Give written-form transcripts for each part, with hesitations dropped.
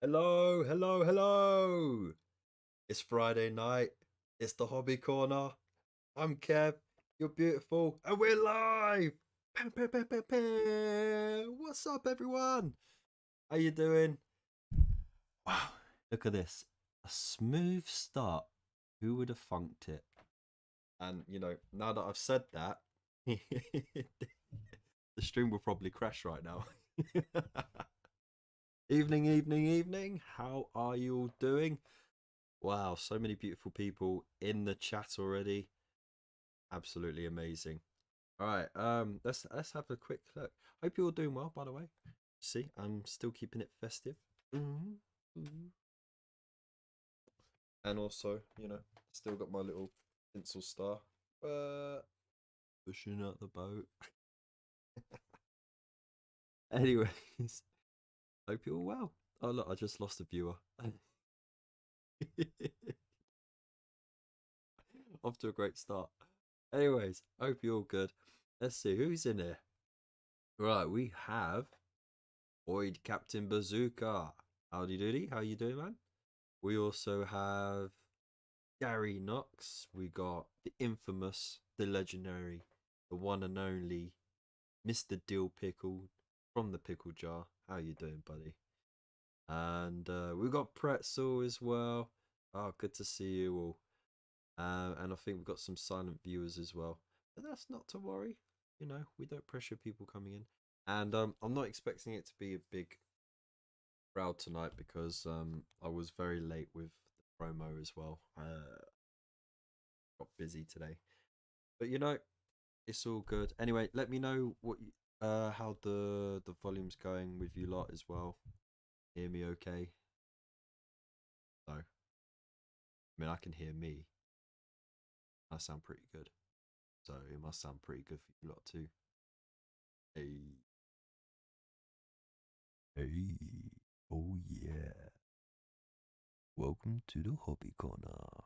Hello, hello, hello. It's Friday night. It's the Hobby Corner. I'm Kev. You're beautiful. And we're live. Pam, pam, pam, pam, pam. What's up, everyone? How you doing? Wow. Look at this. A smooth start. Who would have funked it? And, now that I've said that, the stream will probably crash right now. Evening, evening, evening. How are you all doing? Wow, so many beautiful people in the chat already. Absolutely amazing. All right, let's have a quick look. Hope you're all doing well, by the way. See, I'm still keeping it festive. And also, still got my little pencil star. Pushing out the boat. Anyways, hope you're all well. Oh look, I just lost a viewer. Off to a great start. Anyways, hope you're all good. Let's see who's in here. Right, we have Boyd Captain Bazooka. Howdy doody, how you doing, man? We also have Gary Knox. We got the infamous, the legendary, the one and only Mr. Dill Pickle from the Pickle Jar. How you doing, buddy? And we've got Pretzel as well. Oh, good to see you all. And I think we've got some silent viewers as well. But that's not to worry. We don't pressure people coming in. And I'm not expecting it to be a big crowd tonight because I was very late with the promo as well. Got busy today. But it's all good. Anyway, let me know how the volume's going with you lot as well. Hear me okay? So, I mean, I can hear me. I sound pretty good. So it must sound pretty good for you lot too. Hey. Hey. Oh yeah. Welcome to the Hobby Corner.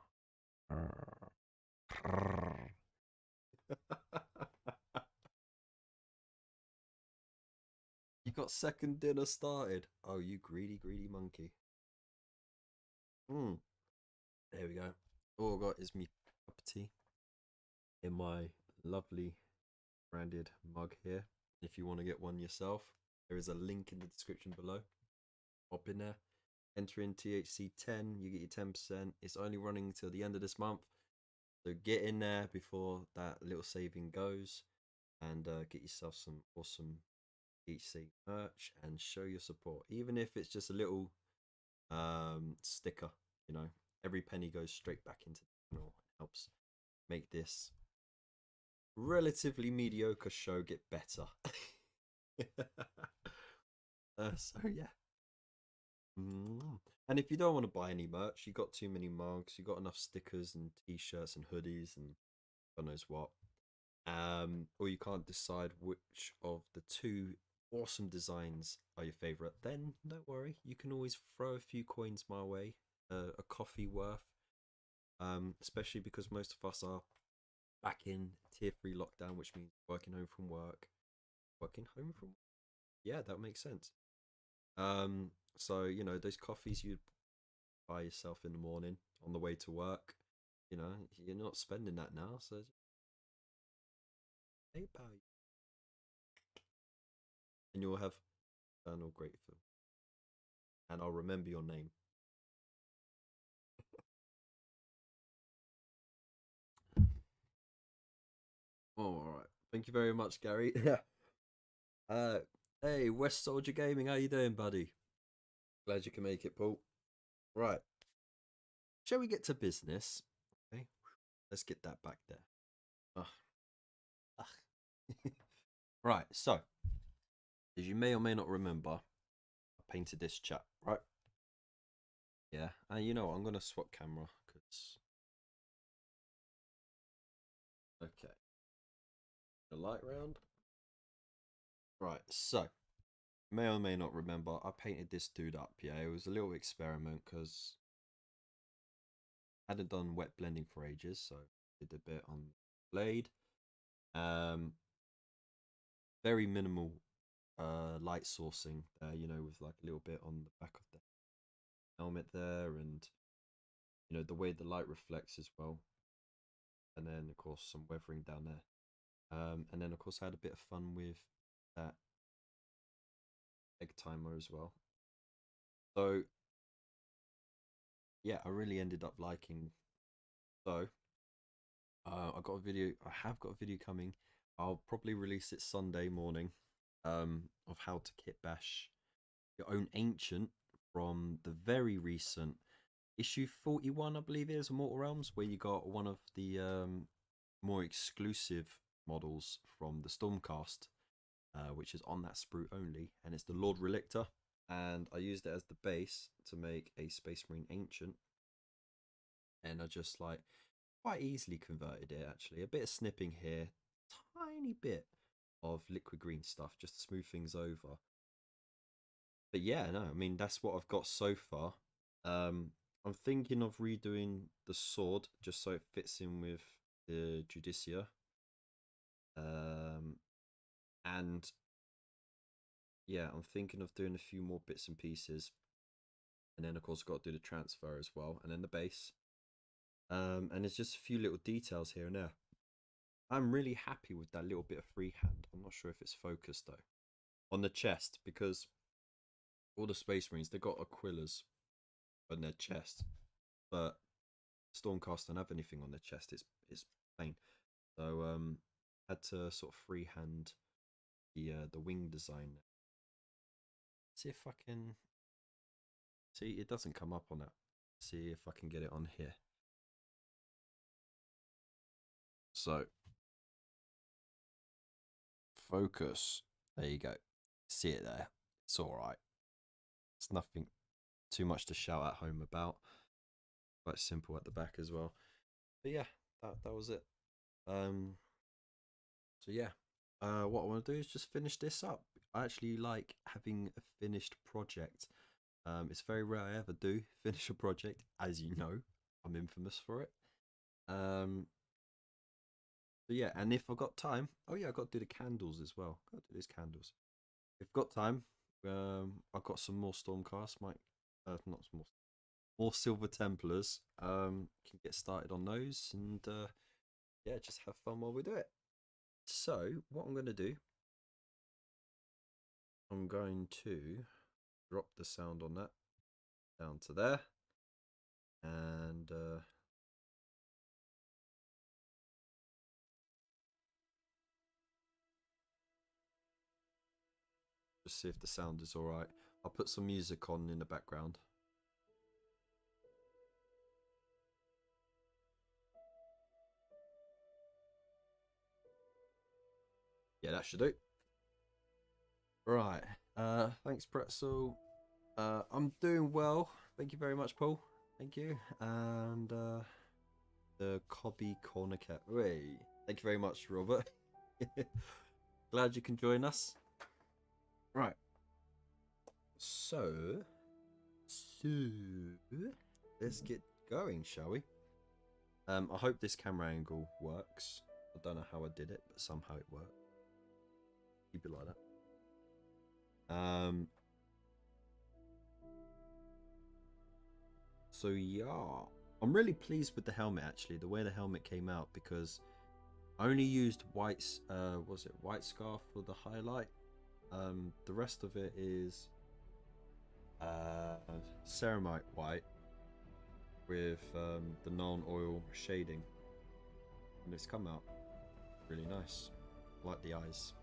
You got second dinner started. Oh, you greedy, greedy monkey. There we go. All I got is me cup of tea in my lovely branded mug here. If you want to get one yourself, there is a link in the description below. Hop in there, enter in THC10, you get your 10%. It's only running until the end of this month. So get in there before that little saving goes and get yourself some awesome THC merch and show your support. Even if it's just a little sticker, every penny goes straight back into the channel and helps make this relatively mediocre show get better. So yeah. And if you don't want to buy any merch, you got too many mugs, you got enough stickers and t-shirts and hoodies and God knows what. Or you can't decide which of the two awesome designs are your favorite, then don't worry, you can always throw a few coins my way, a coffee worth. Especially because most of us are back in tier 3 lockdown, which means working home from work. Working home from Yeah, that makes sense. So those coffees you'd buy yourself in the morning on the way to work, you're not spending that now, so PayPal, and you'll have eternal grateful, and I'll remember your name. Oh, all right. Thank you very much, Gary. Yeah. Hey, West Soldier Gaming, how you doing, buddy? Glad you can make it, Paul. Right. Shall we get to business? Okay. Let's get that back there. Ugh. Ugh. Right. So, as you may or may not remember, I painted this chap, right? Yeah. And you know what? I'm gonna swap camera because. Okay. The light round. Right. So, may or may not remember, I painted this dude up. Yeah, it was a little experiment because I hadn't done wet blending for ages, so did a bit on blade. Very minimal light sourcing there, with like a little bit on the back of the helmet there, and you know the way the light reflects as well, and then of course some weathering down there. And then of course I had a bit of fun with that egg timer as well. So yeah, I really ended up liking. So I got a video. I have got a video coming. I'll probably release it Sunday morning. Of how to kit bash your own ancient from the very recent issue 41, I believe it is, Immortal Realms, where you got one of the more exclusive models from the Stormcast, which is on that sprue only, and it's the Lord Relictor. And I used it as the base to make a Space Marine Ancient, and I just like quite easily converted it. Actually, a bit of snipping here, tiny bit of liquid green stuff just to smooth things over. But yeah, no, I mean that's what I've got so far. I'm thinking of redoing the sword just so it fits in with the Judicia. And yeah, I'm thinking of doing a few more bits and pieces, and then of course I've got to do the transfer as well, and then the base. And there's just a few little details here and there. I'm really happy with that little bit of freehand. I'm not sure if it's focused though on the chest, because all the Space Marines, they got Aquillas on their chest, but Stormcast don't have anything on their chest. It's plain. So had to sort of freehand the wing design. See if I can see. It doesn't come up on that. See if I can get it on here. So focus. There you go. See it there. It's all right. It's nothing too much to shout at home about. Quite simple at the back as well. But yeah, that was it. So yeah, what I want to do is just finish this up. I actually like having a finished project. It's very rare I ever do finish a project, as you know. I'm infamous for it. But yeah, and if I've got time, oh yeah, I've got to do the candles as well. Got to do these candles. If I've got time, I've got some more Stormcast, not some more Silver Templars. Can get started on those, and yeah, just have fun while we do it. So what I'm going to do, I'm going to drop the sound on that down to there, and just see if the sound is all right. I'll put some music on in the background. Yeah, that should do. Right. Thanks, Pretzel. I'm doing well. Thank you very much, Paul. Thank you. And the Cobby Corner Cat. Hey, thank you very much, Robert. Glad you can join us. Right. So let's get going, shall we? I hope this camera angle works. I don't know how I did it, but somehow it worked. Keep it like that. So yeah, I'm really pleased with the helmet actually. The way the helmet came out, because I only used white scarf for the highlight. The rest of it is ceramite white with the non-oil shading, and it's come out really nice. I like the eyes.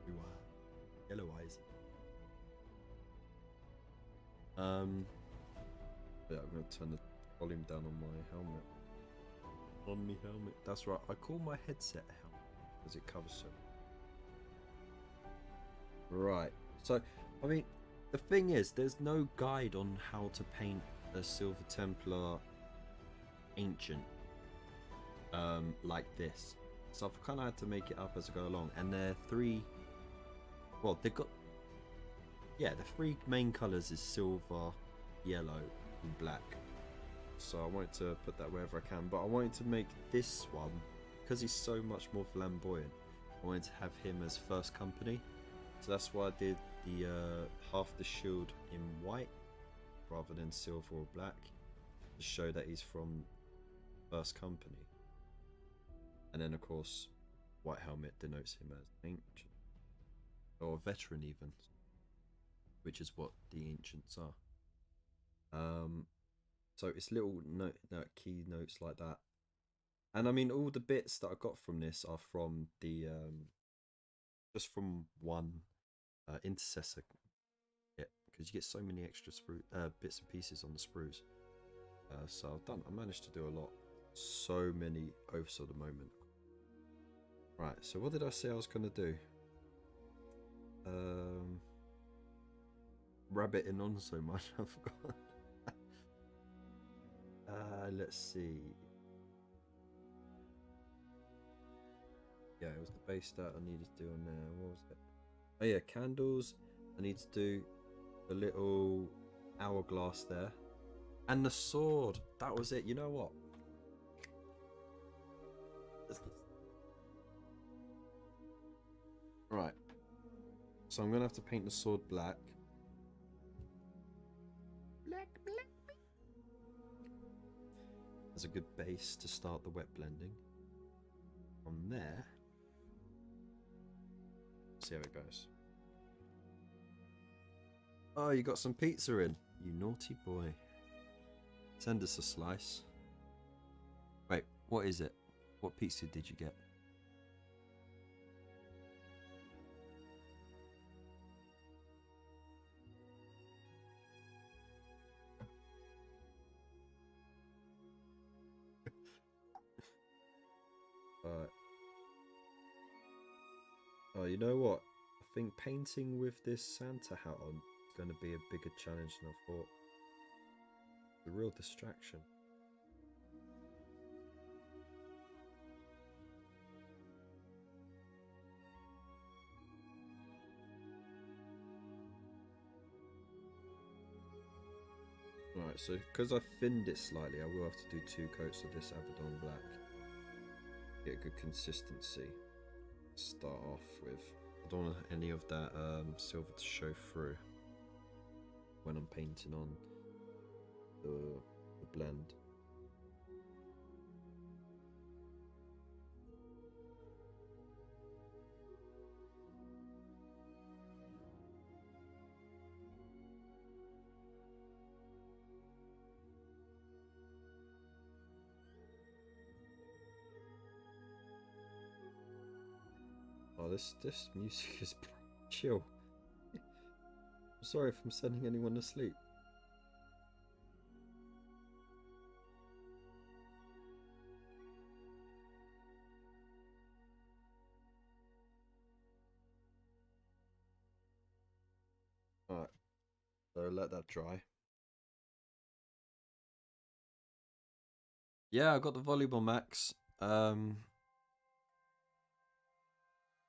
Ooh, yellow eyes. Yeah, I'm going to turn the volume down on my helmet. On me helmet. That's right. I call my headset a helmet because it covers so. Right. So, I mean, the thing is, there's no guide on how to paint a Silver Templar Ancient like this. So I've kind of had to make it up as I go along. And they're three... Well, they've got... Yeah, the three main colours is silver, yellow, and black. So I wanted to put that wherever I can. But I wanted to make this one, because he's so much more flamboyant, I wanted to have him as first company. So that's why I did the half the shield in white, rather than silver or black to show that he's from first company. And then of course white helmet denotes him as ancient or veteran even, which is what the ancients are. So it's little key notes like that. And I mean, all the bits that I got from this are from the just from one intercessor kit, because you get so many extra bits and pieces on the sprues. So I managed to do a lot. So many oaths at the moment. Right, so what did I say I was gonna do? Rabbiting on so much, I forgot. Let's see. Yeah, it was the base that I needed to do on there. What was it? Oh yeah, candles. I need to do the little hourglass there. And the sword. That was it. You know what? Right. So I'm going to have to paint the sword black. Black. As a good base to start the wet blending. From there. See how it goes. Oh, you got some pizza in. You naughty boy. Send us a slice. Wait, what is it? What pizza did you get? Oh, you know what? I think painting with this Santa hat on is going to be a bigger challenge than I thought. A real distraction. Right, so because I thinned it slightly, I will have to do 2 coats of this Abaddon black. Get a good consistency. Start off with. I don't want any of that silver to show through when I'm painting on the blend. Oh, this music is chill. I'm sorry if I'm sending anyone to sleep. Alright, so let that dry. Yeah, I got the volleyball max.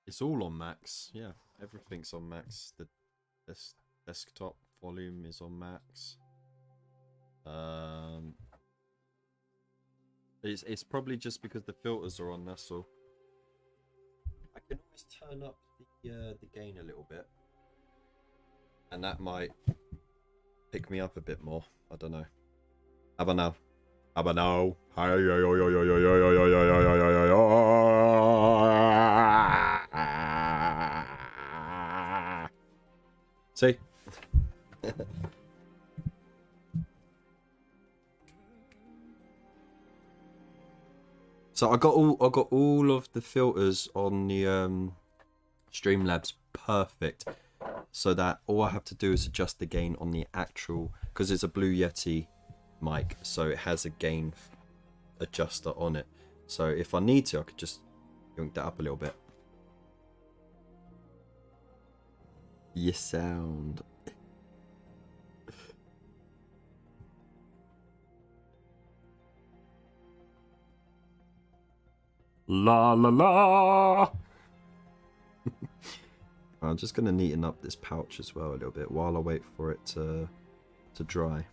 It's all on max. Yeah, everything's on max. The desktop volume is on max. It's probably just because the filters are on. That's all. I can always turn up the gain a little bit, and that might pick me up a bit more. I don't know. How about now? How about now? See? So I got all of the filters on the Streamlabs perfect, so that all I have to do is adjust the gain on the actual, because it's a Blue Yeti mic, so it has a gain adjuster on it. So if I need to, I could just yoink that up a little bit. Yes, sound. La la la. I'm just gonna neaten up this pouch as well a little bit while I wait for it to dry.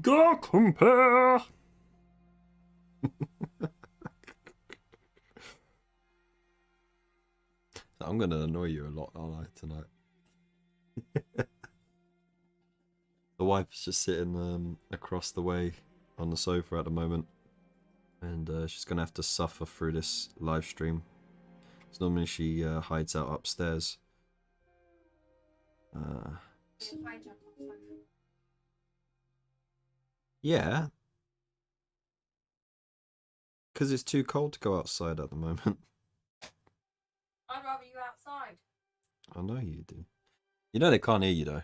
Go compare. I'm gonna annoy you a lot, aren't I, tonight? The wife's just sitting across the way on the sofa at the moment, and she's gonna have to suffer through this live stream. So normally she hides out upstairs. Yeah, because it's too cold to go outside at the moment. I'd rather you outside. I know you do. You know they can't hear you though.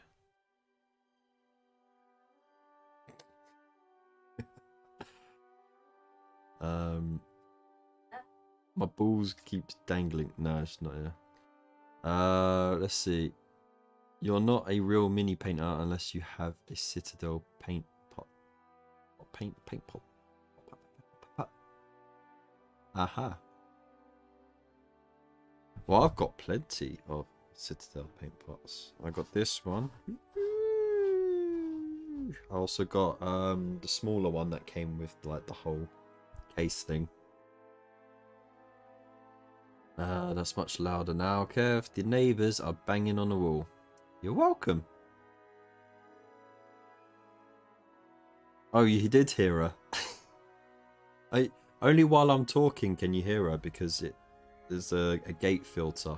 My balls keeps dangling. No, it's not here. Let's see. You're not a real mini painter unless you have a Citadel paint pot. Paint pot. Aha. Well, I've got plenty of Citadel paint pots. I got this one. I also got the smaller one that came with like the whole case thing. That's much louder now, Kev. The neighbours are banging on the wall. You're welcome. Oh, you did hear her. Only while I'm talking can you hear her because there's a gate filter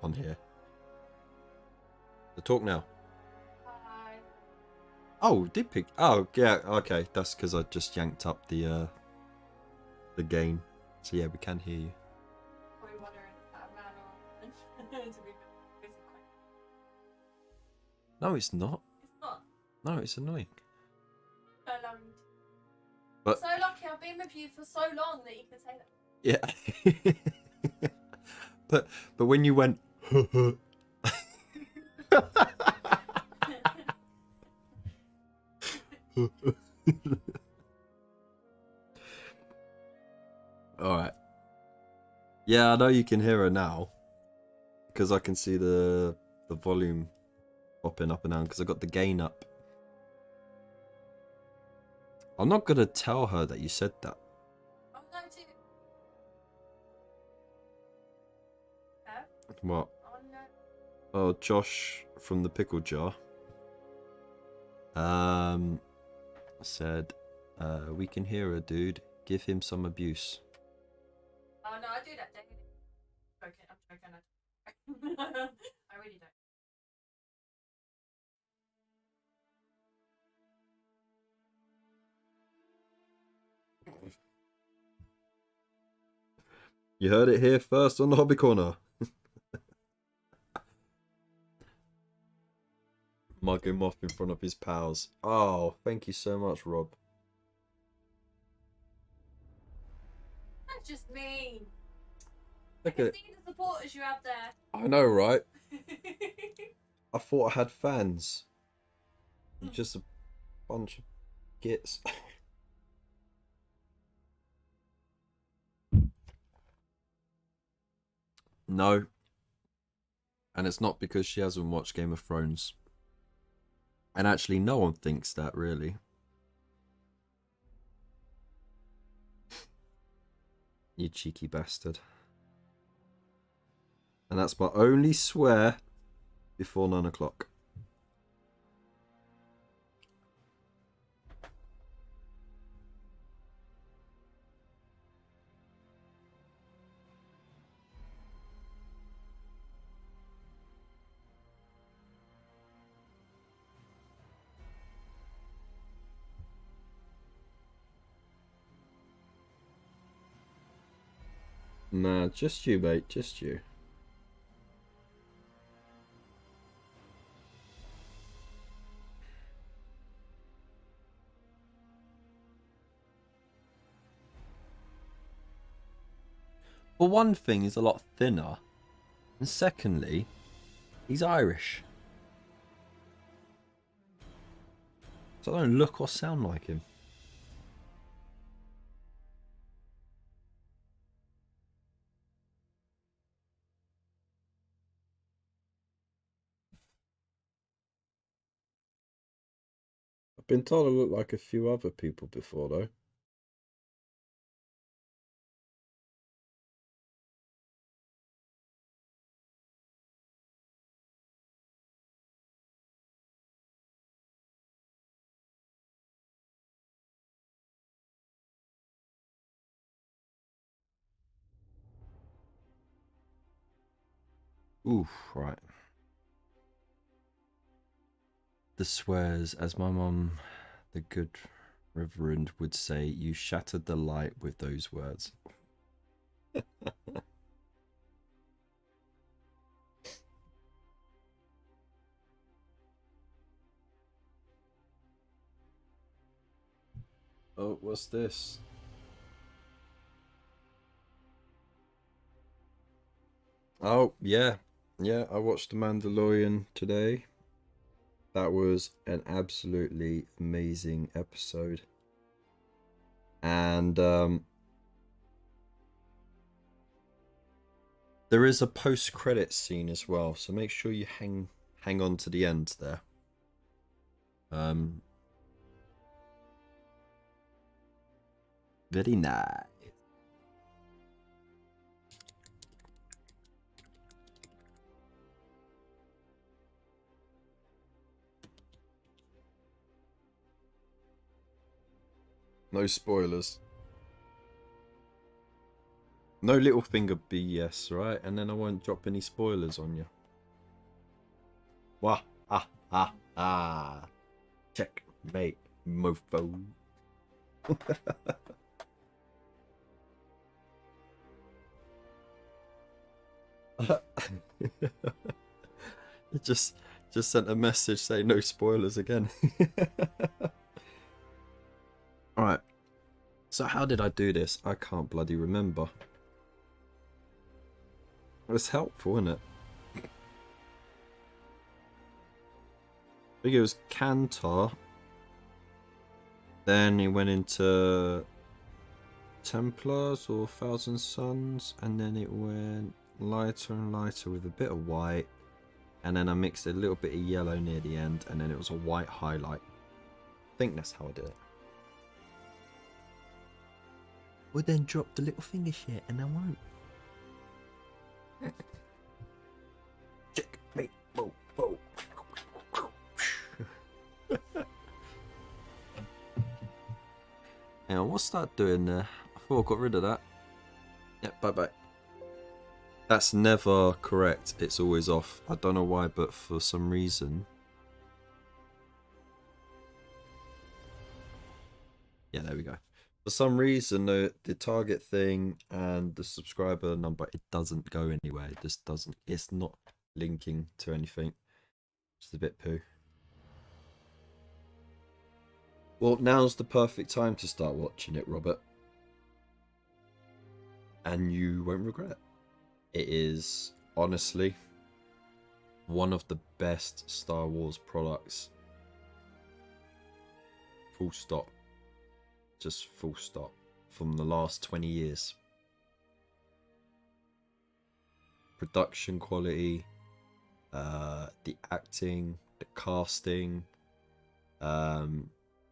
on here. So talk now. Hi. Oh, did pick. Oh, yeah. Okay, that's because I just yanked up the gain. So yeah, we can hear you. Probably wondering if that man or to be No, it's not. It's not. No, it's annoying. So lovely. But so lucky I've been with you for so long that you can say that. yeah. but when you went all right. Yeah, I know you can hear her now because I can see the volume popping up and down because I got the gain up. I'm not gonna tell her that you said that. I'm going to. Yeah? What? Oh no. Oh, Josh from the pickle jar. Said, we can hear her, dude. Give him some abuse. Oh no, I do that daily. I'm joking. I really don't. You heard it here first on the Hobby Corner. Mug him off in front of his pals. Oh, thank you so much, Rob. That's just mean. Look I at can see the supporters you have there. I know, right? I thought I had fans. You're just a bunch of gits. No. And it's not because she hasn't watched Game of Thrones. And actually, no one thinks that, really. You cheeky bastard. And that's my only swear before 9 o'clock. Nah, just you, mate. Just you. Well, one thing, he's a lot thinner. And secondly, he's Irish. So I don't look or sound like him. I've been told I look like a few other people before, though. Oof, right. The swears, as my mum, the good reverend, would say, you shattered the light with those words. Oh, what's this? Oh, yeah. Yeah, I watched The Mandalorian today. That was an absolutely amazing episode. And there is a post-credit scene as well, so make sure you hang on to the end there. Very nice. No spoilers. No little finger BS, right? And then I won't drop any spoilers on you. Wah, ah. Checkmate, mofo. It just sent a message saying no spoilers again. Alright. So how did I do this? I can't bloody remember. It was helpful, isn't it? I think it was Cantor. Then he went into Templars or Thousand Suns, and then it went lighter and lighter with a bit of white, and then I mixed a little bit of yellow near the end, and then it was a white highlight. I think that's how I did it. Well, then drop the little finger shit, and I won't. Checkmate, mofo. Hang on, what's that doing there? I thought I got rid of that. Yep, bye-bye. That's never correct. It's always off. I don't know why, but for some reason... Yeah, there we go. For some reason, the target thing and the subscriber number, it doesn't go anywhere. It just doesn't... It's not linking to anything. Just a bit poo. Well, now's the perfect time to start watching it, Robert. And you won't regret it. It is, honestly, one of the best Star Wars products. Full stop. Just full stop. From the last 20 years. Production quality, the acting, the casting, the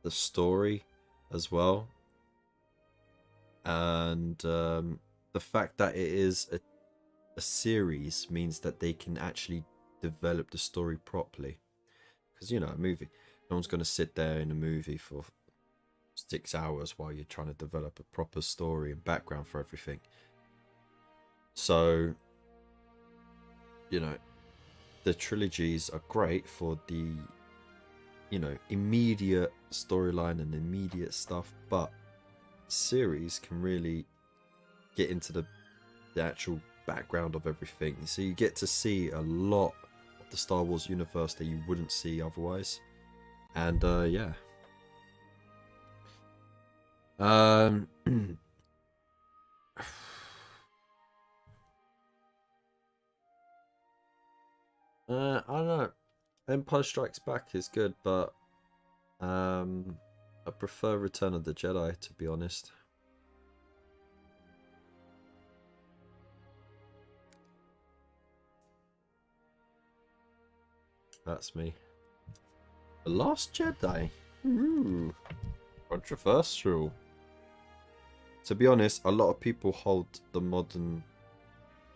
story as well, and the fact that it is a series means that they can actually develop the story properly, because, you know, a movie, no one's going to sit there in a movie for 6 hours while you're trying to develop a proper story and background for everything. So, you know, the trilogies are great for the, you know, immediate storyline and immediate stuff, but series can really get into the actual background of everything, so you get to see a lot of the Star Wars universe that you wouldn't see otherwise. And yeah, I don't know, Empire Strikes Back is good, but I prefer Return of the Jedi, to be honest. That's me. The Last Jedi? Ooh, controversial. To be honest, a lot of people hold the modern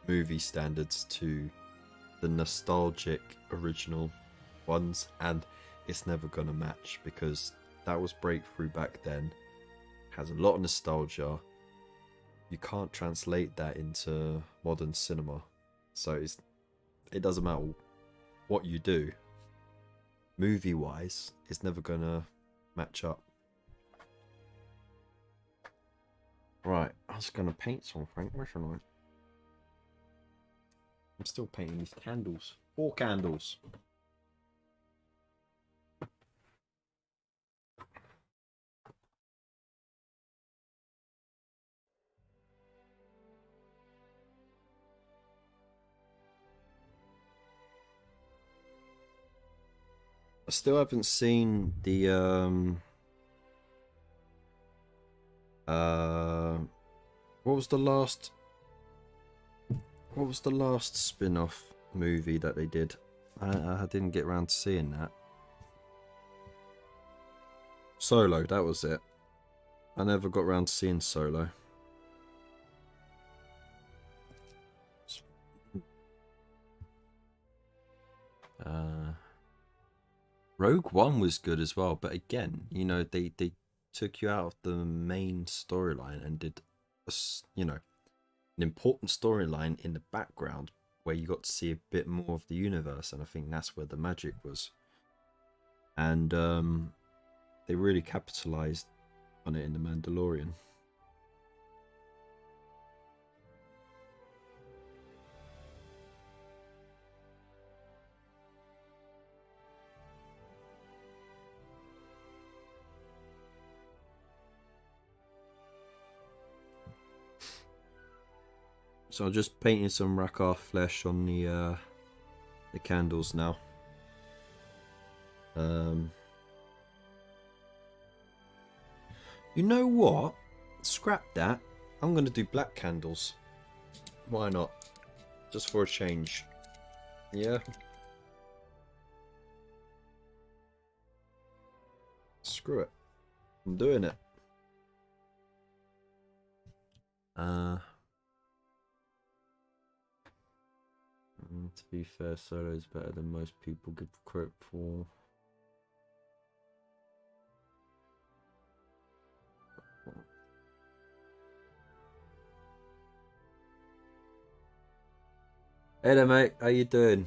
movie standards to the nostalgic original ones, and it's never gonna match, because that was breakthrough back then. Has a lot of nostalgia. You can't translate that into modern cinema, so it doesn't matter what you do. Movie-wise, it's never gonna match up. Right, I was gonna paint something. Where should I? I'm still painting these candles. 4 candles. I still haven't seen the what was the last spin-off movie that they did? I didn't get around to seeing that. Solo, that was it. I never got around to seeing Solo. Rogue One was good as well, but again, you know, they took you out of the main storyline and did an important storyline in the background where you got to see a bit more of the universe, and I think that's where the magic was. And they really capitalized on it in The Mandalorian. So I'm just painting some Rakar flesh on the candles now. You know what? Scrap that. I'm gonna do black candles. Why not? Just for a change. Yeah. Screw it. I'm doing it. To be fair, Solo is better than most people give credit for. Hey there, mate. How you doing?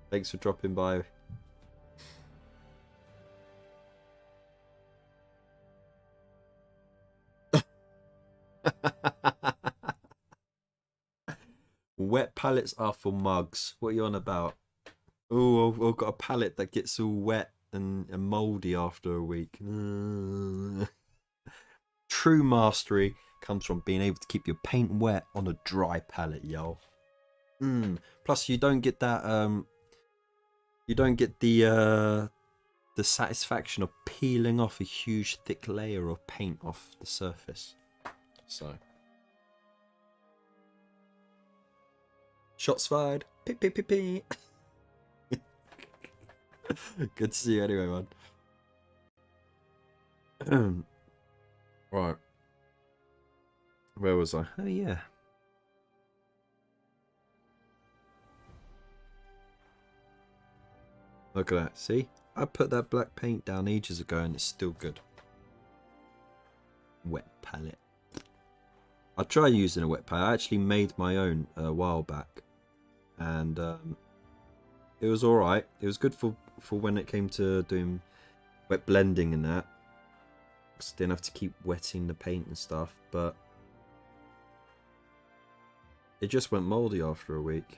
Thanks for dropping by. Wet palettes are for mugs. What are you on about? Oh, I've got a palette that gets all wet and mouldy after a week. True mastery comes from being able to keep your paint wet on a dry palette, yo. Plus, you don't get that. You don't get the satisfaction of peeling off a huge thick layer of paint off the surface. So. Shots fired. Pee, pee, pee, pee. Good to see you anyway, man. Right. Where was I? Oh, yeah. Look at that. See? I put that black paint down ages ago and it's still good. Wet palette. I tried using a wet palette. I actually made my own a while back. And it was alright. It was good for when it came to doing wet blending and that. Because I didn't have to keep wetting the paint and stuff. But it just went mouldy after a week.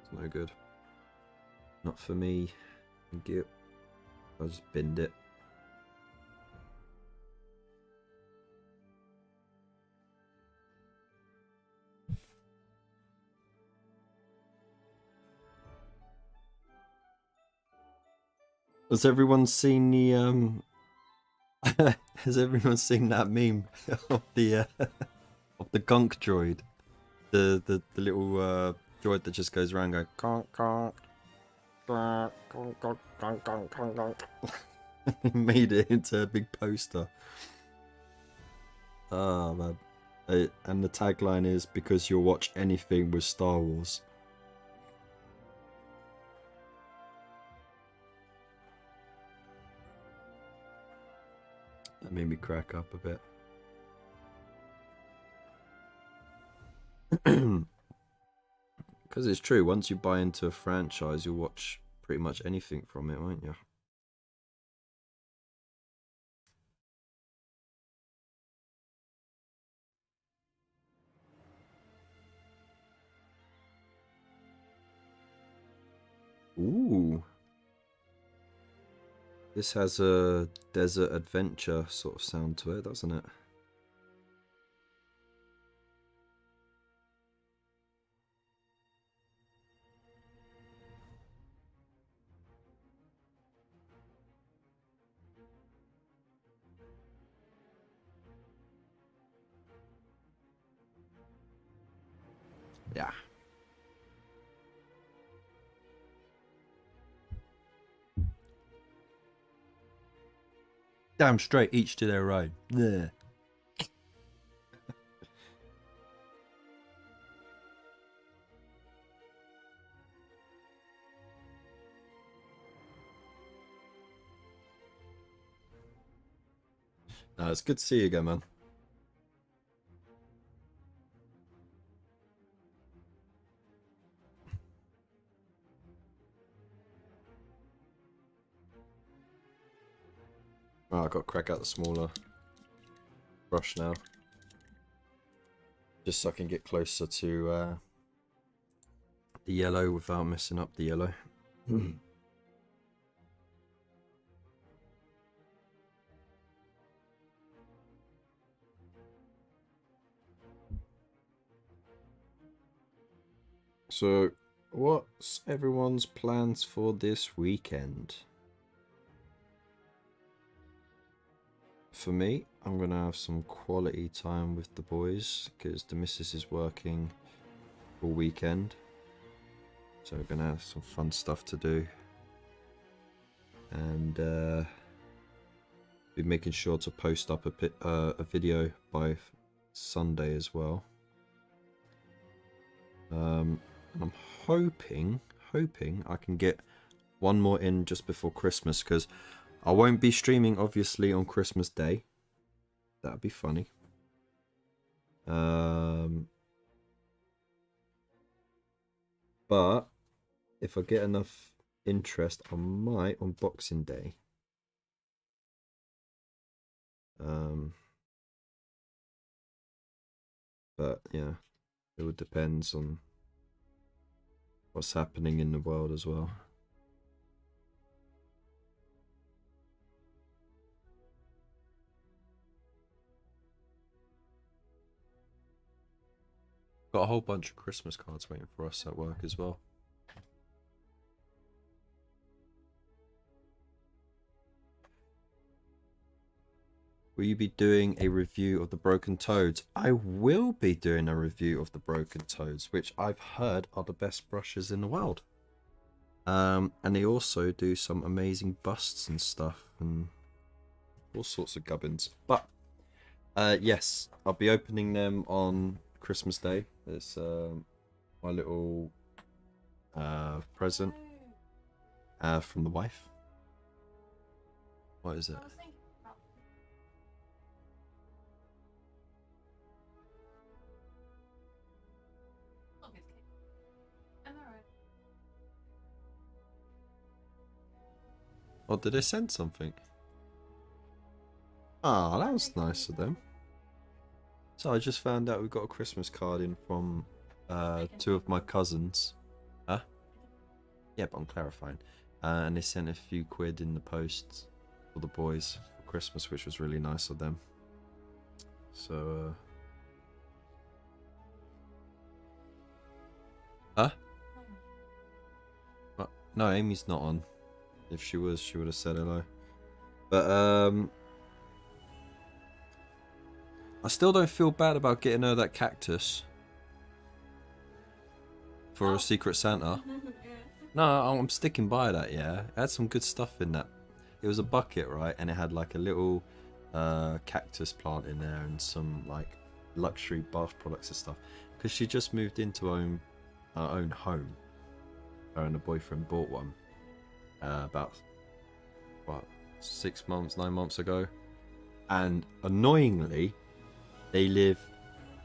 It's no good. Not for me. Thank you. I just binned it. Has everyone seen the has everyone seen that meme of the gunk droid? The little droid that just goes around going conk conk. Made it into a big poster. Oh man. And the tagline is, because you'll watch anything with Star Wars. That made me crack up a bit. Because it's true, once you buy into a franchise, you'll watch pretty much anything from it, won't you? Ooh. This has a desert adventure sort of sound to it, doesn't it? Yeah. Damn straight, each to their own. Yeah. No, it's good to see you again, man. Oh, I've got to crack out the smaller brush now. Just so I can get closer to the yellow without messing up the yellow. So, what's everyone's plans for this weekend? For me, I'm going to have some quality time with the boys because the missus is working all weekend. So we're going to have some fun stuff to do. And be making sure to post up a video by Sunday as well. And I'm hoping I can get one more in just before Christmas because I won't be streaming obviously on Christmas Day. That'd be funny. But if I get enough interest, I might on Boxing Day. But yeah, it all depends on what's happening in the world as well. Got a whole bunch of Christmas cards waiting for us at work as well. Will you be doing a review of the Broken Toads? I will be doing a review of the Broken Toads, which I've heard are the best brushes in the world. And they also do some amazing busts and stuff and all sorts of gubbins. But yes, I'll be opening them on Christmas Day. It's my little present from the wife. What is it? Oh, did they send something? Ah, that was nice of them. So I just found out we got a Christmas card in from two of my cousins. Huh? Yeah, but I'm clarifying. And they sent a few quid in the post for the boys for Christmas, which was really nice of them. So, Huh? No, Amy's not on. If she was, she would have said hello. But, I still don't feel bad about getting her that cactus for a Secret Santa. No, I'm sticking by that, yeah. It had some good stuff in that. It was a bucket, right? And it had like a little cactus plant in there and some like luxury bath products and stuff. Because she just moved into her own home. Her and her boyfriend bought one about, what, 6 months, 9 months ago. And annoyingly, they live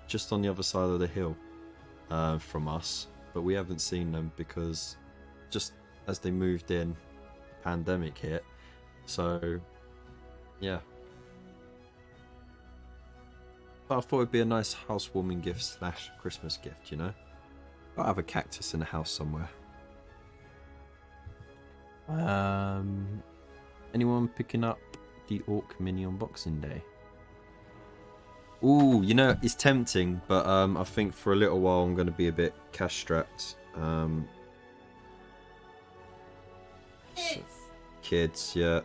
just on the other side of the hill from us. but we haven't seen them because just as they moved in, the pandemic hit. So, yeah. But I thought it'd be a nice housewarming gift / Christmas gift, you know? I'll have a cactus in the house somewhere. Anyone picking up the Orc Mini on Boxing Day? Ooh, you know, it's tempting, but I think for a little while I'm going to be a bit cash strapped. Kids, yeah.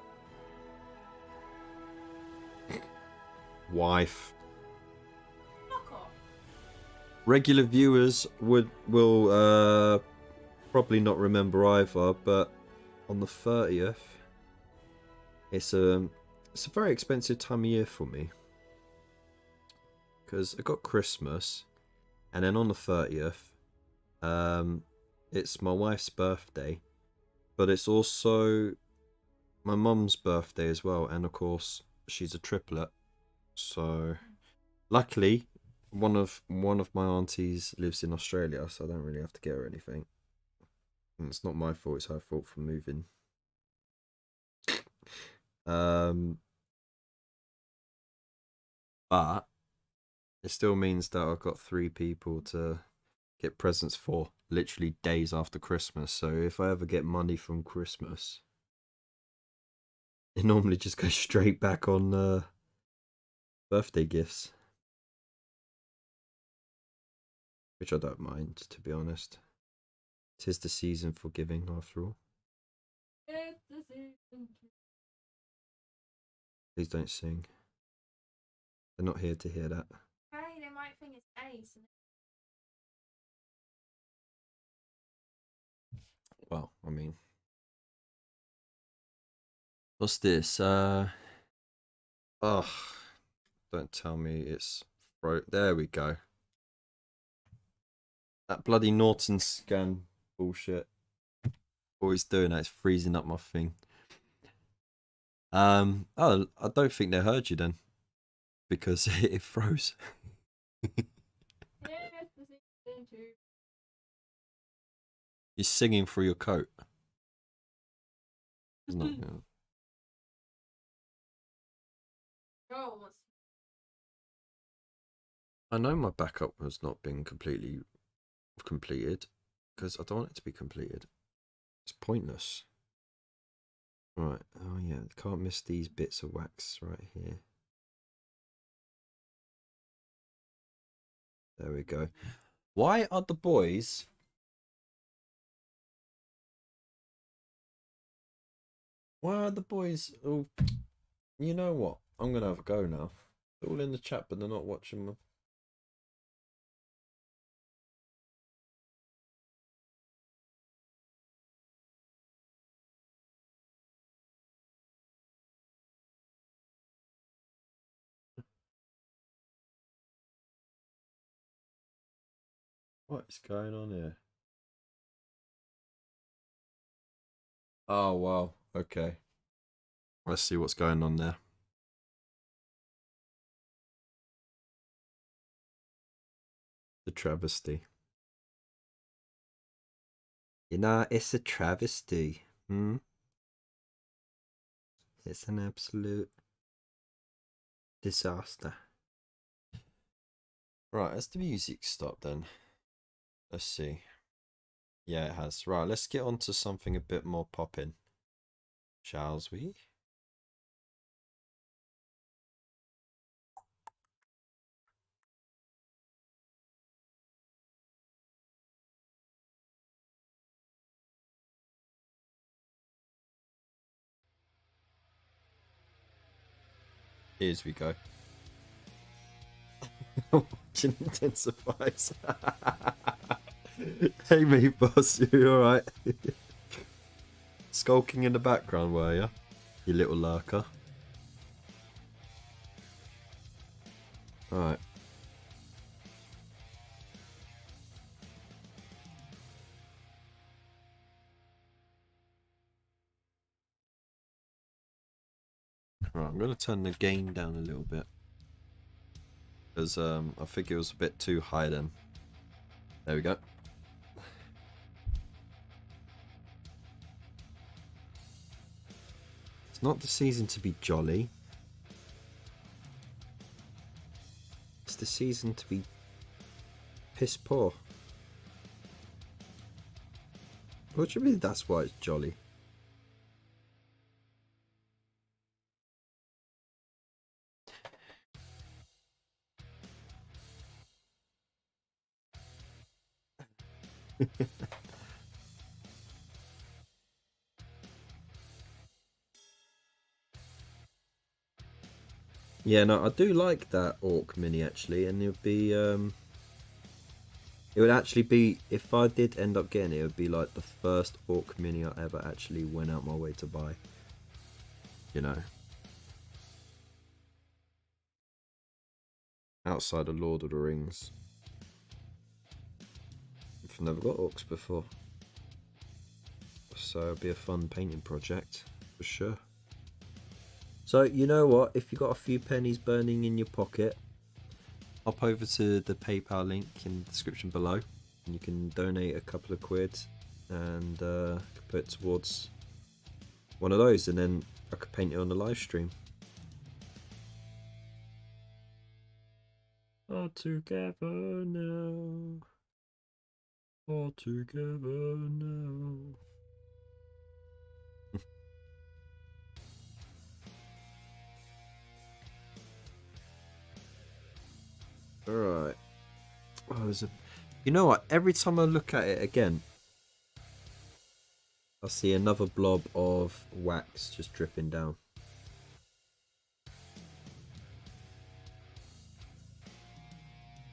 Wife. Regular viewers will probably not remember either, but on the 30th, it's a very expensive time of year for me. Because I got Christmas, and then on the 30th, it's my wife's birthday, but it's also my mum's birthday as well, and of course she's a triplet. So, luckily, one of my aunties lives in Australia, so I don't really have to get her anything. And it's not my fault; it's her fault for moving. But it still means that I've got 3 people to get presents for, literally days after Christmas. So if I ever get money from Christmas, it normally just goes straight back on birthday gifts. Which I don't mind, to be honest. 'Tis the season for giving, after all. It's the season. Please don't sing. They're not here to hear that. Hey, they might think it's Ace. Well, I mean, what's this? Oh, don't tell me it's there we go. That bloody Norton scan bullshit. Always doing that. It's freezing up my thing. Oh, I don't think they heard you then, because it froze. You're singing through your coat. It's not, yeah. I know my backup has not been completed because I don't want it to be completed. It's pointless. Right. Oh yeah, can't miss these bits of wax right here. There we go. Why are the boys... Why are the boys... Oh, you know what? I'm going to have a go now. They're all in the chat, but they're not watching me. What's going on here? Oh, wow. Okay. Let's see what's going on there. The travesty. You know, it's a travesty. It's an absolute disaster. Right, has the music stopped then? Let's see. Yeah, it has. Right, let's get on to something a bit more popping. Shall we? Here we go. Watching intensifies. Hey mate, boss, you alright? Skulking in the background, were you? You little lurker. Alright. Right, I'm going to turn the gain down a little bit. Because I think it was a bit too high then. There we go. It's not the season to be jolly. It's the season to be piss poor. What do you mean that's why it's jolly? Yeah, no, I do like that Orc mini actually, and it would be it would actually be, if I did end up getting it, it would be like the first Orc mini I ever actually went out my way to buy. You know, outside of Lord of the Rings. I've never got Orcs before, so it'll be a fun painting project for sure. So you know what, if you got a few pennies burning in your pocket, hop over to the PayPal link in the description below and you can donate a couple of quid and put it towards one of those, and then I could paint it on the live stream. All together now, all together now. Alright. Oh, there's a... You know what? Every time I look at it again, I see another blob of wax just dripping down.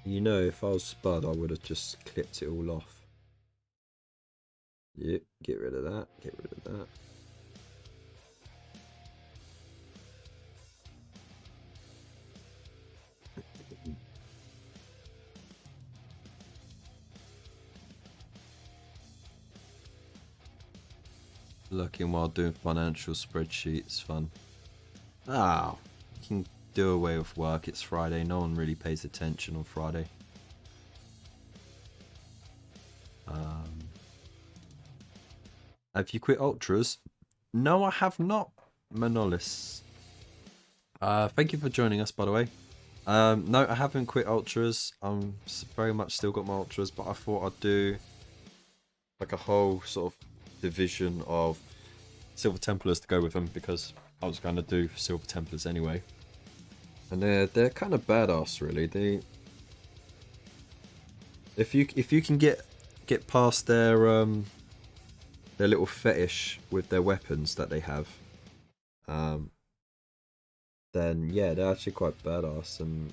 You know, if I was Spud, I would have just clipped it all off. Yep, get rid of that, get rid of that. Looking while doing financial spreadsheets, fun. Ah, you can do away with work. It's Friday. No one really pays attention on Friday. Have you quit ultras? No, I have not, Manolis. Thank you for joining us, by the way. No, I haven't quit ultras. I'm very much still got my ultras, but I thought I'd do like a whole sort of division of Silver Templars to go with them, because I was going to do Silver Templars anyway. And they're kind of badass, really. They, if you can get past their little fetish with their weapons that they have, then yeah, they're actually quite badass. And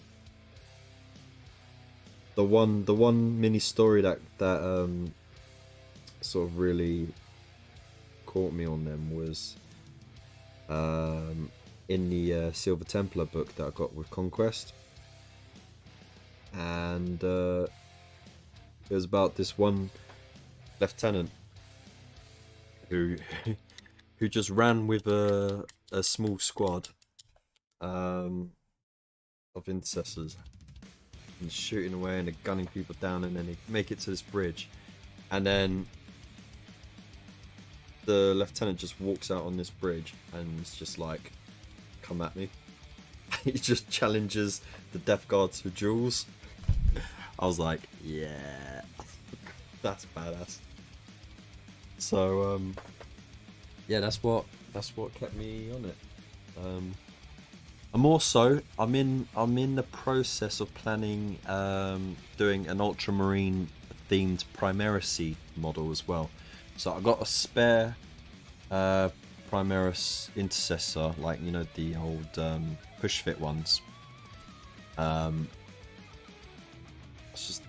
the one mini story that sort of really caught me on them was in the Silver Templar book that I got with Conquest, and it was about this one lieutenant who just ran with a small squad of intercessors and shooting away and gunning people down, and then he make it to this bridge, and then the lieutenant just walks out on this bridge and it's just like, come at me. He just challenges the Death Guards for duels. I was like, yeah, that's badass. So yeah, that's what kept me on it. I'm in the process of planning doing an ultramarine themed Primaris model as well. So I got a spare Primaris intercessor, like, you know, the old push fit ones. Let's just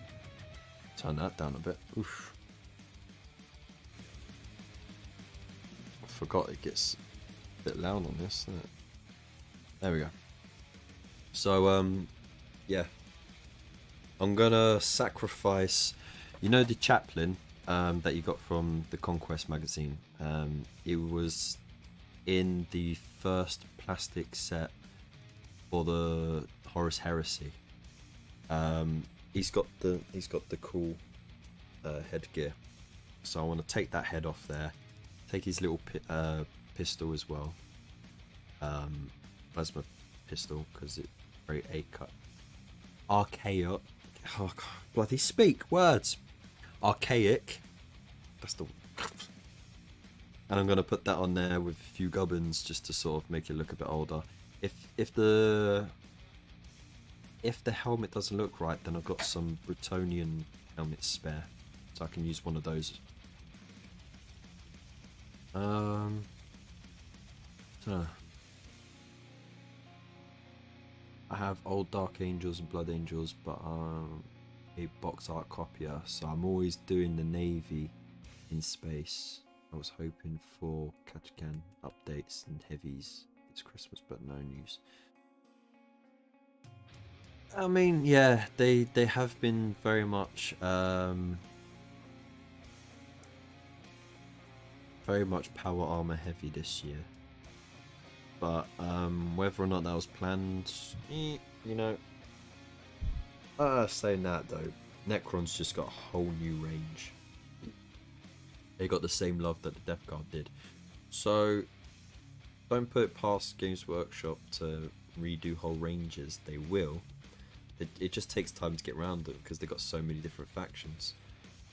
turn that down a bit. Oof. I forgot it gets a bit loud on this, doesn't it? There we go. So yeah, I'm gonna sacrifice, you know, the chaplain that you got from the Conquest magazine. It was in the first plastic set for the Horus Heresy. He's got the cool headgear, so I want to take that head off there, take his little pistol as well, plasma pistol because it's very A-cut. Archaic. Oh, God, bloody speak words. Archaic. That's the. And I'm gonna put that on there with a few gubbins just to sort of make it look a bit older. If the helmet doesn't look right, then I've got some Bretonian helmets spare, so I can use one of those. So I have old Dark Angels and Blood Angels, but a box art copier, so I'm always doing the Navy in space. I was hoping for Kachkan updates and heavies this Christmas, but no news. I mean, yeah, they have been very much power armor heavy this year. But whether or not that was planned, you know. Saying that though, Necron's just got a whole new range. They got the same love that the Death Guard did. So don't put it past Games Workshop to redo whole ranges. They will. It just takes time to get around it because they got so many different factions.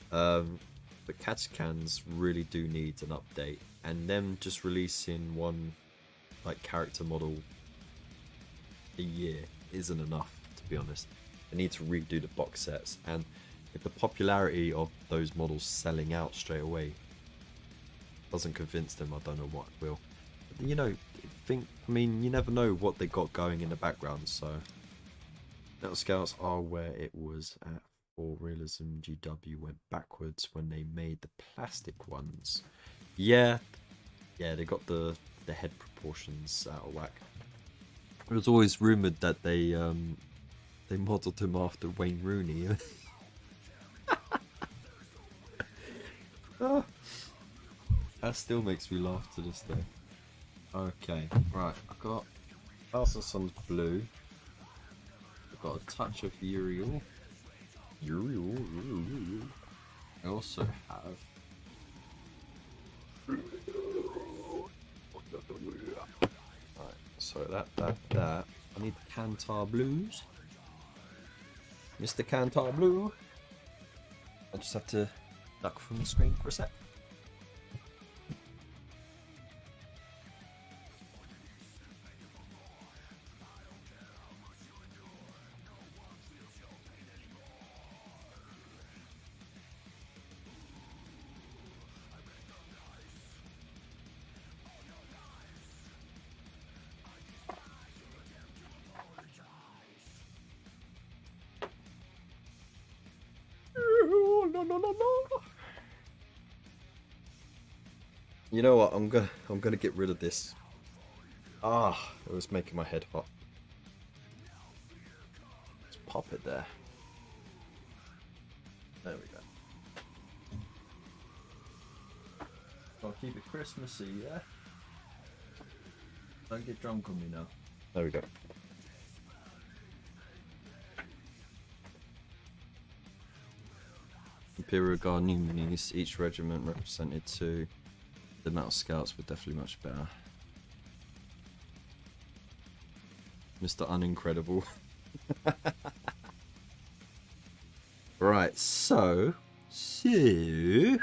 But Catacans really do need an update, and them just releasing one like character model a year isn't enough, to be honest. They need to redo the box sets, and if the popularity of those models selling out straight away doesn't convince them, I don't know what will. But, you know, I mean, you never know what they got going in the background, so Metal Scouts are where it was at for Realism. GW went backwards when they made the plastic ones. Yeah, they got the head proportions out of whack. It was always rumoured that they modelled him after Wayne Rooney. That still makes me laugh to this day. Okay, right, I've got Thousand Sons Blue. I've got a touch of Uriel. I also have right, so that. I need the Kantar Blues. Mr. Kantar Blue. I just have to duck from the screen for a sec. You know what? I'm gonna get rid of this. It was making my head hot. Let's pop it there. There we go. I'll keep it Christmassy, yeah? Don't get drunk on me now. There we go. Imperial Guard Numinis, each regiment represented two. The Metal Scouts were definitely much better. Mr. Unincredible. Right, so the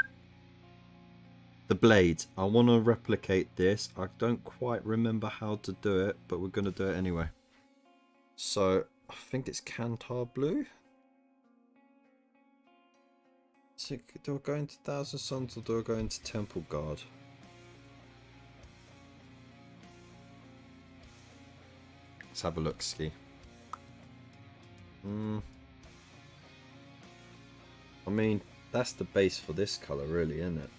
blades. I want to replicate this. I don't quite remember how to do it, but we're going to do it anyway. So I think it's Kantar Blue. So do I go into Thousand Sons or do I go into Temple Guard? Let's have a look, Ski. I mean, that's the base for this colour, really, isn't it?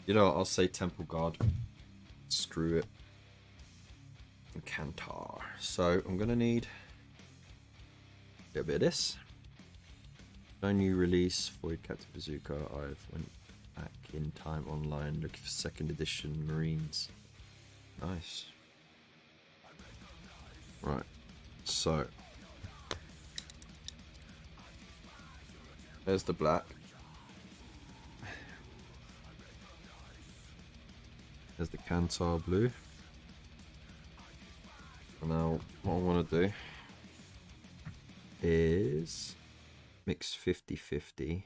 You know what, I'll say Temple Guard. Screw it. And Kantar. So I'm gonna need a bit of this. No new release for Captain Bazooka. I've went back in time online looking for second edition Marines. Nice. Right. So there's the black. There's the Kantar blue. Now, what I want to do is mix 50-50.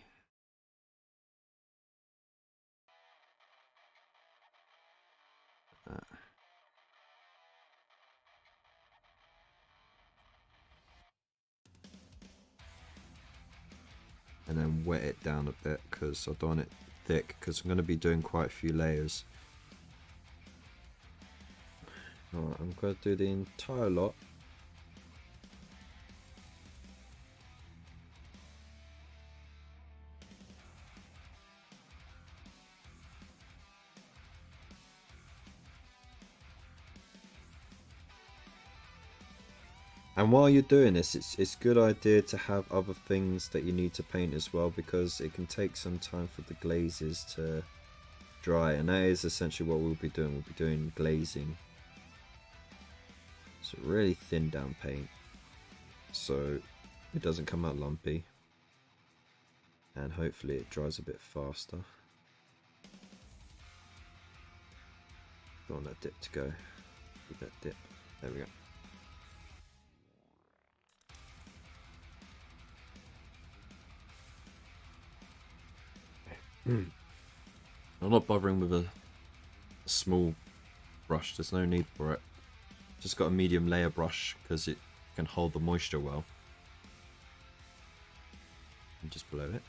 And then wet it down a bit because I don't want it thick because I'm going to be doing quite a few layers. Alright, I'm going to do the entire lot. And while you're doing this, it's a good idea to have other things that you need to paint as well, because it can take some time for the glazes to dry, and that is essentially what we'll be doing. We'll be doing glazing. So really thin down paint, so it doesn't come out lumpy, and hopefully it dries a bit faster. Don't want that dip to go. Keep that dip. There we go. I'm not bothering with a small brush, there's no need for it. Just got a medium layer brush because it can hold the moisture well. And just blow it.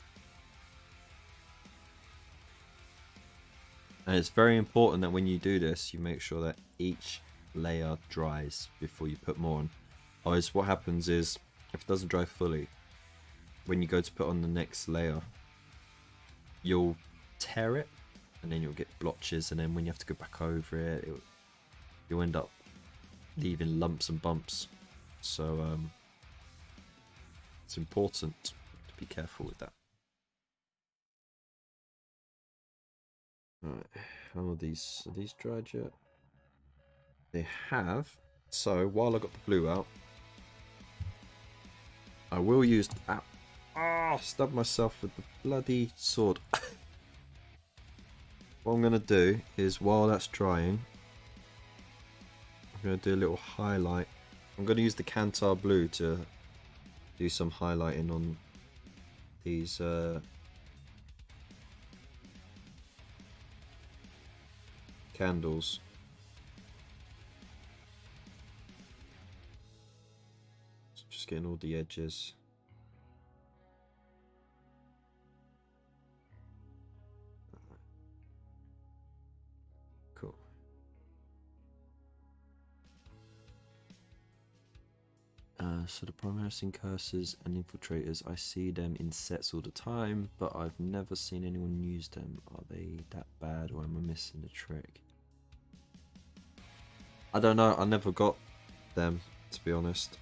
And it's very important that when you do this, you make sure that each layer dries before you put more on. Otherwise, what happens is, if it doesn't dry fully, when you go to put on the next layer, you'll tear it, and then you'll get blotches, and then when you have to go back over it, you'll end up leaving lumps and bumps. So it's important to be careful with that. Alright, how are these dried yet? They have. So while I got the blue out, I will use stubbed myself with the bloody sword. What I'm gonna do is, while that's drying, I'm gonna do a little highlight. I'm gonna use the Kantar blue to do some highlighting on these candles. Just getting all the edges. Cool. So the Primaris Cursors and Infiltrators, I see them in sets all the time, but I've never seen anyone use them. Are they that bad, or am I missing a trick? I don't know, I never got them, to be honest.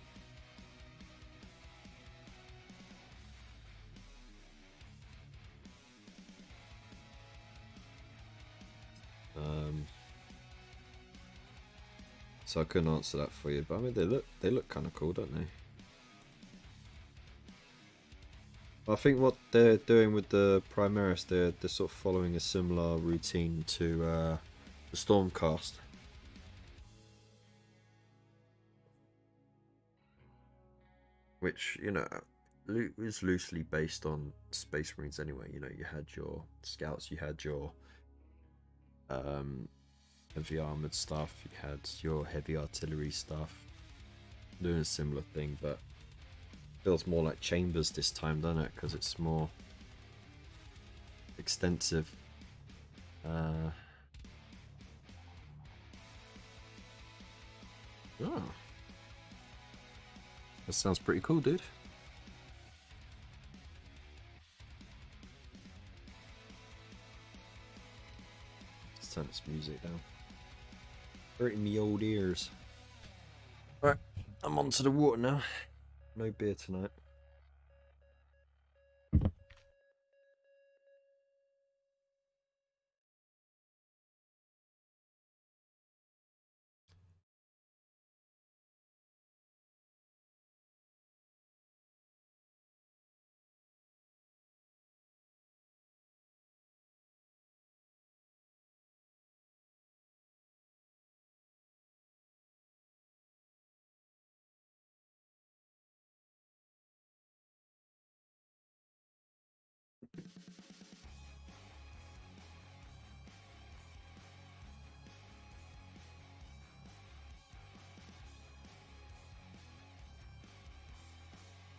So I couldn't answer that for you, but I mean they look kind of cool, don't they? I think what they're doing with the Primaris, they're sort of following a similar routine to the Stormcast. Which, you know, is loosely based on Space Marines anyway. You know, you had your scouts, you had your heavy armored stuff, you had your heavy artillery stuff, doing a similar thing, but feels more like chambers this time, doesn't it? Because it's more extensive. Oh, that sounds pretty cool, dude. Let's turn this music down. Hurting me old ears. Right, I'm on to the water now. No beer tonight.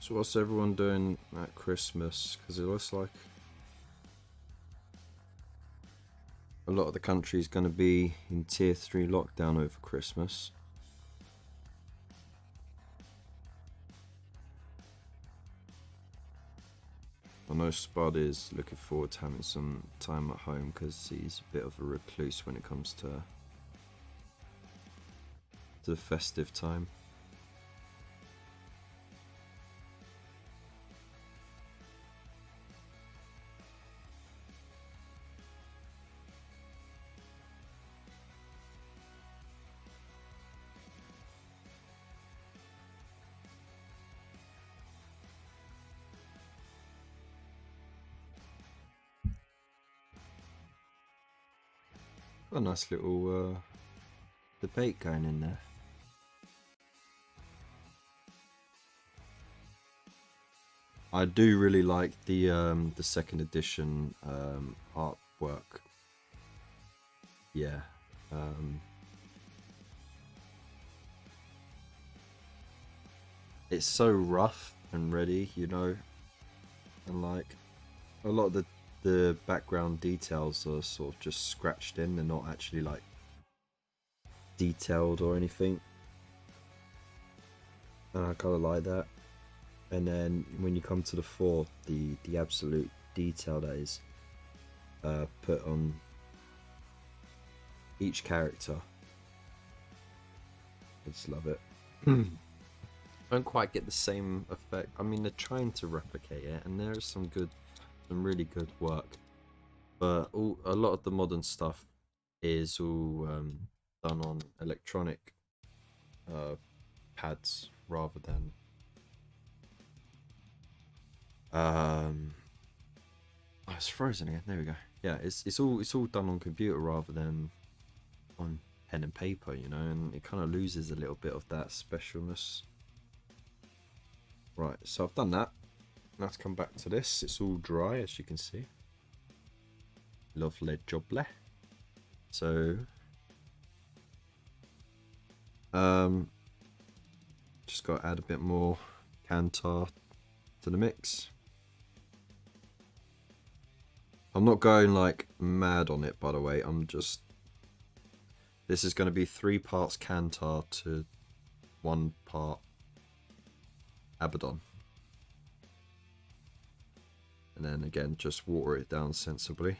So what's everyone doing at Christmas? Because it looks like a lot of the country is going to be in tier 3 lockdown over Christmas. I know Spud is looking forward to having some time at home because he's a bit of a recluse when it comes to the festive time. A nice little debate going in there. I do really like the second edition artwork. Yeah. It's so rough and ready, you know, and like a lot of the background details are sort of just scratched in. They're not actually like detailed or anything. And I kind of like that. And then when you come to the fourth, the absolute detail that is put on each character, I just love it. Don't quite get the same effect. I mean, they're trying to replicate it, and there is some really good work. But a lot of the modern stuff is all done on electronic pads rather than oh, it's frozen again. There we go. Yeah, it's all done on computer rather than on pen and paper, you know, and it kind of loses a little bit of that specialness. Right, so I've done that. Now to come back to this, it's all dry as you can see. Lovely jubbly. So just got to add a bit more Kantar to the mix. I'm not going like mad on it, by the way. This is going to be 3 parts Kantar to 1 part Abaddon. And then again, just water it down sensibly.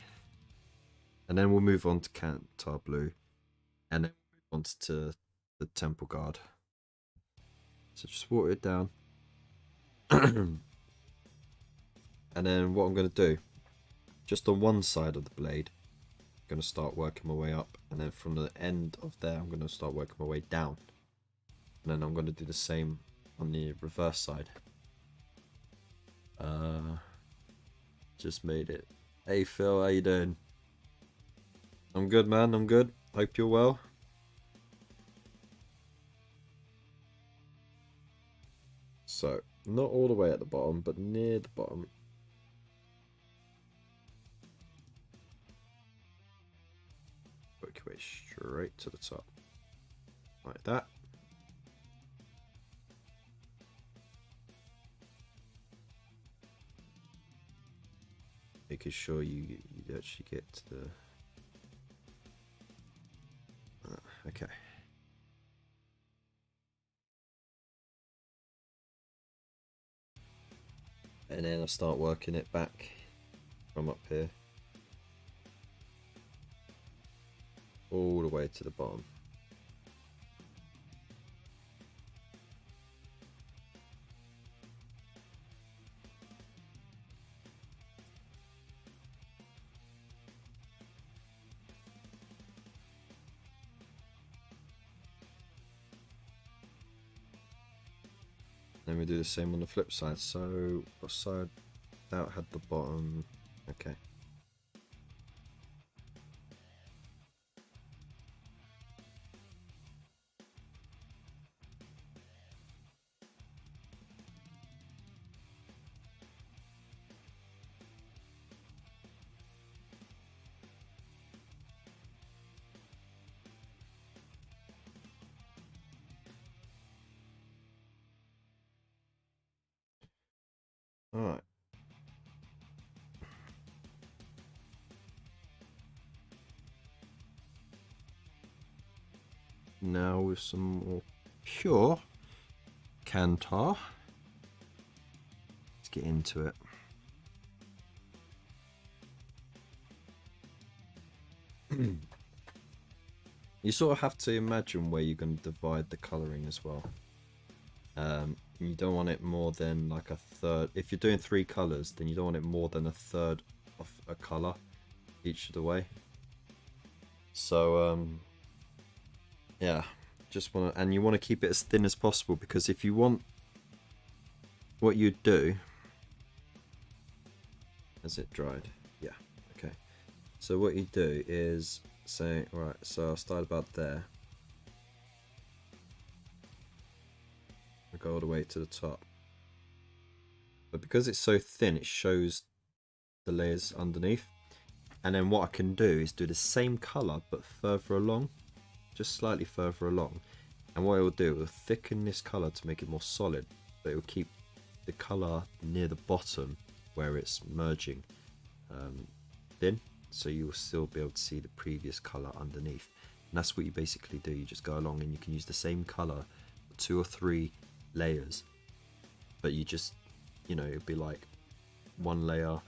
And then we'll move on to Kantar Blue. And then move on to the Temple Guard. So just water it down. And then what I'm going to do, just on one side of the blade, I'm going to start working my way up. And then from the end of there, I'm going to start working my way down. And then I'm going to do the same on the reverse side. Just made it. Hey Phil, how you doing? I'm good, man. I'm good. Hope you're well. So, not all the way at the bottom, but near the bottom. Work your way straight to the top. Like that. Making sure you actually get to the... okay. And then I start working it back from up here. All the way to the bottom. Then we do the same on the flip side. So what side that had the bottom? Okay. Alright. Now with some more pure Kantar. Let's get into it. You sort of have to imagine where you're going to divide the colouring as well. You don't want it more than like a third. If you're doing 3 colours, then you don't want it more than a third of a colour each of the way. So yeah, just want to, and you want to keep it as thin as possible, because if you want, what you do, has it dried? Yeah, okay. So what you do is say, right, so I'll start about there. I'll go all the way to the top. But because it's so thin, it shows the layers underneath. And then what I can do is do the same colour but further along, just slightly further along. And what it will do, it will thicken this colour to make it more solid, but it will keep the colour near the bottom where it's merging thin, so you will still be able to see the previous colour underneath. And that's what you basically do. You just go along and you can use the same colour for 2 or 3 layers, but you just, you know, it'd be like 1 layer,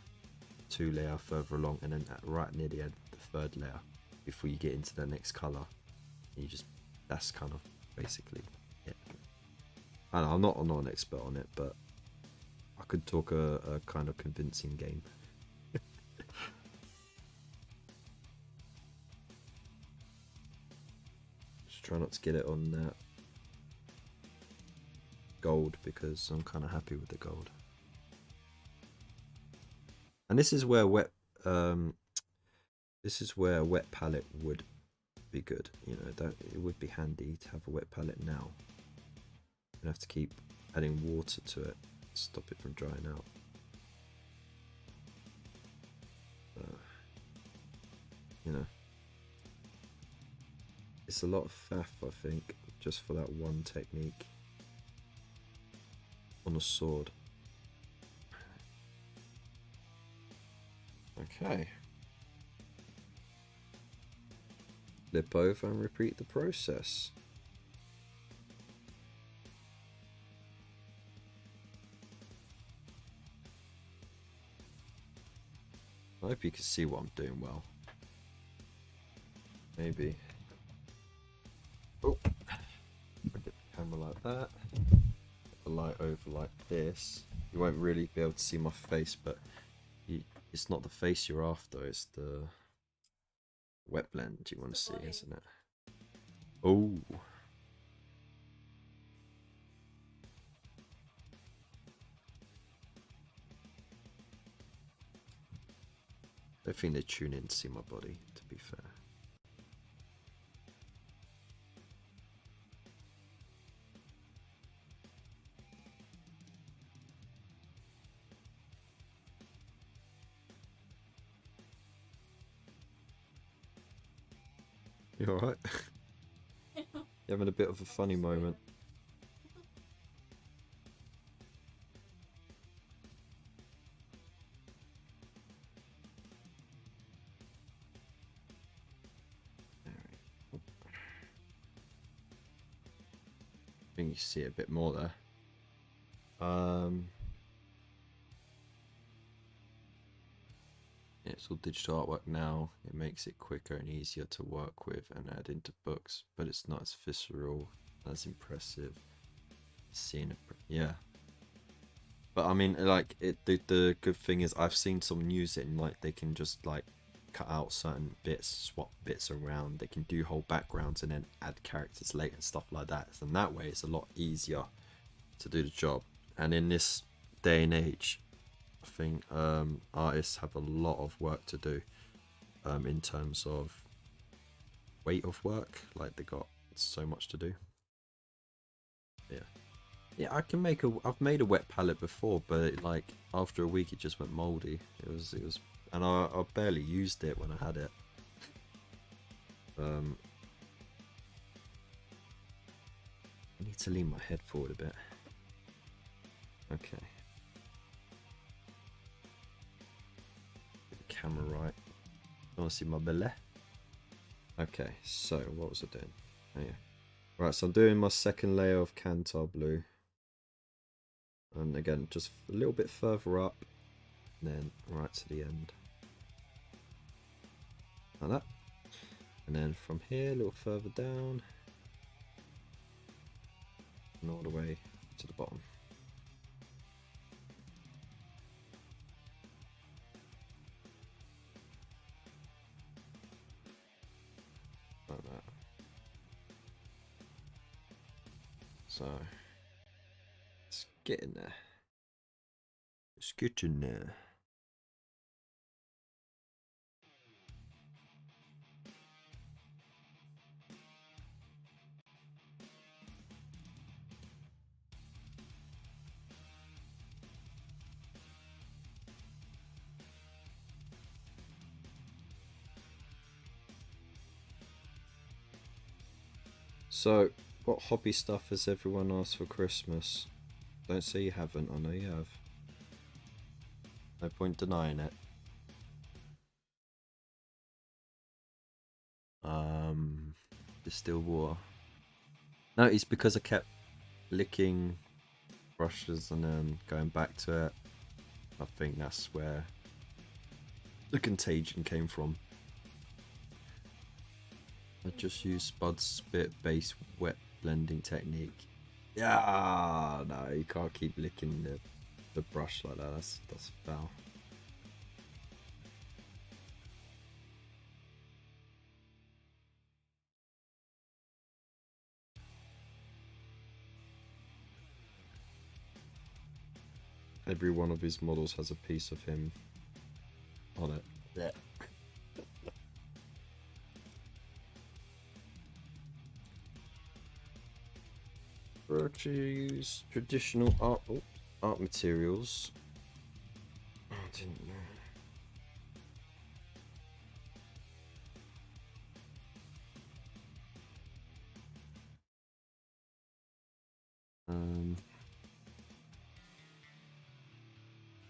2 layer further along, and then right near the end, the 3rd layer before you get into the next colour. You just, that's kind of basically it. I know, I'm not an expert on it, but I could talk a kind of convincing game. Just try not to get it on that gold, because I'm kind of happy with the gold. And this is where this is where a wet palette would be good. You know, that it would be handy to have a wet palette now. You have to keep adding water to it to stop it from drying out. You know, it's a lot of faff, I think, just for that one technique on a sword. Okay. Flip over and repeat the process. I hope you can see what I'm doing well. Maybe. Oh, put the camera like that. Put the light over like this. You won't really be able to see my face, but it's not the face you're after, it's the wet blend you want to see, isn't it? Oh. I don't think they tune in to see my body, to be fair. You alright? You're having a bit of a funny moment. I think you see it a bit more there. Yeah, it's all digital artwork now. It makes it quicker and easier to work with and add into books, but it's not as visceral, as impressive. Seeing it, yeah. But I mean, like, the good thing is I've seen someone use it, and like they can just like cut out certain bits, swap bits around. They can do whole backgrounds and then add characters later and stuff like that. And that way, it's a lot easier to do the job. And in this day and age, I think artists have a lot of work to do in terms of weight of work. Like, they got so much to do. Yeah, I can make I've made a wet palette before, but like after a week it just went moldy. It was, and I barely used it when I had it. I need to lean my head forward a bit. Okay. camera right. You want to see my belly? Okay, so what was I doing? Oh yeah. Right, so I'm doing my second layer of Kantar blue. And again, just a little bit further up, and then right to the end. Like that. And then from here, a little further down. And all the way to the bottom. Like that. So, let's get in there. Let's get in there. So, what hobby stuff has everyone asked for Christmas? Don't say you haven't, I know you have. No point denying it. Distilled water. No, it's because I kept licking brushes and then going back to it. I think that's where the contagion came from. I just use Spud Spit base wet blending technique. Yeah, no, you can't keep licking the brush like that. That's foul. Every one of his models has a piece of him on it. Yeah. Use traditional art materials. Oh, I didn't know.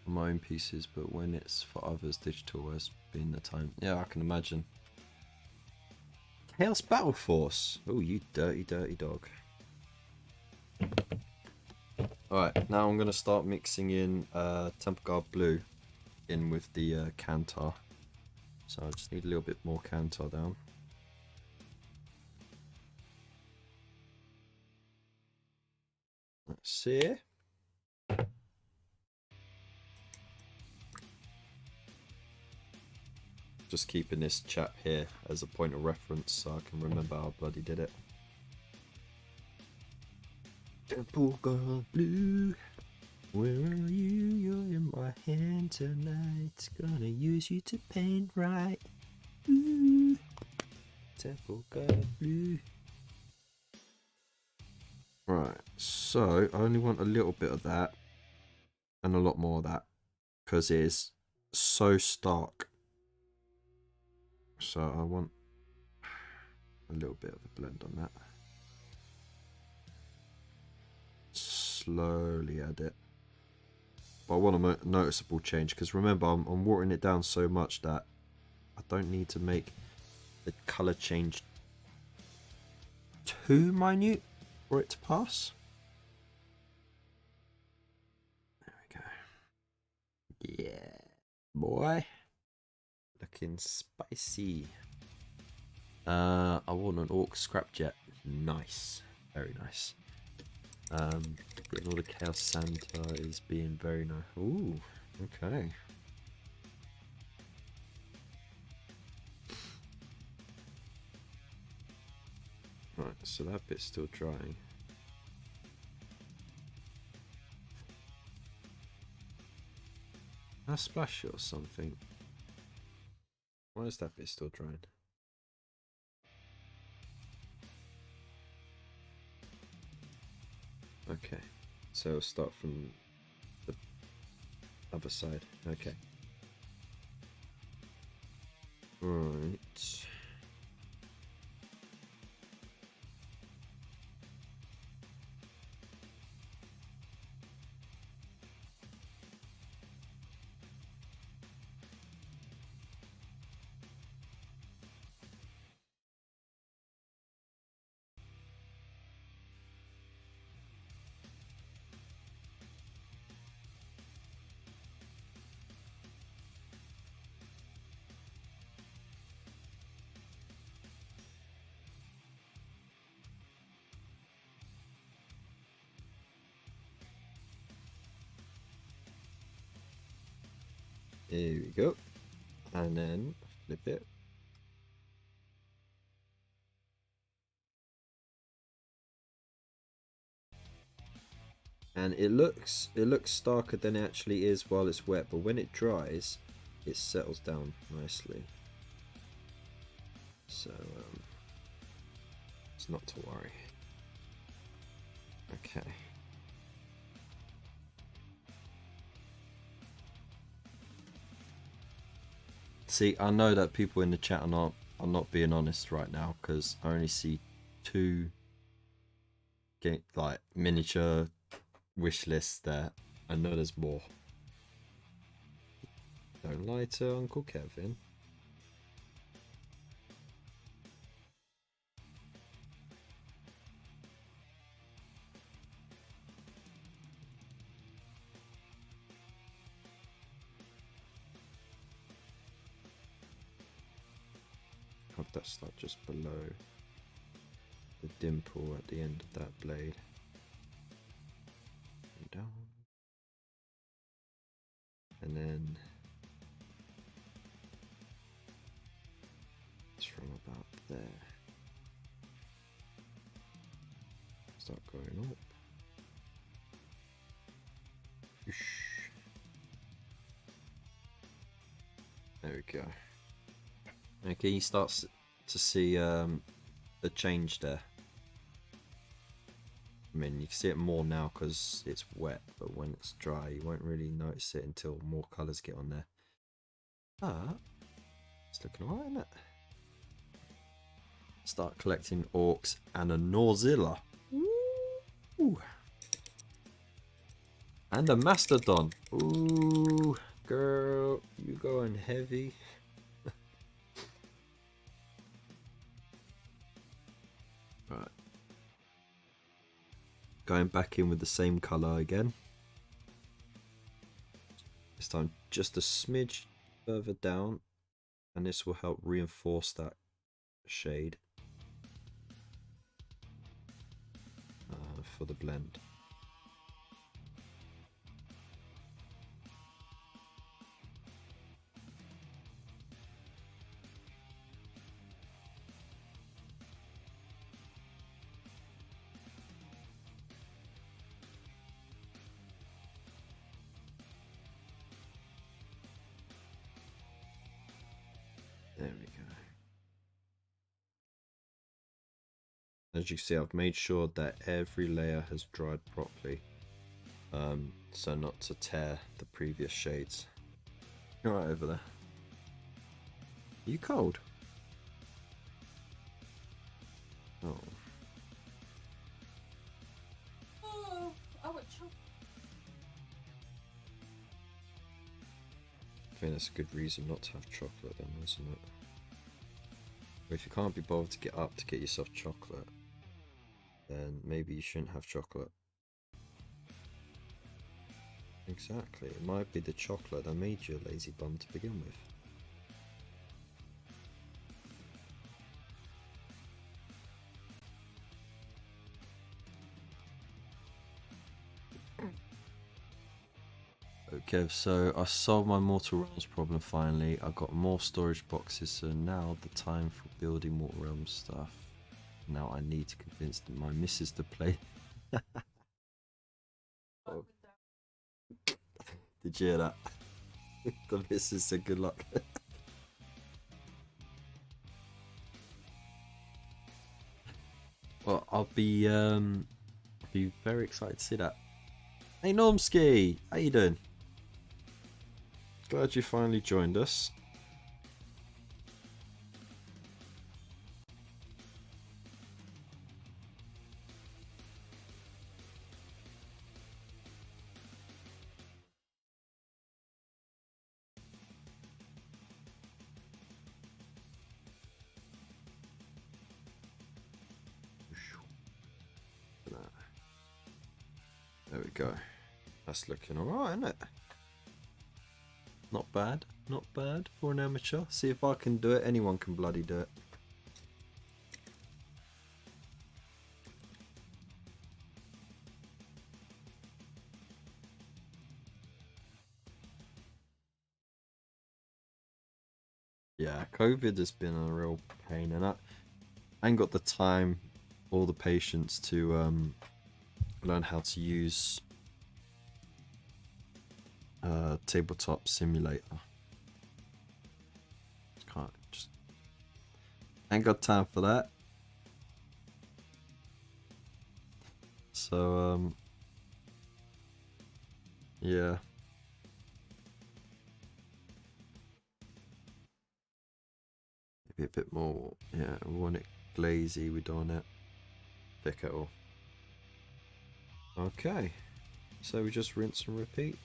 My own pieces, but when it's for others, digital has been the time. Yeah, I can imagine. Chaos Battle Force. Oh, you dirty, dirty dog. Alright, now I'm going to start mixing in Templar blue in with the Kantar. So I just need a little bit more Kantar down. Let's see. Just keeping this chap here as a point of reference so I can remember how bloody did it. Templar blue, where are you? You're in my hand tonight. Gonna use you to paint right. Ooh. Templar blue. Right, so I only want a little bit of that and a lot more of that because it is so stark. So I want a little bit of a blend on that. Slowly add it. But I want a noticeable change because remember I'm watering it down so much that I don't need to make the colour change too minute for it to pass. There we go. Yeah, boy. Looking spicy. I want an orc scrapjet. Nice. Very nice. Getting all the Chaos Santa is being very nice. Ooh, okay. Right, so that bit's still drying. I splash it or something. Why is that bit still drying? Okay, so I'll start from the other side. Okay. Right. Here we go. And then flip it. And it looks starker than it actually is while it's wet, but when it dries, it settles down nicely. So it's not to worry. Okay. See, I know that people in the chat are not being honest right now because I only see 2 like miniature wish lists there. I know there's more. Don't lie to Uncle Kevin. Have that start just below the dimple at the end of that blade. And down. And then it's from about there. Start going up. There we go. Okay, you start to see the change there. I mean, you can see it more now because it's wet, but when it's dry, you won't really notice it until more colours get on there. But it's looking alright, isn't it? Start collecting orcs and a Norzilla. Ooh. And a Mastodon. Ooh, girl, you going heavy. Right. Going back in with the same colour again. This time just a smidge further down, and this will help reinforce that shade for the blend. There we go. As you see, I've made sure that every layer has dried properly, so not to tear the previous shades. You're right over there. Are you cold? Oh. Oh, I would choke. I think that's a good reason not to have chocolate then, isn't it? But if you can't be bothered to get up to get yourself chocolate, then maybe you shouldn't have chocolate. Exactly, it might be the chocolate that made you a lazy bum to begin with. Okay, so I solved my Mortal Realms problem finally. I got more storage boxes, so now the time for building Mortal Realms stuff. Now I need to convince my missus to play. Oh. Did you hear that? The missus said good luck. Well, I'll be very excited to see that. Hey Normski, how you doing? Glad you finally joined us. There we go. That's looking alright, isn't it? Not bad, not bad for an amateur. See if I can do it, anyone can bloody do it. Yeah, COVID has been a real pain, and I ain't got the time or the patience to learn how to use tabletop simulator. Just ain't got time for that. So yeah. Maybe a bit more, yeah, we want it glazy, we don't want it thick at all. Okay, so we just rinse and repeat.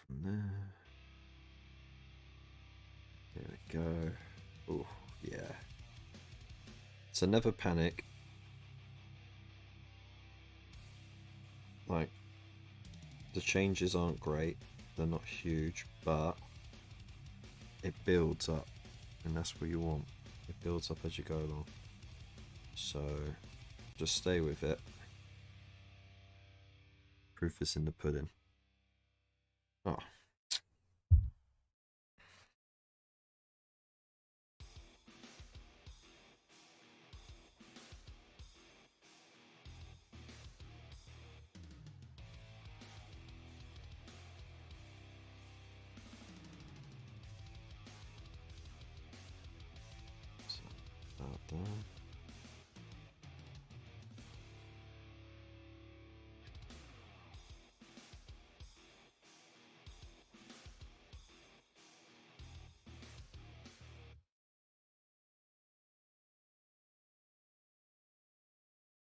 From there, there we go. Oh yeah. So never panic. Like, the changes aren't great, they're not huge, but it builds up, and that's what you want. It builds up as you go along. So just stay with it. Proof is in the pudding. Oh. Done.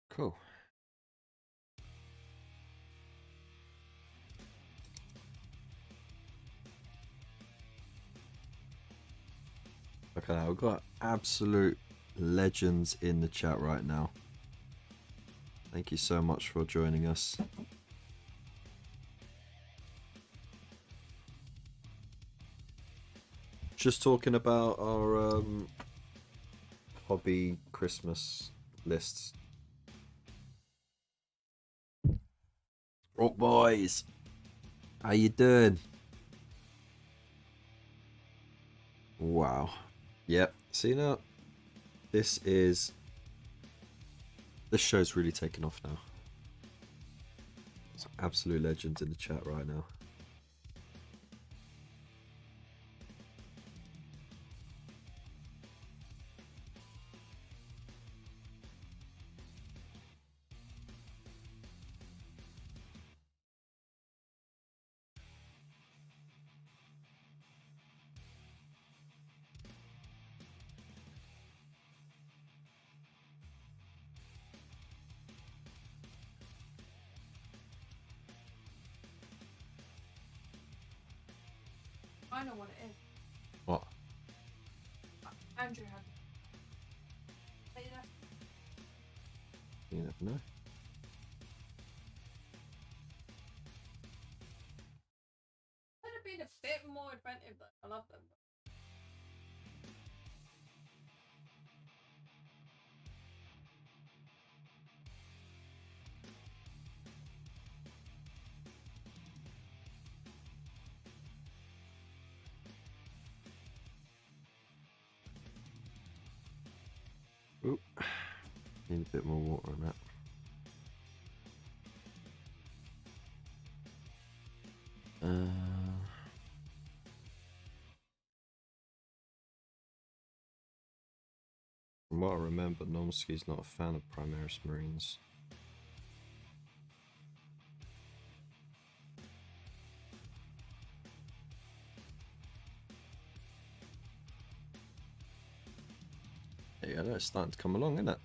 Cool. Okay, I've got absolute legends in the chat right now. Thank you so much for joining us. Just talking about our hobby Christmas lists. Rock boys, how you doing? Wow. Yep. See now, this show's really taken off now. It's absolute legends in the chat right now. I know what it is. What? Andrew had. You never know. Could have been a bit more inventive though. I love them. Oop. Need a bit more water on that. From what I remember, Nomsky's not a fan of Primaris Marines. Yeah, that's starting to come along, isn't it?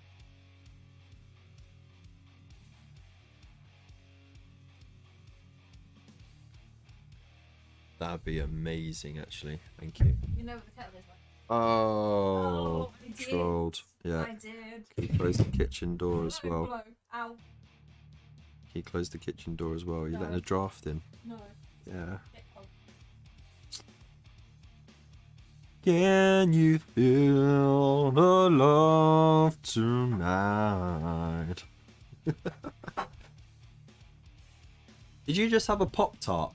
That'd be amazing, actually. Thank you. You know what the kettle is like? Oh. I controlled. Yeah. I did. Can you close the kitchen door as No, well? blow. Ow. Can you close the kitchen door as well? Are you No. letting a draft in? No. Yeah. Bit cold. Can you feel the love tonight? Did you just have a Pop-Tart?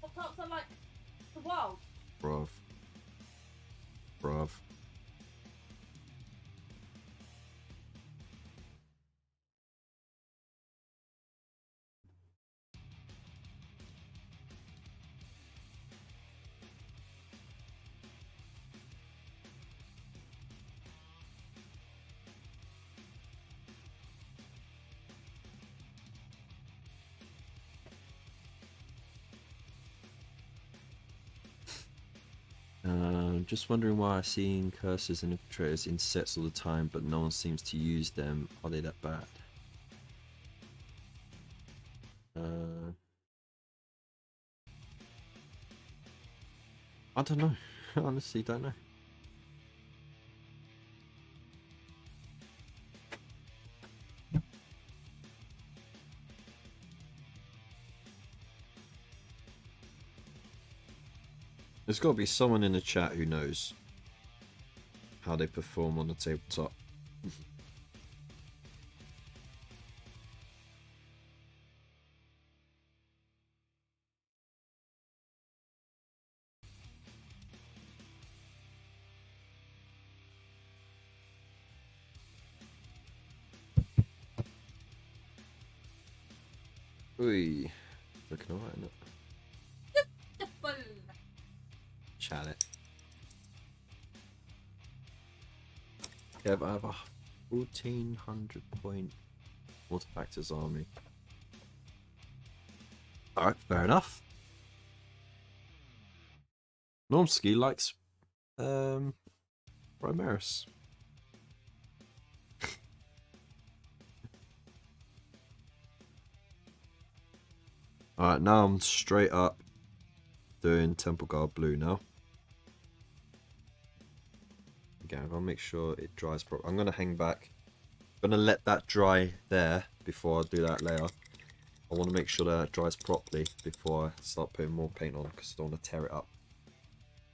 Pop-Tarts are like the world. Bruv. Bruv. Just wondering why I'm seeing cursors and infiltrators in sets all the time, but no one seems to use them. Are they that bad? I don't know. I honestly don't know. There's got to be someone in the chat who knows how they perform on the tabletop. Oi, looking alright, isn't it? Chat it. Yeah, but I have a 1400 point Artifactors army. Alright, fair enough. Normski likes Primaris. Alright, now I'm straight up doing Temple Guard Blue now. Again, I'm gonna make sure it dries properly. I'm gonna hang back. I'm gonna let that dry there before I do that layer. I want to make sure that it dries properly before I start putting more paint on because I don't want to tear it up.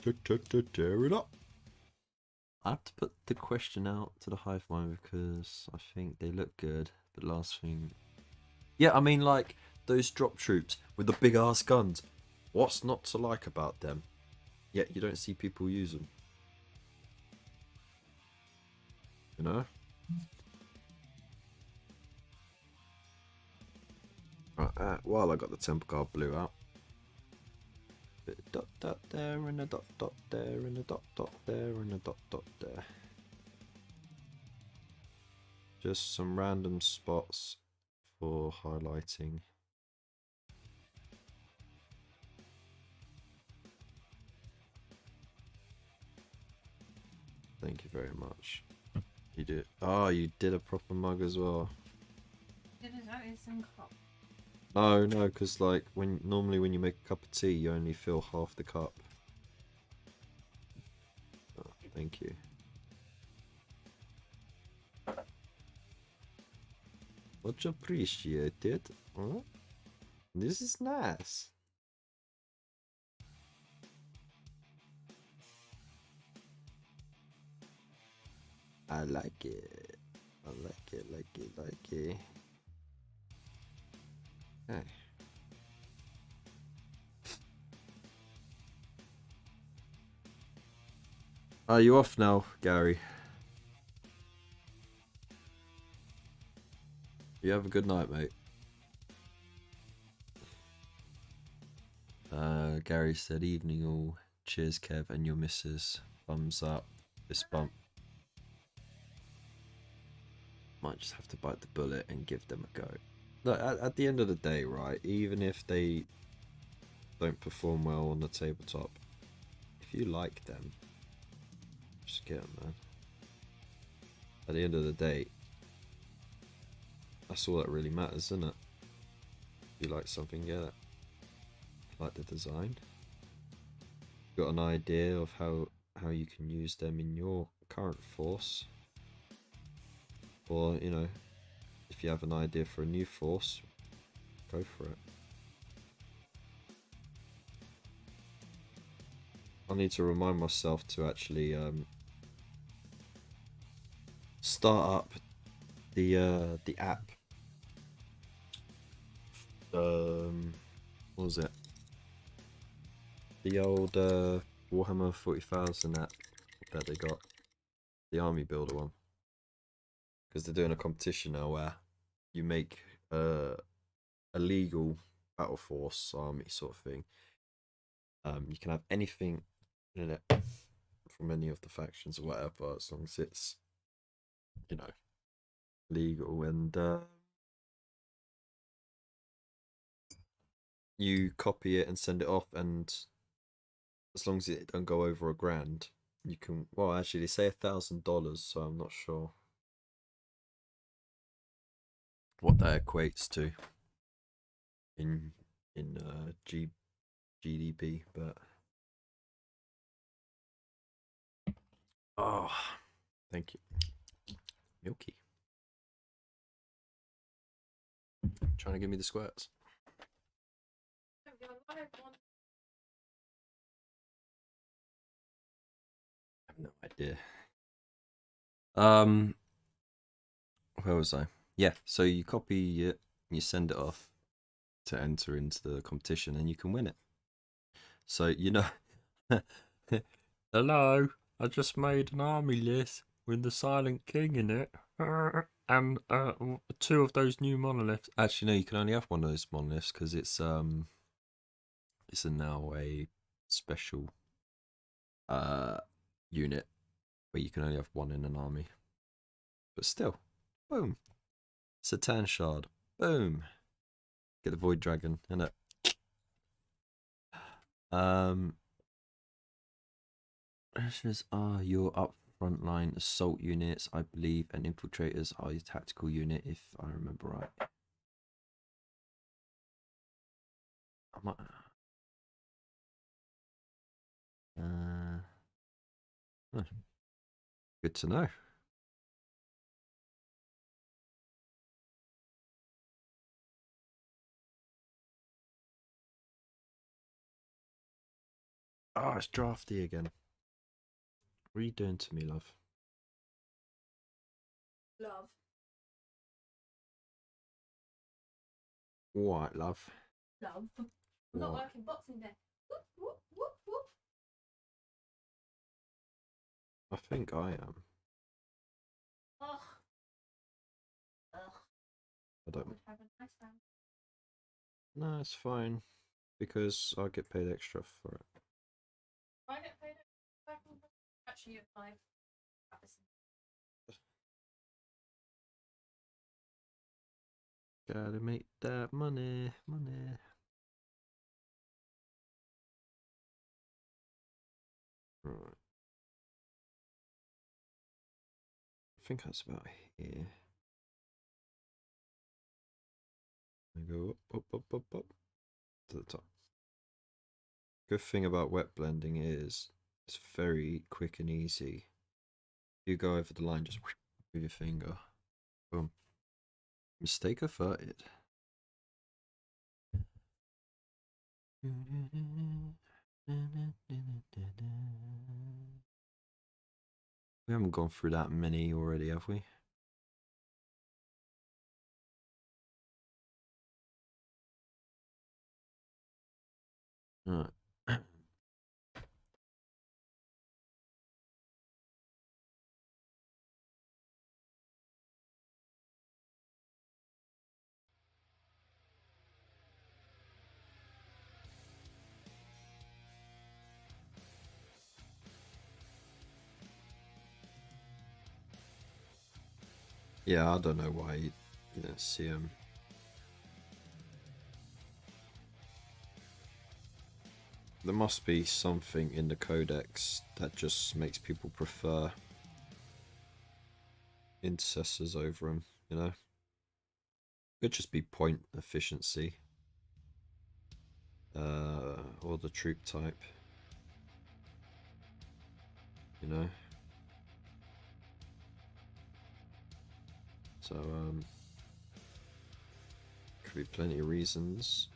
Tear it up. I have to put the question out to the hive mind because I think they look good. But last thing, yeah, I mean like those drop troops with the big ass guns. What's not to like about them? Yet you don't see people use them. You know? Right, while I got the Temple Guard Blue out. Bit of dot dot there and a dot dot there and a dot dot there and a dot dot there. Just some random spots for highlighting. Thank you very much. You did. Oh, you did a proper mug as well. No, no, because like normally when you make a cup of tea, you only fill half the cup. Oh, thank you. Much appreciated. Huh? This is nice. I like it. I like it, like it, like it. Okay. Are you off now, Gary? You have a good night, mate. Gary said, evening all. Cheers, Kev, and your missus. Thumbs up. Fist bump. Might just have to bite the bullet and give them a go. Look, at the end of the day, right, even if they don't perform well on the tabletop, if you like them, just get them, man. At the end of the day, that's all that really matters, isn't it? If you like something, get it. Like the design. Got an idea of how how you can use them in your current force, or, you know, if you have an idea for a new force, go for it. I need to remind myself to actually start up the app. What was it? The old Warhammer 40,000 app that they got, the army builder one, because they're doing a competition now where you make a legal battle force army sort of thing. You can have anything in it from any of the factions or whatever, as long as it's, you know, legal, and you copy it and send it off, and as long as it don't go over $1,000, you can. Well, actually, they say $1,000, so I'm not sure what that equates to in GDP, but oh, thank you, Milky. Trying to give me the squirts. I have no idea. Where was I? Yeah, so you copy it, you send it off to enter into the competition, and you can win it. So, you know, hello, I just made an army list with the Silent King in it, and 2 of those new monoliths. Actually, no, you can only have one of those monoliths because it's now a special unit where you can only have one in an army. But still, boom, Satan Shard, boom, get the Void Dragon, innit? Ashes are your frontline assault units, I believe, and infiltrators are your tactical unit, if I remember right. Good to know. Oh, it's drafty again. What are you doing to me, love? Love. What, love? Love. I'm not working Boxing Day. Whoop, whoop, whoop, whoop. I think I am. Ugh. Ugh. I don't. Would have a nice time. No, it's fine because I get paid extra for it. I get paid extra. Actually, at 5. Gotta make that money. Right. I think that's about here. I go up to the top. Good thing about wet blending is it's very quick and easy. You go over the line just with your finger. Boom. Mistake averted. We haven't gone through that many already, have we? Alright. Yeah, I don't know why you didn't see him. There must be something in the codex that just makes people prefer intercessors over him, you know? Could just be point efficiency. Or the troop type. you know. So could be plenty of reasons.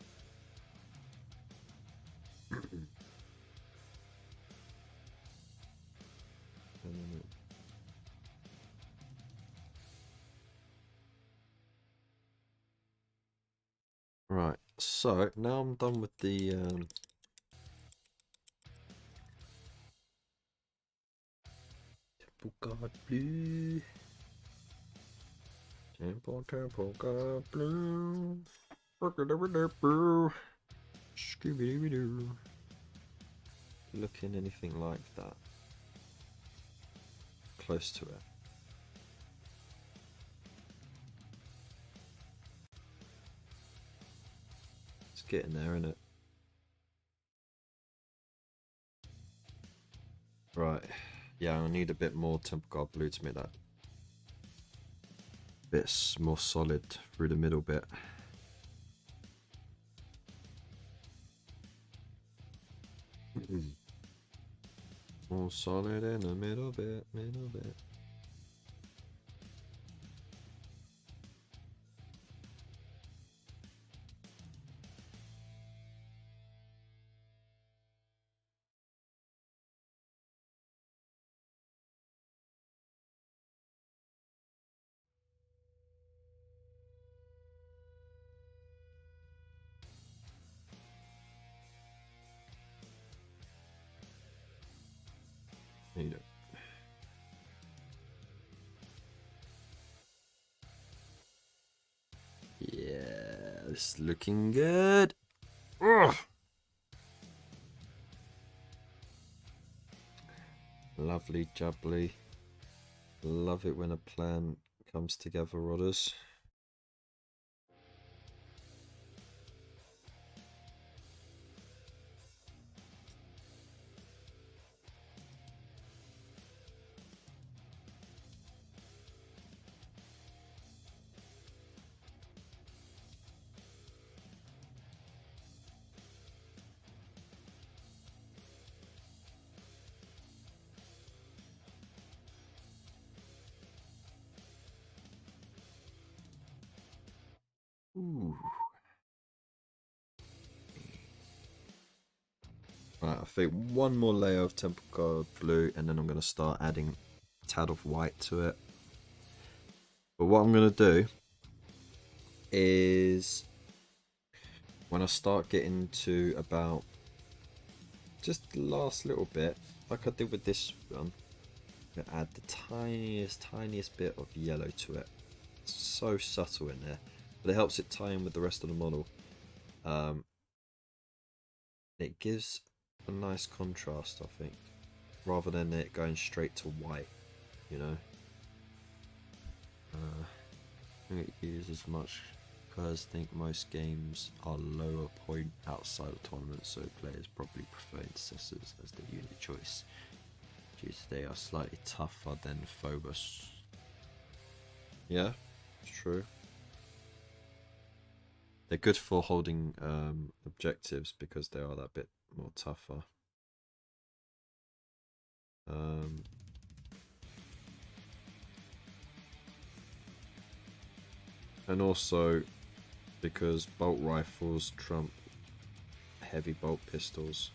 Right, so now I'm done with the Temple Guard Blue. Temple Guard Blue. Scooby-Doo. Looking anything like that. Close to it. It's getting there, isn't it? Right. Yeah, I need a bit more Temple Guard Blue to make that bit more solid through the middle bit. More solid in the middle bit, Need it. Yeah, it's looking good. Ugh. Lovely jubbly. Love it when a plan comes together, Rodders. Ooh. Right, I think one more layer of Temple Guard Blue and then I'm going to start adding a tad of white to it. But what I'm going to do is when I start getting to about just the last little bit, like I did with this one, I'm going to add the tiniest bit of yellow to it. It's so subtle in there, but it helps it tie in with the rest of the model. It gives a nice contrast, I think, rather than it going straight to white, you know. I don't use as much because I think most games are lower point outside of tournaments, so players probably prefer intercessors as their unit choice, due to they are slightly tougher than Phobos. Yeah, it's true. They're good for holding objectives because they are that bit more tougher. And also because bolt rifles trump heavy bolt pistols.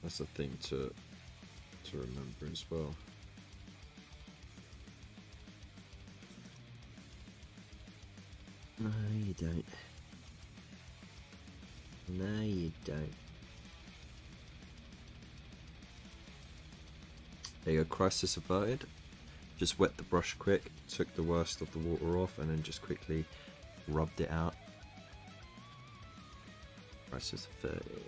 That's a thing to remember as well. No, you don't. No, you don't. There you go, crisis averted. Just wet the brush quick, took the worst of the water off, and then just quickly rubbed it out. Crisis averted.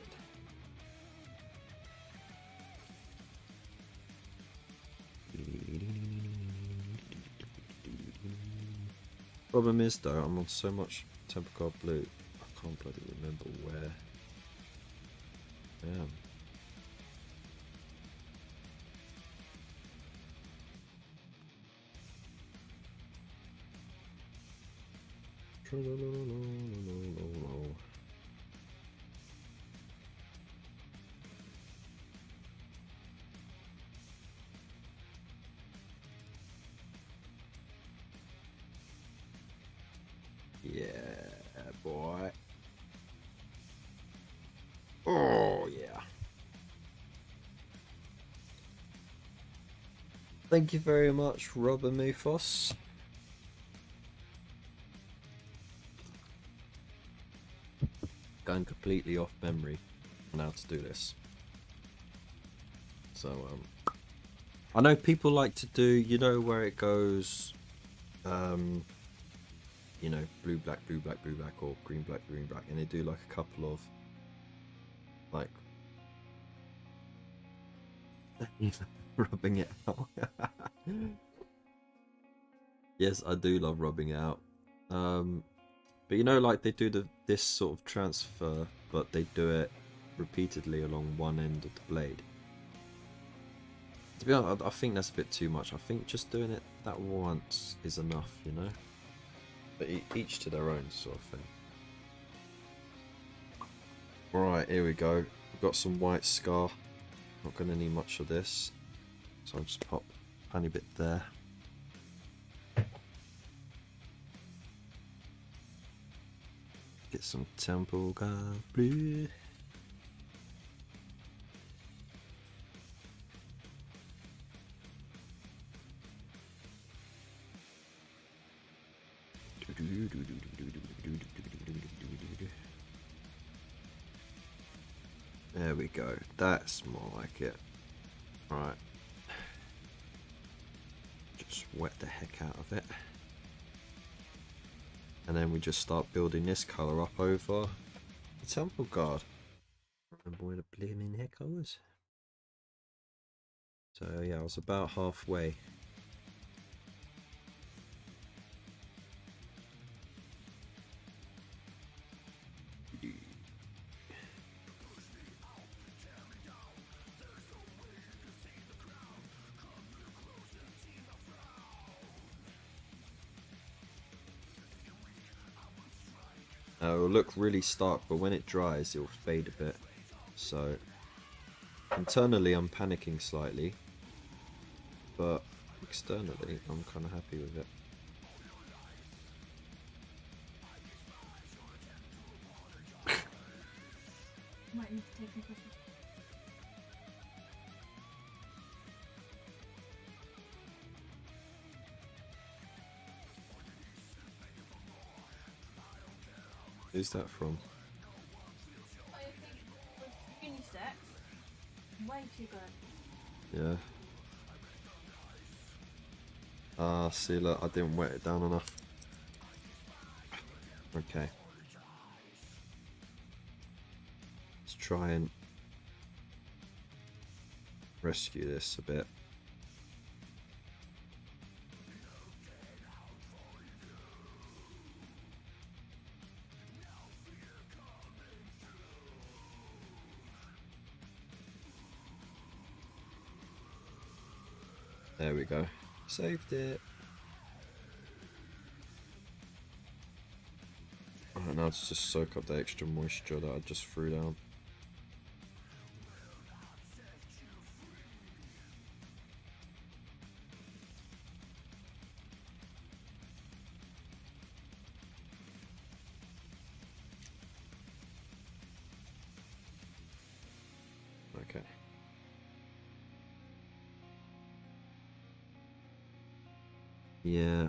Problem is though, I'm on so much Temple Guard Blue, I can't bloody remember where I am. Yeah, boy. Oh, yeah. Thank you very much, Robert Mufos. Going completely off memory on how to do this. So, I know people like to do, you know, where it goes, you know, blue, black, blue, black, blue, black, or green, black, green, black, and they do like a couple of, like, rubbing it out. Yes, I do love rubbing it out. But you know, like they do this sort of transfer, but they do it repeatedly along one end of the blade. To be honest, I think that's a bit too much. I think just doing it that once is enough, you know? But each to their own sort of thing. Right, here we go. We've got some white scar. Not going to need much of this. So I'll just pop a tiny bit there. Get some temple blue. There we go. That's more like it. Right. Just wet the heck out of it. And then we just start building this colour up over the temple guard. Remember where the blooming heck I was? So yeah, I was about halfway. It'll look really stark, but when it dries, it'll fade a bit. So internally, I'm panicking slightly, but externally, I'm kind of happy with it. Might need to take some pictures. Who's that from? I think with unisex, way too good. Yeah. Ah, see, look, I didn't wet it down enough. Okay. Let's try and rescue this a bit. There we go. Saved it. Alright, now to just soak up the extra moisture that I just threw down. Okay. Yeah,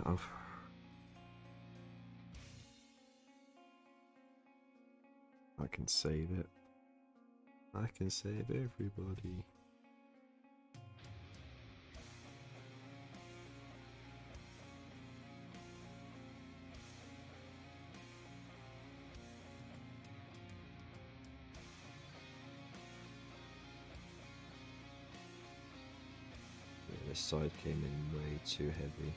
I can save it. I can save everybody. Yeah, this side came in way too heavy.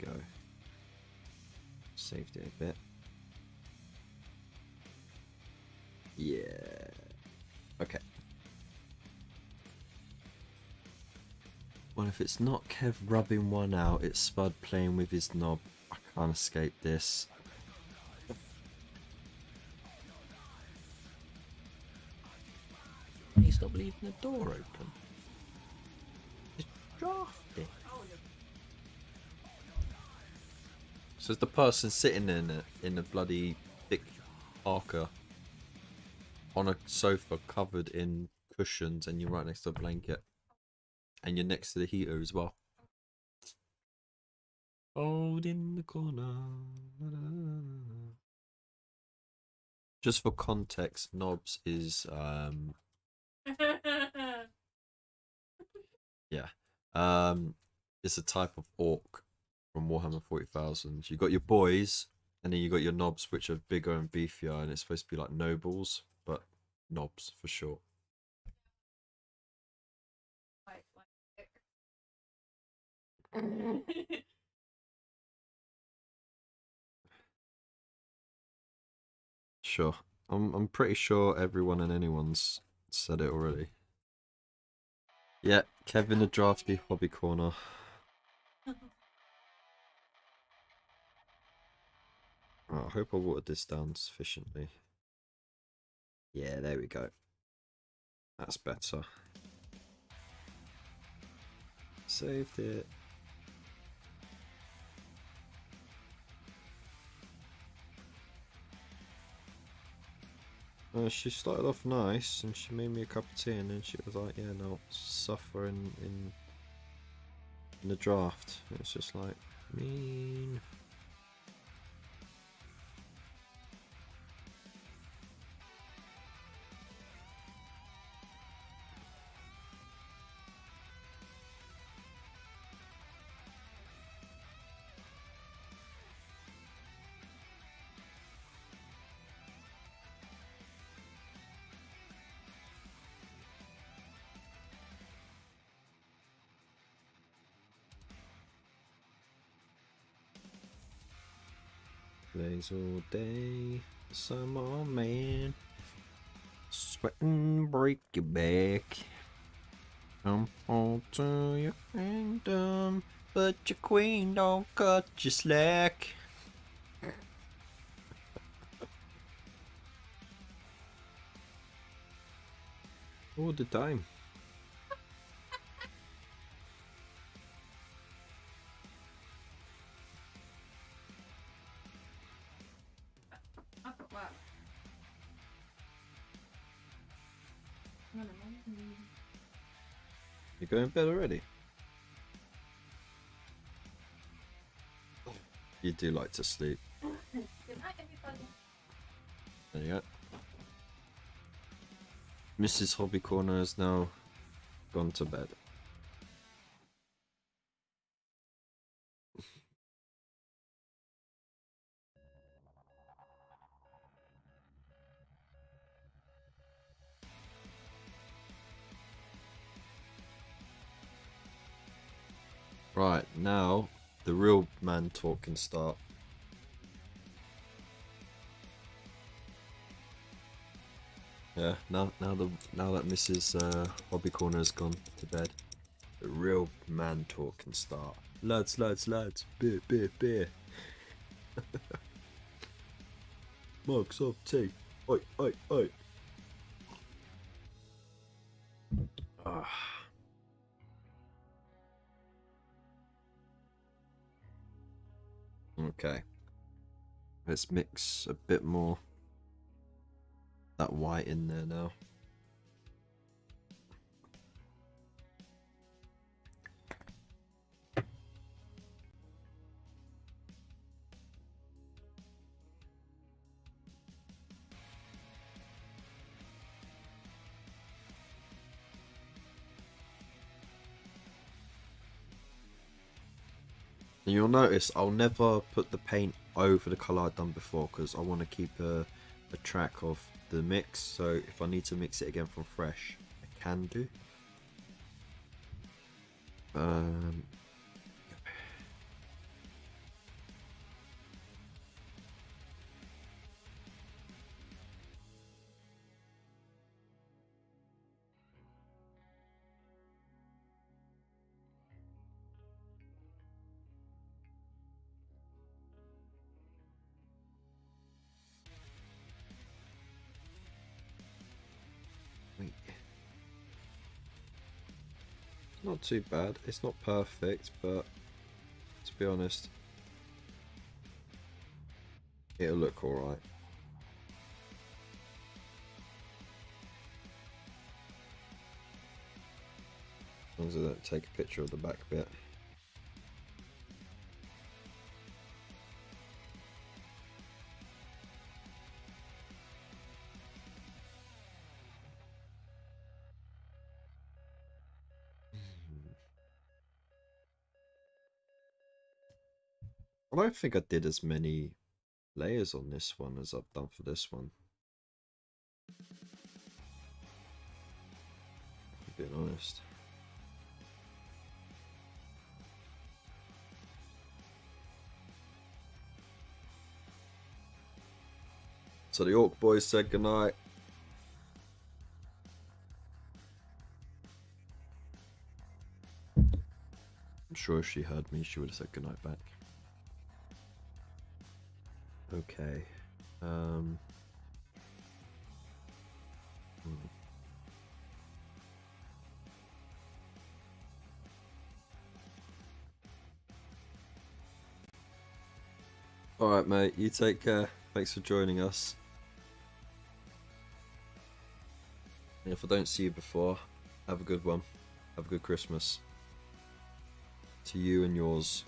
Go. Saved it a bit. Yeah. Okay. Well, if it's not Kev rubbing one out, it's Spud playing with his knob. I can't escape this. Can you stop leaving the door open? It's drafty. Oh, you're So it's the person sitting in a bloody thick parka on a sofa covered in cushions, and you're right next to a blanket, and you're next to the heater as well. Old in the corner. Just for context, Knobs is yeah. It's a type of orc from Warhammer 40,000. You got your boys, and then you got your Knobs, which are bigger and beefier, and it's supposed to be like nobles, but Knobs for short. Sure. I'm pretty sure everyone and anyone's said it already. Yeah, Kevin the Drafty Hobby Corner. Oh, I hope I watered this down sufficiently. Yeah, there we go. That's better. Saved it. She started off nice, and she made me a cup of tea, and then she was like, "Yeah, no, suffer in the draft." It's just like mean. Plays all day, summer man, sweating break your back. Come on to your kingdom, but your queen don't cut you slack. All the time. I've got work. You going to bed already? You do like to sleep. Good night, everybody. There you go. Mrs. Hobby Corner has now gone to bed. Right, now the real man talk can start. Yeah, now that Mrs. Hobby Corner has gone to bed, the real man talk can start. Lads, beer, beer. Mugs of tea. Oi. Ah. Okay. Let's mix a bit more that white in there now. And you'll notice I'll never put the paint over the colour I've done before, because I want to keep a track of the mix, so if I need to mix it again from fresh, I can do. Wait. Not too bad. It's not perfect, but to be honest, It'll look alright. As long as I don't take a picture of the back bit. I don't think I did as many layers on this one as I've done for this one. Being honest. So the Orc boys said goodnight. I'm sure if she heard me, she would have said goodnight back. Okay. Alright, mate. You take care. Thanks for joining us. And if I don't see you before, have a good one. Have a good Christmas. To you and yours.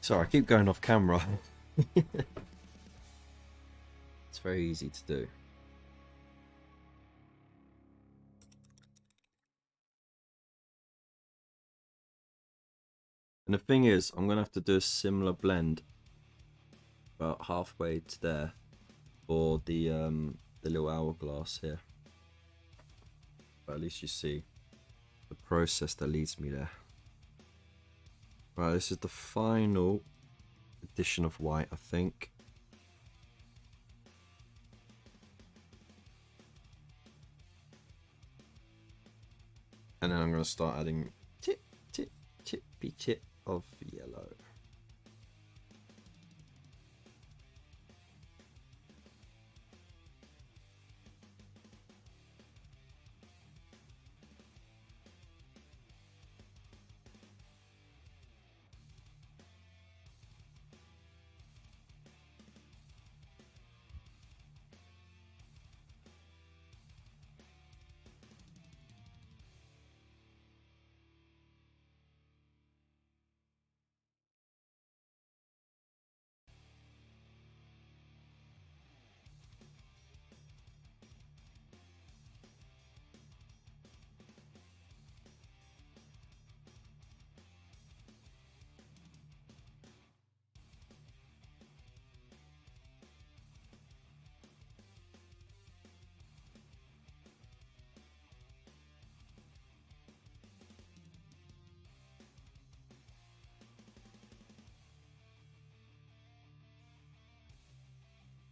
Sorry, I keep going off camera. It's very easy to do. And the thing is, I'm going to have to do a similar blend about halfway to there for the little hourglass here. But at least you see the process that leads me there. Right, this is the final addition of white, I think. And then I'm going to start adding chippy chip of yellow.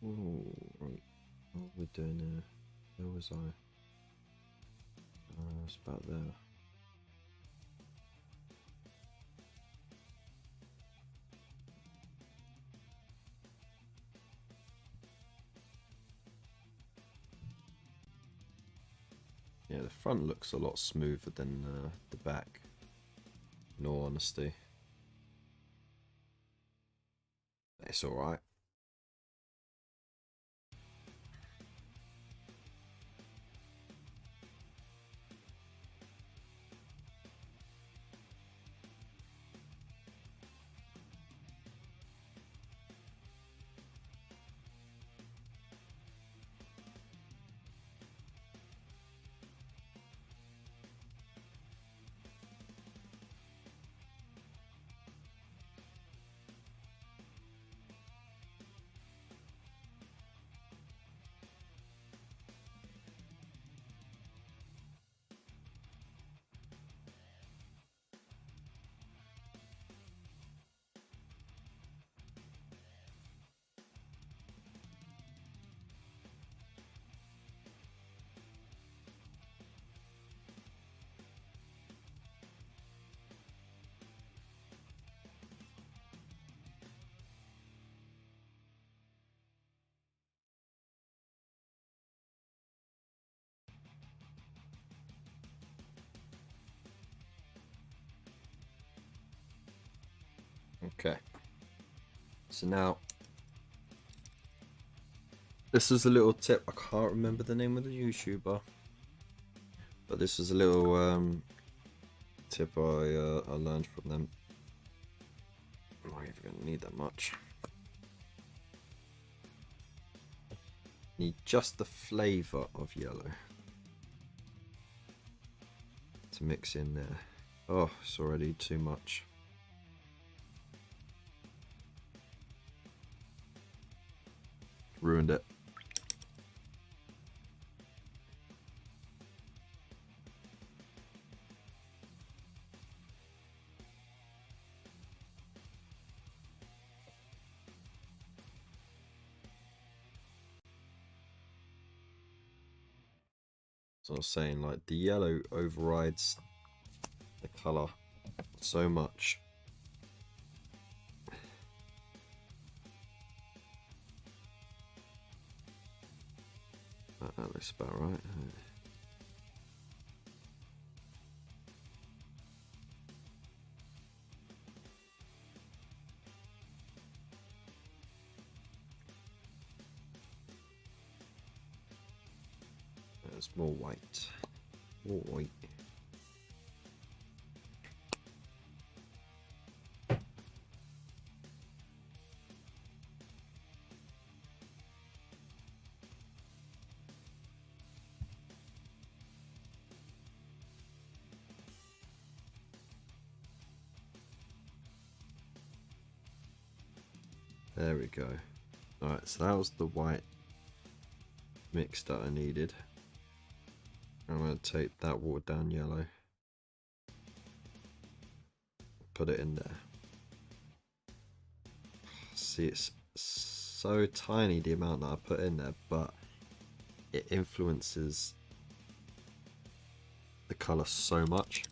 Oh, right. What are we doing there? Where was I? It's about there. Yeah, the front looks a lot smoother than the back, in all honesty. It's alright. Okay. So now, this is a little tip. I can't remember the name of the YouTuber, but this was a little tip I learned from them. I'm not even gonna need that much. Need just the flavour of yellow to mix in there. Oh, it's already too much. Ruined it. So I was saying, like, the yellow overrides the colour so much. That looks about right. There's more white. More white. There we go. Alright, so that was the white mix that I needed. I'm going to take that watered down yellow, put it in there. See, it's so tiny the amount that I put in there, but it influences the colour so much.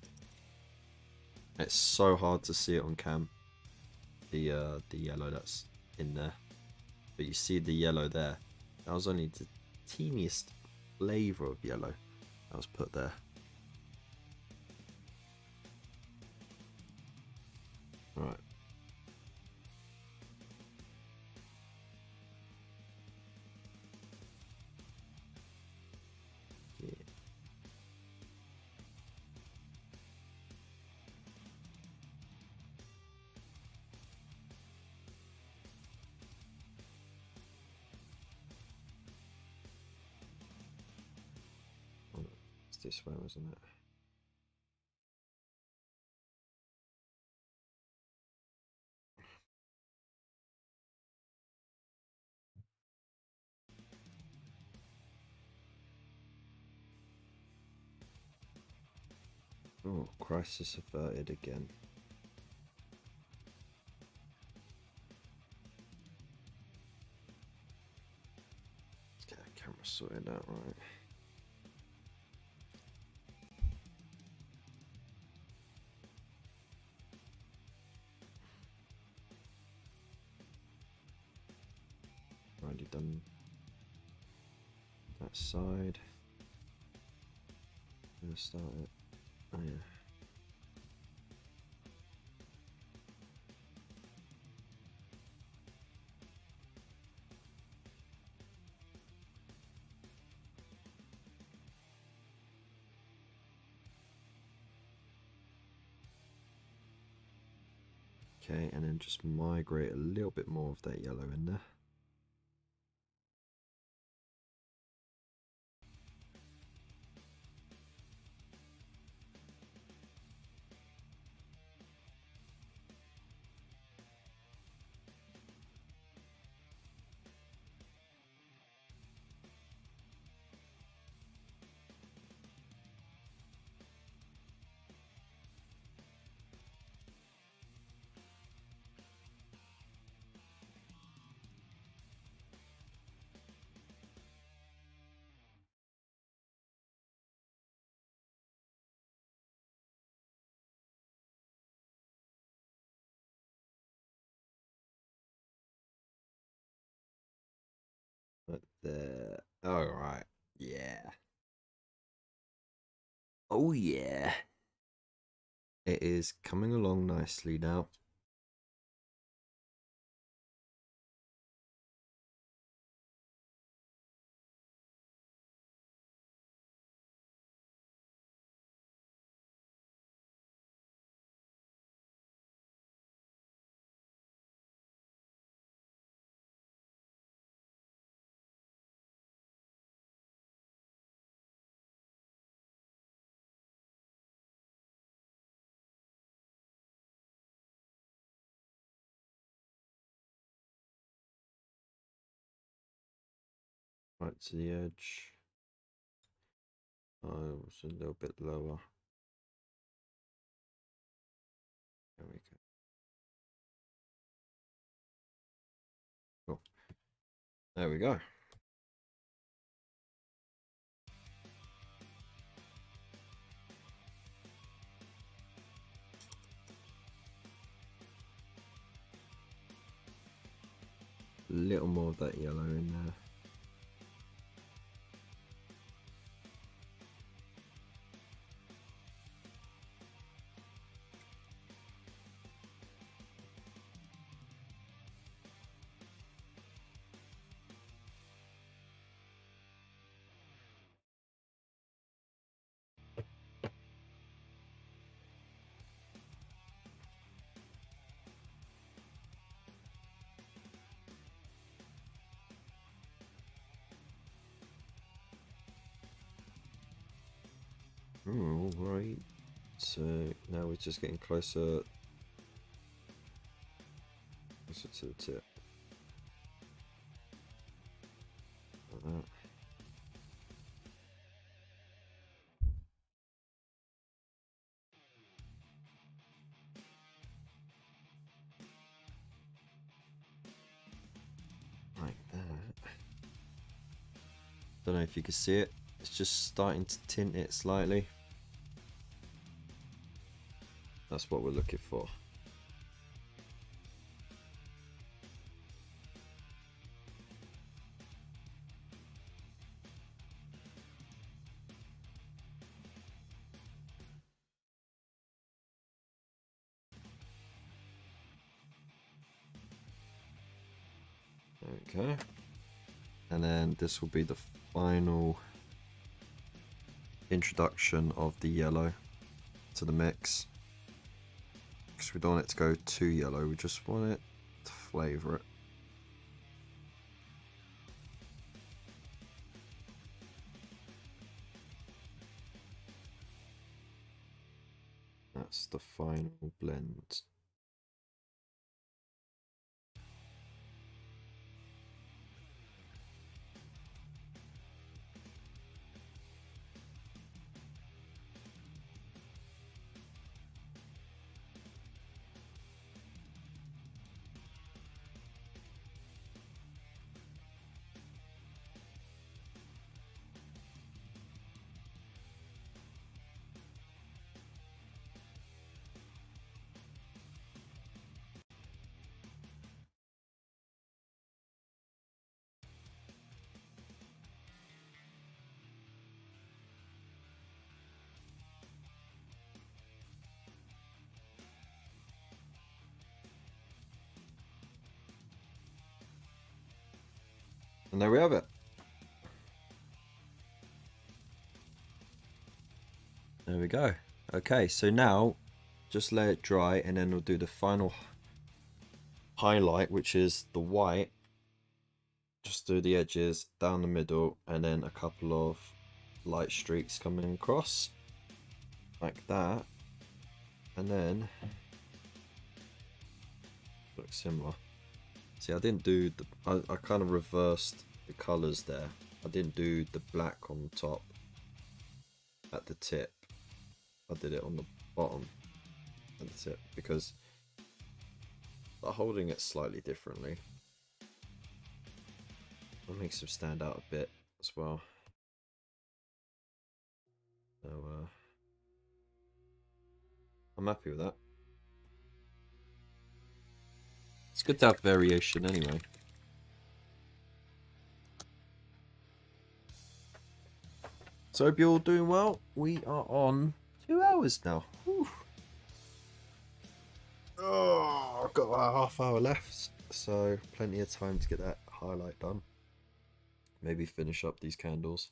It's so hard to see it on cam, the yellow that's in there. But you see the yellow there. That was only the teeniest flavour of yellow that was put there. Right. Yeah. Oh, it's this way, wasn't it? Oh, crisis averted again. Let's get the camera sorted out right. Already done that side. Gonna start it. Oh yeah. Okay, and then just migrate a little bit more of that yellow in there. But there. Alright. Yeah. Oh yeah. It is coming along nicely now. right to the edge. Oh, it's a little bit lower. There we go. Cool. There we go. A little more of that yellow in there. All right. So now we're just getting closer to the tip. Like that. Like that. Don't know if you can see it. It's just starting to tint it slightly. That's what we're looking for. Okay. And then this will be the final introduction of the yellow to the mix. Because we don't want it to go too yellow, we just want it to flavour it. That's the final blend. And there we have it. There we go. Okay, so now just let it dry and then we'll do the final highlight, which is the white. Just do the edges, down the middle, and then a couple of light streaks coming across. Like that. And then looks similar. See, I didn't do the... I kind of reversed the colours there. I didn't do the black on the top at the tip. I did it on the bottom at the tip because I'm holding it slightly differently. It makes them stand out a bit as well. So, I'm happy with that. It's good to have variation anyway. So hope you're all doing well. We are on 2 hours now. Whew. Oh, I've got about a half hour left, so plenty of time to get that highlight done. Maybe finish up these candles.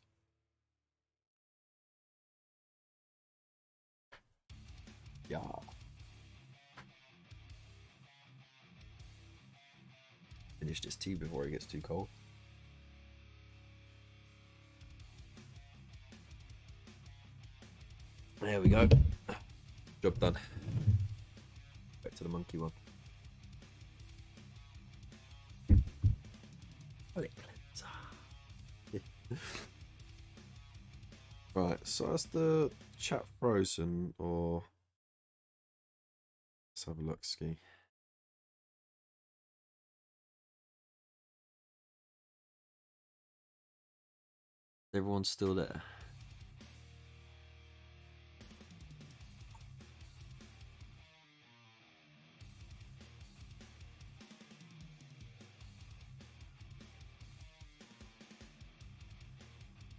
Yeah. Finish this tea before it gets too cold. There we go. Job done. Back to the monkey one. Palette cleanser. Right, so is the chat frozen or let's have a look, Ski. Everyone's still there.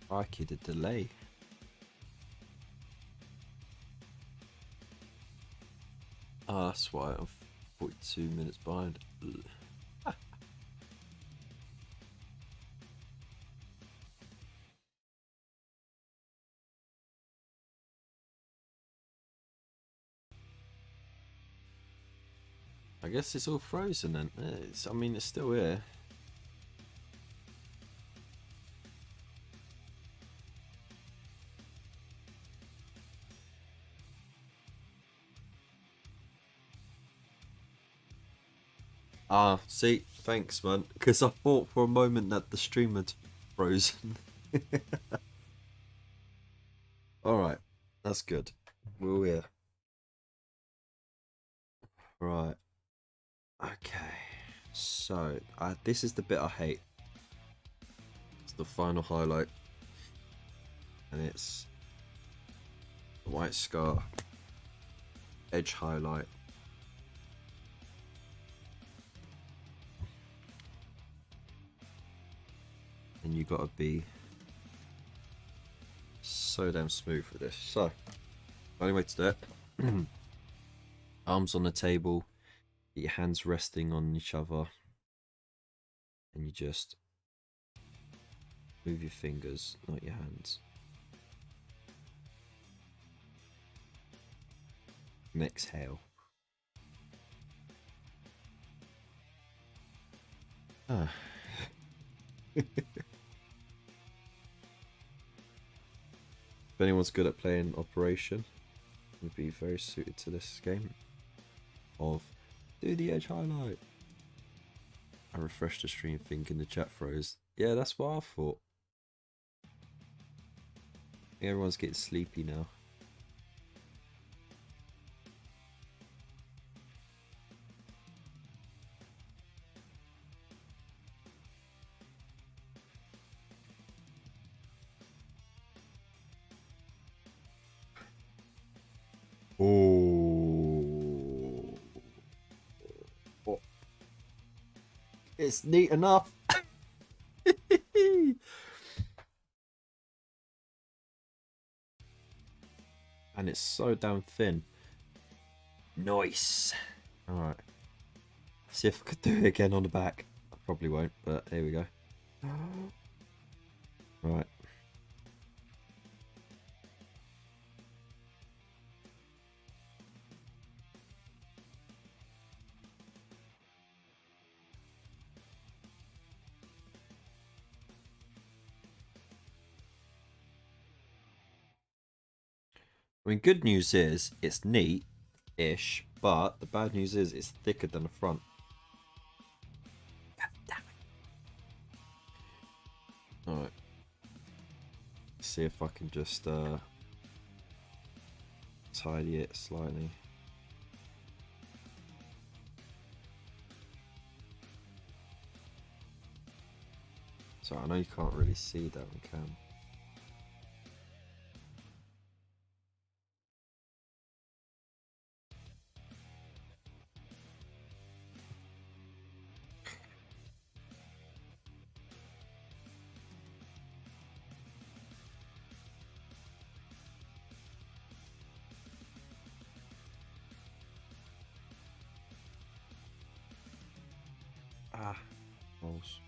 Crikey, the delay. Oh, that's why I'm 42 minutes behind. Ugh. I guess it's all frozen then. I mean, it's still here. Ah, see, thanks, man. Because I thought for a moment that the stream had frozen. Alright, that's good. We're here. Right. Okay. So, this is the bit I hate. It's the final highlight. And it's the white scar. Edge highlight. And you gotta be so damn smooth with this. So, the only way to do it, arms on the table, get your hands resting on each other, and you just move your fingers, not your hands. And exhale. Ah. If anyone's good at playing Operation, would be very suited to this game of do the edge highlight. I refreshed the stream thinking the chat froze. Yeah, that's what I thought. Everyone's getting sleepy now. Oh. Oh. It's neat enough. And it's so damn thin. Nice. Alright. See if I could do it again on the back. I probably won't, but here we go. Right. I mean, good news is it's neat-ish, but the bad news is it's thicker than the front. God damn it. Alright. See if I can just tidy it slightly. So I know you can't really see that on cam. Ah, balls.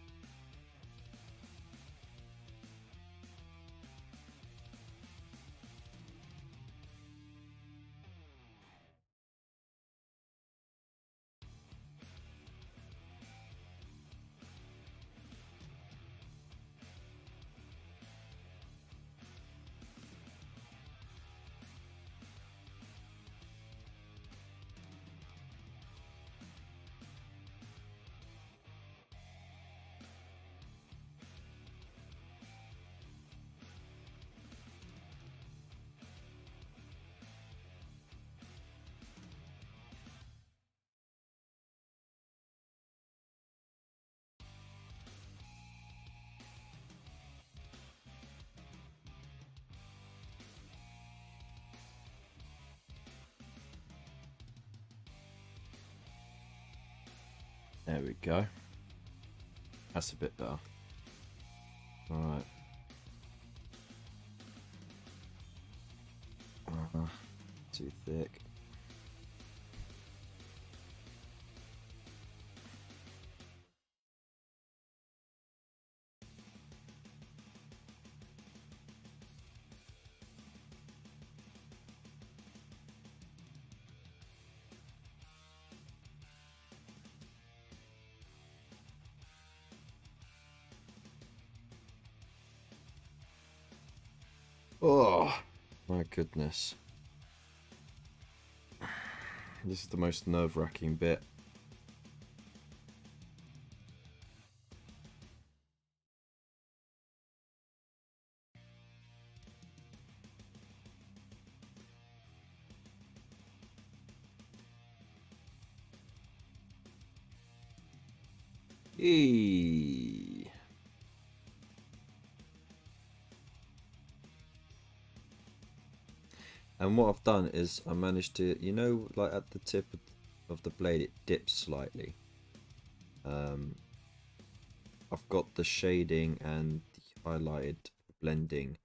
There we go. That's a bit better. Alright. Too thick. Oh, my goodness. This is the most nerve-wracking bit. Eee. And what I've done is I managed to, you know, like at the tip of the blade it dips slightly. I've got the shading and the highlighted blending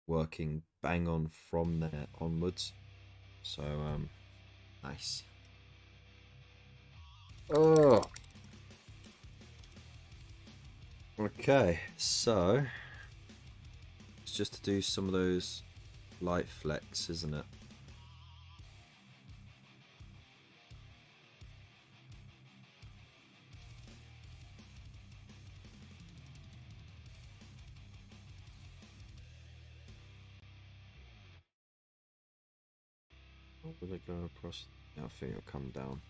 working bang on from there onwards. So nice. Oh. Okay, so it's just to do some of those light flecks, isn't it? Oh, will it go across? I think it'll come down.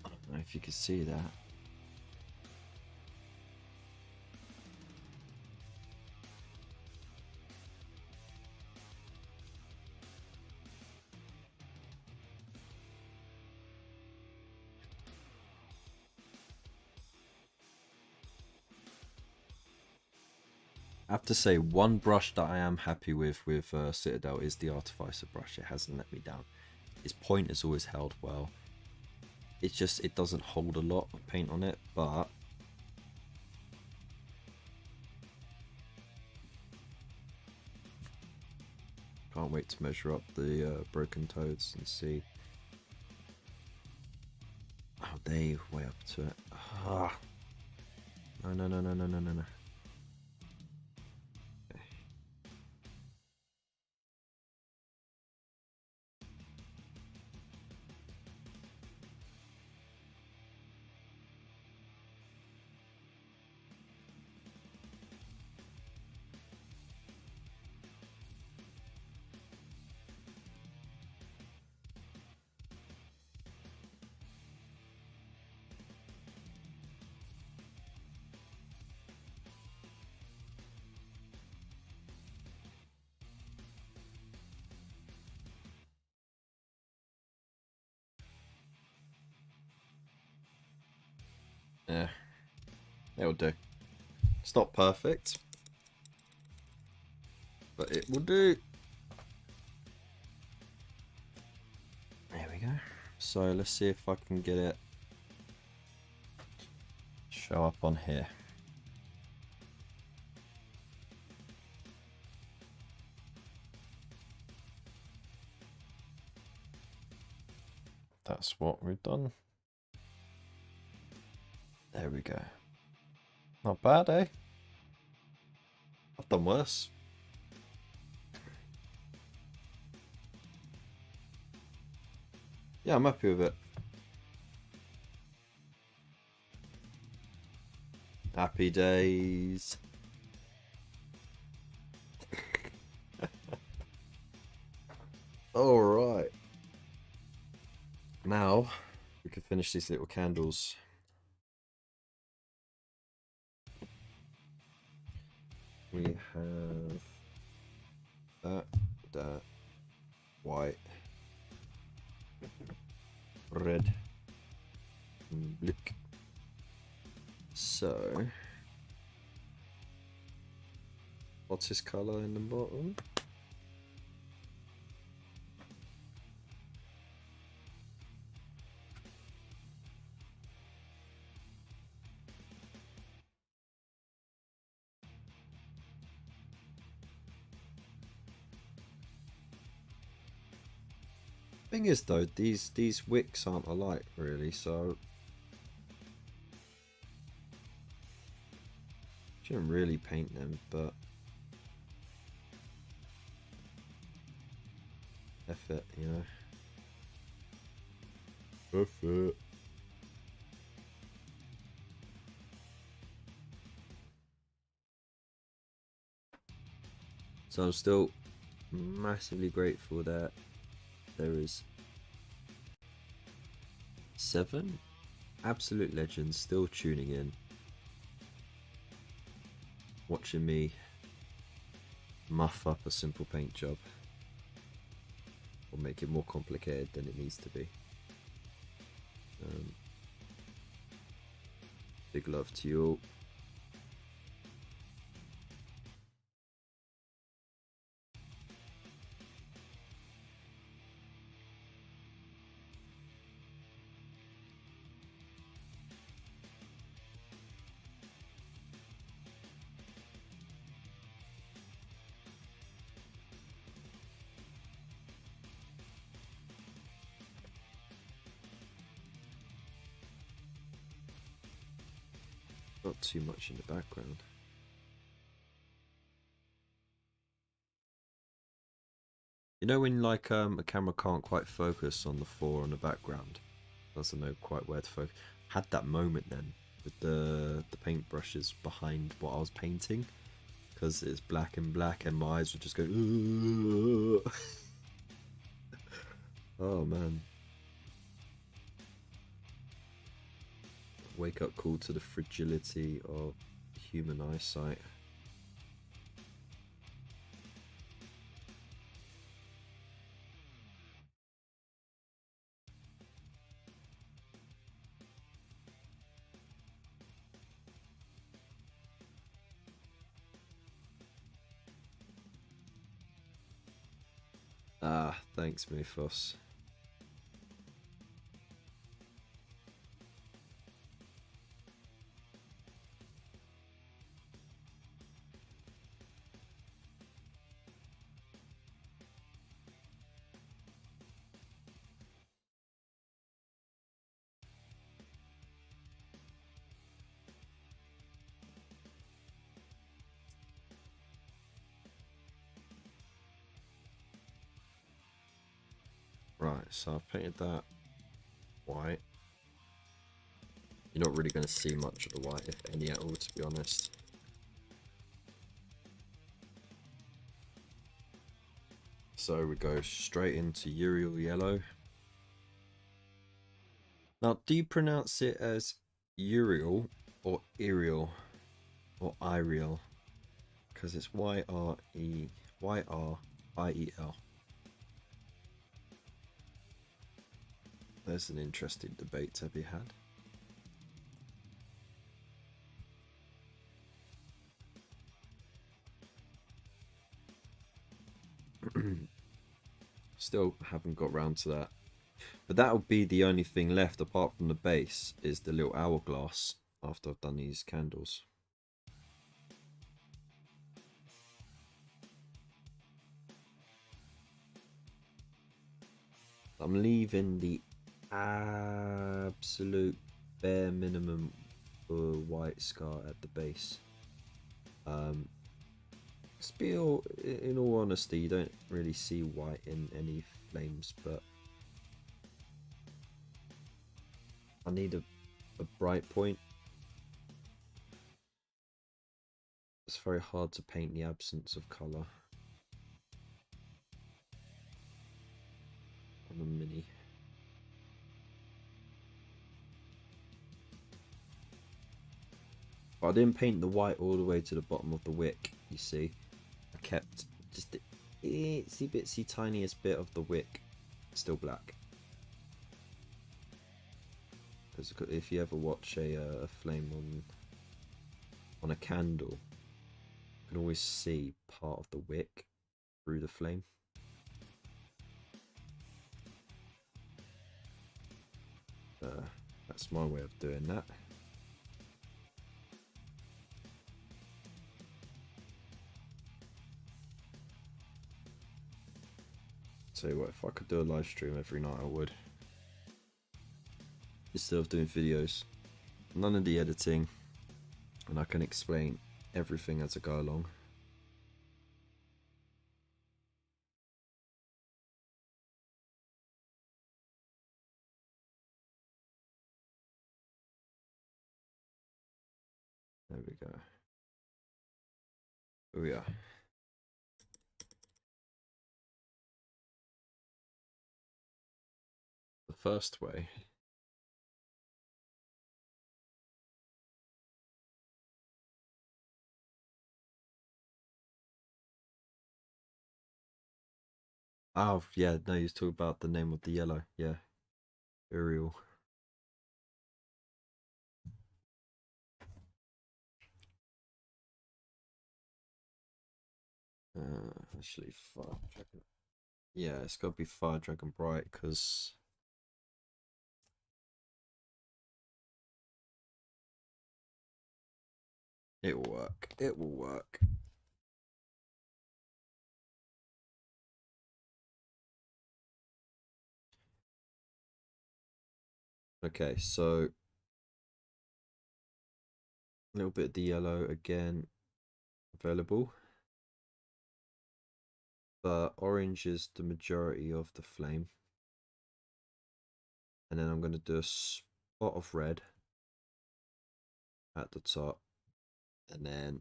I don't know if you can see that. I have to say, one brush that I am happy with Citadel is the Artificer brush. It hasn't let me down. Its point has always held well. It's just, it doesn't hold a lot of paint on it, but can't wait to measure up the broken toads and see. Oh, they way up to it. Ah. No, no, no, no, no, no, no, no. Yeah, it'll do. It's not perfect, but it will do. There we go. So let's see if I can get it show up on here. That's what we've done. There we go. Not bad, eh? I've done worse. Yeah, I'm happy with it. Happy days. All right. now we can finish these little candles. We have that, white, red, and black. So, what's his color in the bottom? Thing is though, these wicks aren't alike really, so shouldn't really paint them, but F it, you know. F it. So I'm still massively grateful that there is 7 absolute legends still tuning in, watching me muff up a simple paint job or make it more complicated than it needs to be. Big love to you all. Not too much in the background. You know when like a camera can't quite focus on the 4 on the background, doesn't know quite where to focus. Had that moment then with the paintbrushes behind what I was painting, because it's black and black, and my eyes would just go. Oh man. Wake up call to the fragility of human eyesight. Ah, thanks, Muthos. Right, so I've painted that white. You're not really going to see much of the white, if any at all, to be honest. So we go straight into Uriel yellow. Now, do you pronounce it as Uriel or Iriel or Iriel? Because it's Y-R-I-E-L. There's an interesting debate to be had. Still haven't got round to that. But that'll be the only thing left apart from the base, is the little hourglass after I've done these candles. I'm leaving the absolute bare minimum for white scar at the base. Spiel, in all honesty, you don't really see white in any flames, but I need a bright point. It's very hard to paint the absence of colour on a mini. But I didn't paint the white all the way to the bottom of the wick, you see. I kept just the itsy bitsy tiniest bit of the wick still black. Because if you ever watch a flame on a candle, you can always see part of the wick through the flame. That's my way of doing that. Tell you what, if I could do a live stream every night, I would. Instead of doing videos, none of the editing, and I can explain everything as I go along. There we go. Here we are. The first way oh yeah, no, you talk about the name of the yellow, yeah. Uriel. Actually, Fire Dragon. Yeah, it's got to be Fire Dragon Bright because it will work. It will work. Okay, so a little bit of the yellow again available, but orange is the majority of the flame. And then I'm going to do a spot of red at the top, and then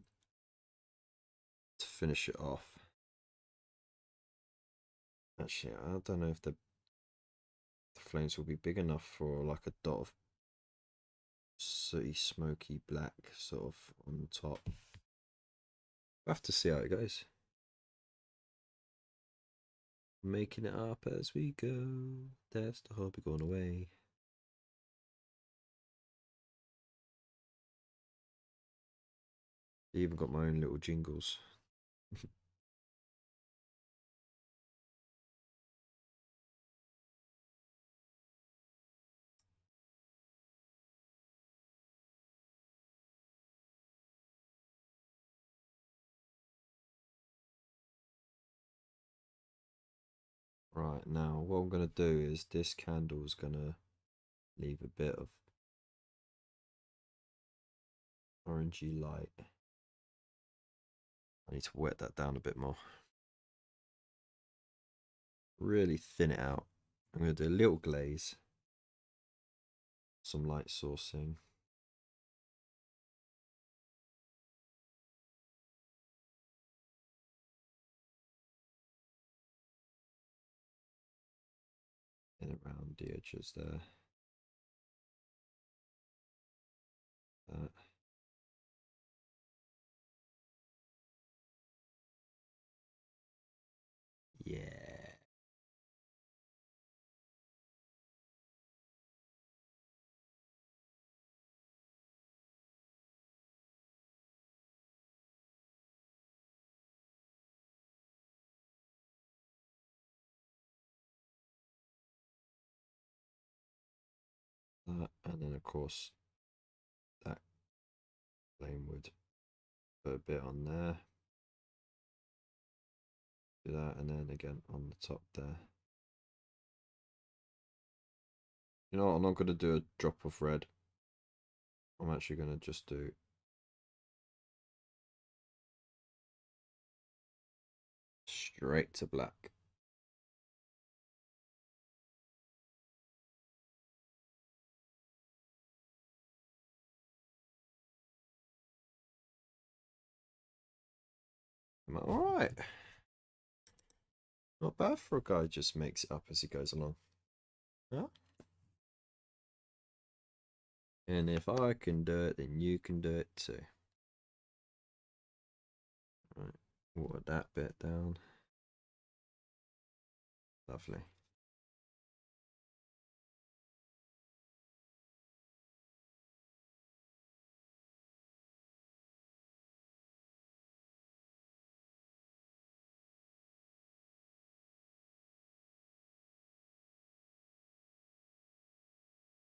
to finish it off. Actually, I don't know if the flames will be big enough for like a dot of sooty, smoky black sort of on the top. We'll have to see how it goes. Making it up as we go. There's the hobby going away. I even got my own little jingles. Right, now what I'm going to do is this candle is going to leave a bit of orangey light. I need to wet that down a bit more. Really thin it out. I'm going to do a little glaze. Some light sourcing. And around the edges there. Yeah. And then of course that flame wood, put a bit on there, do that, and then again on the top there. You know what, I'm not going to do a drop of red. I'm actually going to just do straight to black. Am I alright? Not bad for a guy who just makes it up as he goes along. Yeah? And if I can do it, then you can do it too. Water that bit down. Lovely.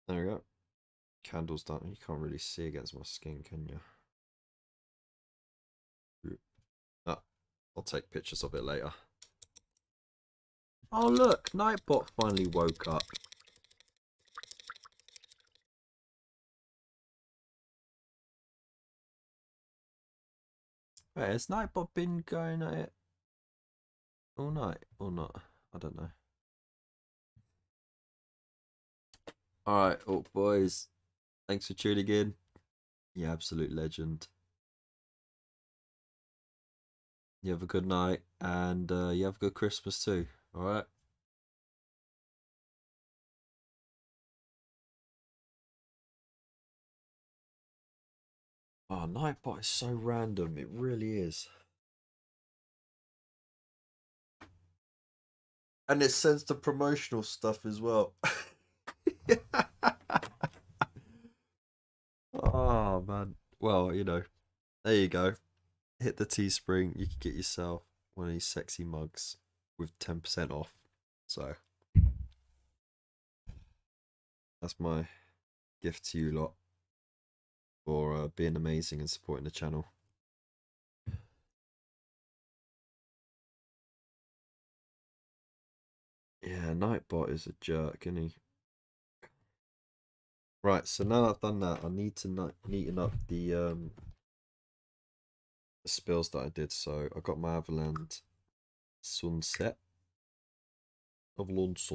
There we go. Candle's done. You can't really see against my skin, can you? Oh, I'll take pictures of it later. Oh look, Nightbot finally woke up. Wait, has Nightbot been going at it all night or not? I don't know. Alright, oh boys. Thanks for tuning in. You absolute legend. You have a good night and you have a good Christmas too. Alright? Oh, Nightbot is so random. It really is. And it sends the promotional stuff as well. Oh, man. Well, you know, there you go. Hit the Teespring. You can get yourself one of these sexy mugs with 10% off. So, that's my gift to you lot for being amazing and supporting the channel. Yeah, Nightbot is a jerk, isn't he? Right, so now I've done that, I need to neaten up the spills that I did. So I got my Avaland Sunset. Nice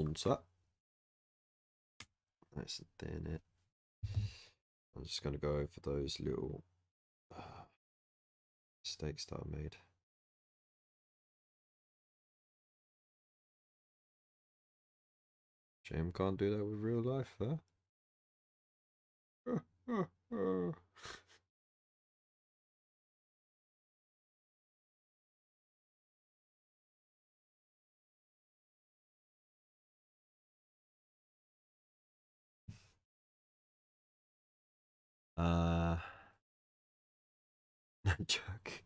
and thin it. I'm just going to go over those little mistakes that I made. Shame can't do that with real life, huh? No joke.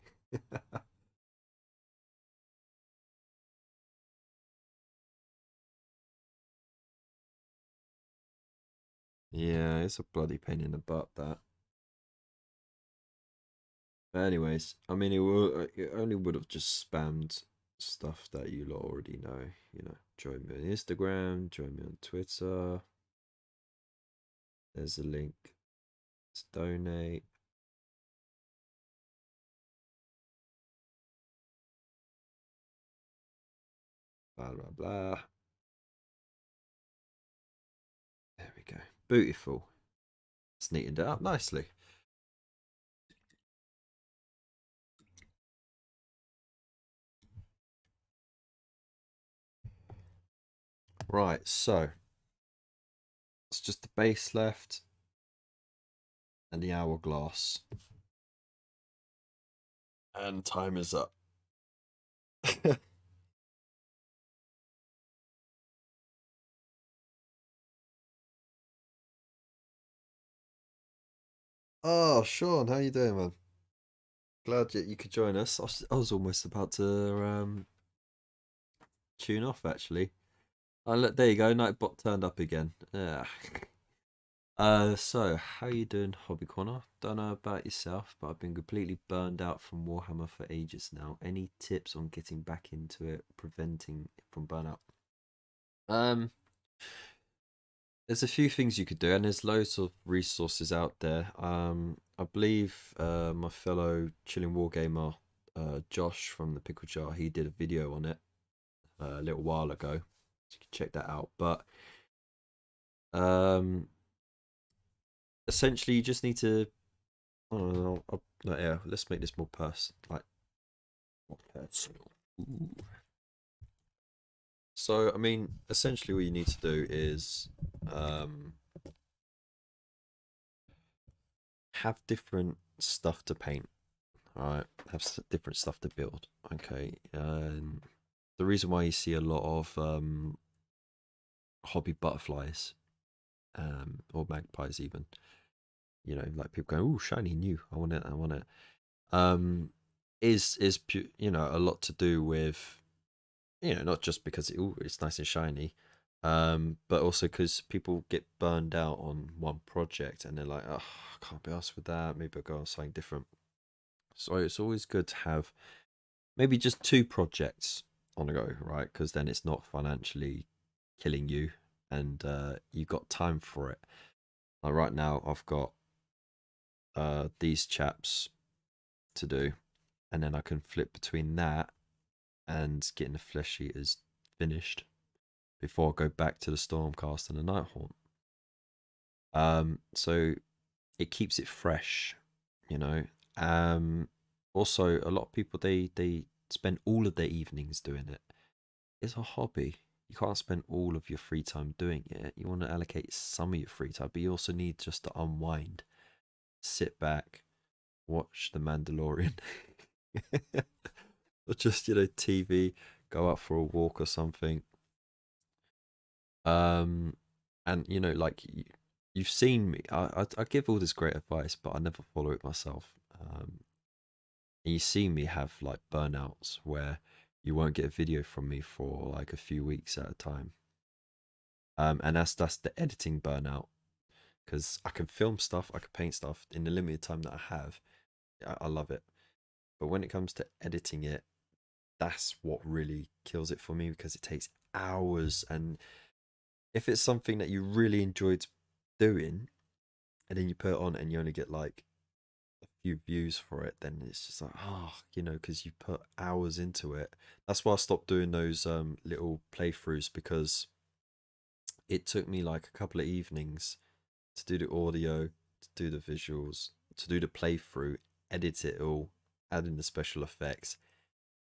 Yeah, it's a bloody pain in the butt, that. But anyways, I mean, it only would have just spammed stuff that you lot already know. You know, join me on Instagram, join me on Twitter. There's a link to donate. Blah, blah, blah. There we go. Beautiful. It's neatened it up nicely. Right, so it's just the base left and the hourglass. And time is up. Oh, Sean, how you doing, man? Glad you could join us. I was almost about to tune off, actually. Oh, look, there you go. Nightbot turned up again. Yeah. So how you doing, Hobby Corner? Don't know about yourself, but I've been completely burned out from Warhammer for ages now. Any tips on getting back into it, preventing it from burnout? There's a few things you could do, and there's loads of resources out there. I believe my fellow chilling wargamer, Josh from the Pickle Jar, he did a video on it a little while ago, so you can check that out. But essentially, you just need to. I don't know. No, yeah, let's make this more personal. So, I mean, essentially, what you need to do is have different stuff to paint. All right, have different stuff to build. Okay, the reason why you see a lot of hobby butterflies, or magpies even, you know, like people going, "Oh, shiny new, I want it, I want it," um, you know, a lot to do with, you know, not just because it's nice and shiny, but also because people get burned out on one project and they're like, oh, I can't be asked with that. Maybe I'll go on something different. So it's always good to have maybe just two projects on the go, right? Because then it's not financially killing you, and you've got time for it. Like right now, I've got these chaps to do, and then I can flip between that and getting the flesh eaters finished before I go back to the Stormcast and the Nighthaunt. So it keeps it fresh, you know. Also, a lot of people they spend all of their evenings doing it. It's a hobby. You can't spend all of your free time doing it. You want to allocate some of your free time, but you also need just to unwind, sit back, watch The Mandalorian, or just, you know, TV, go out for a walk or something. Um, and you know, like you've seen me. I give all this great advice, but I never follow it myself. And you see me have like burnouts where you won't get a video from me for like a few weeks at a time. And that's the editing burnout, because I can film stuff, I can paint stuff in the limited time that I have. I love it, but when it comes to editing it, that's what really kills it for me, because it takes hours. And if it's something that you really enjoyed doing, and then you put it on and you only get like a few views for it, then it's just like, oh, you know, because you put hours into it. That's why I stopped doing those little playthroughs, because it took me like a couple of evenings to do the audio, to do the visuals, to do the playthrough, edit it all, add in the special effects,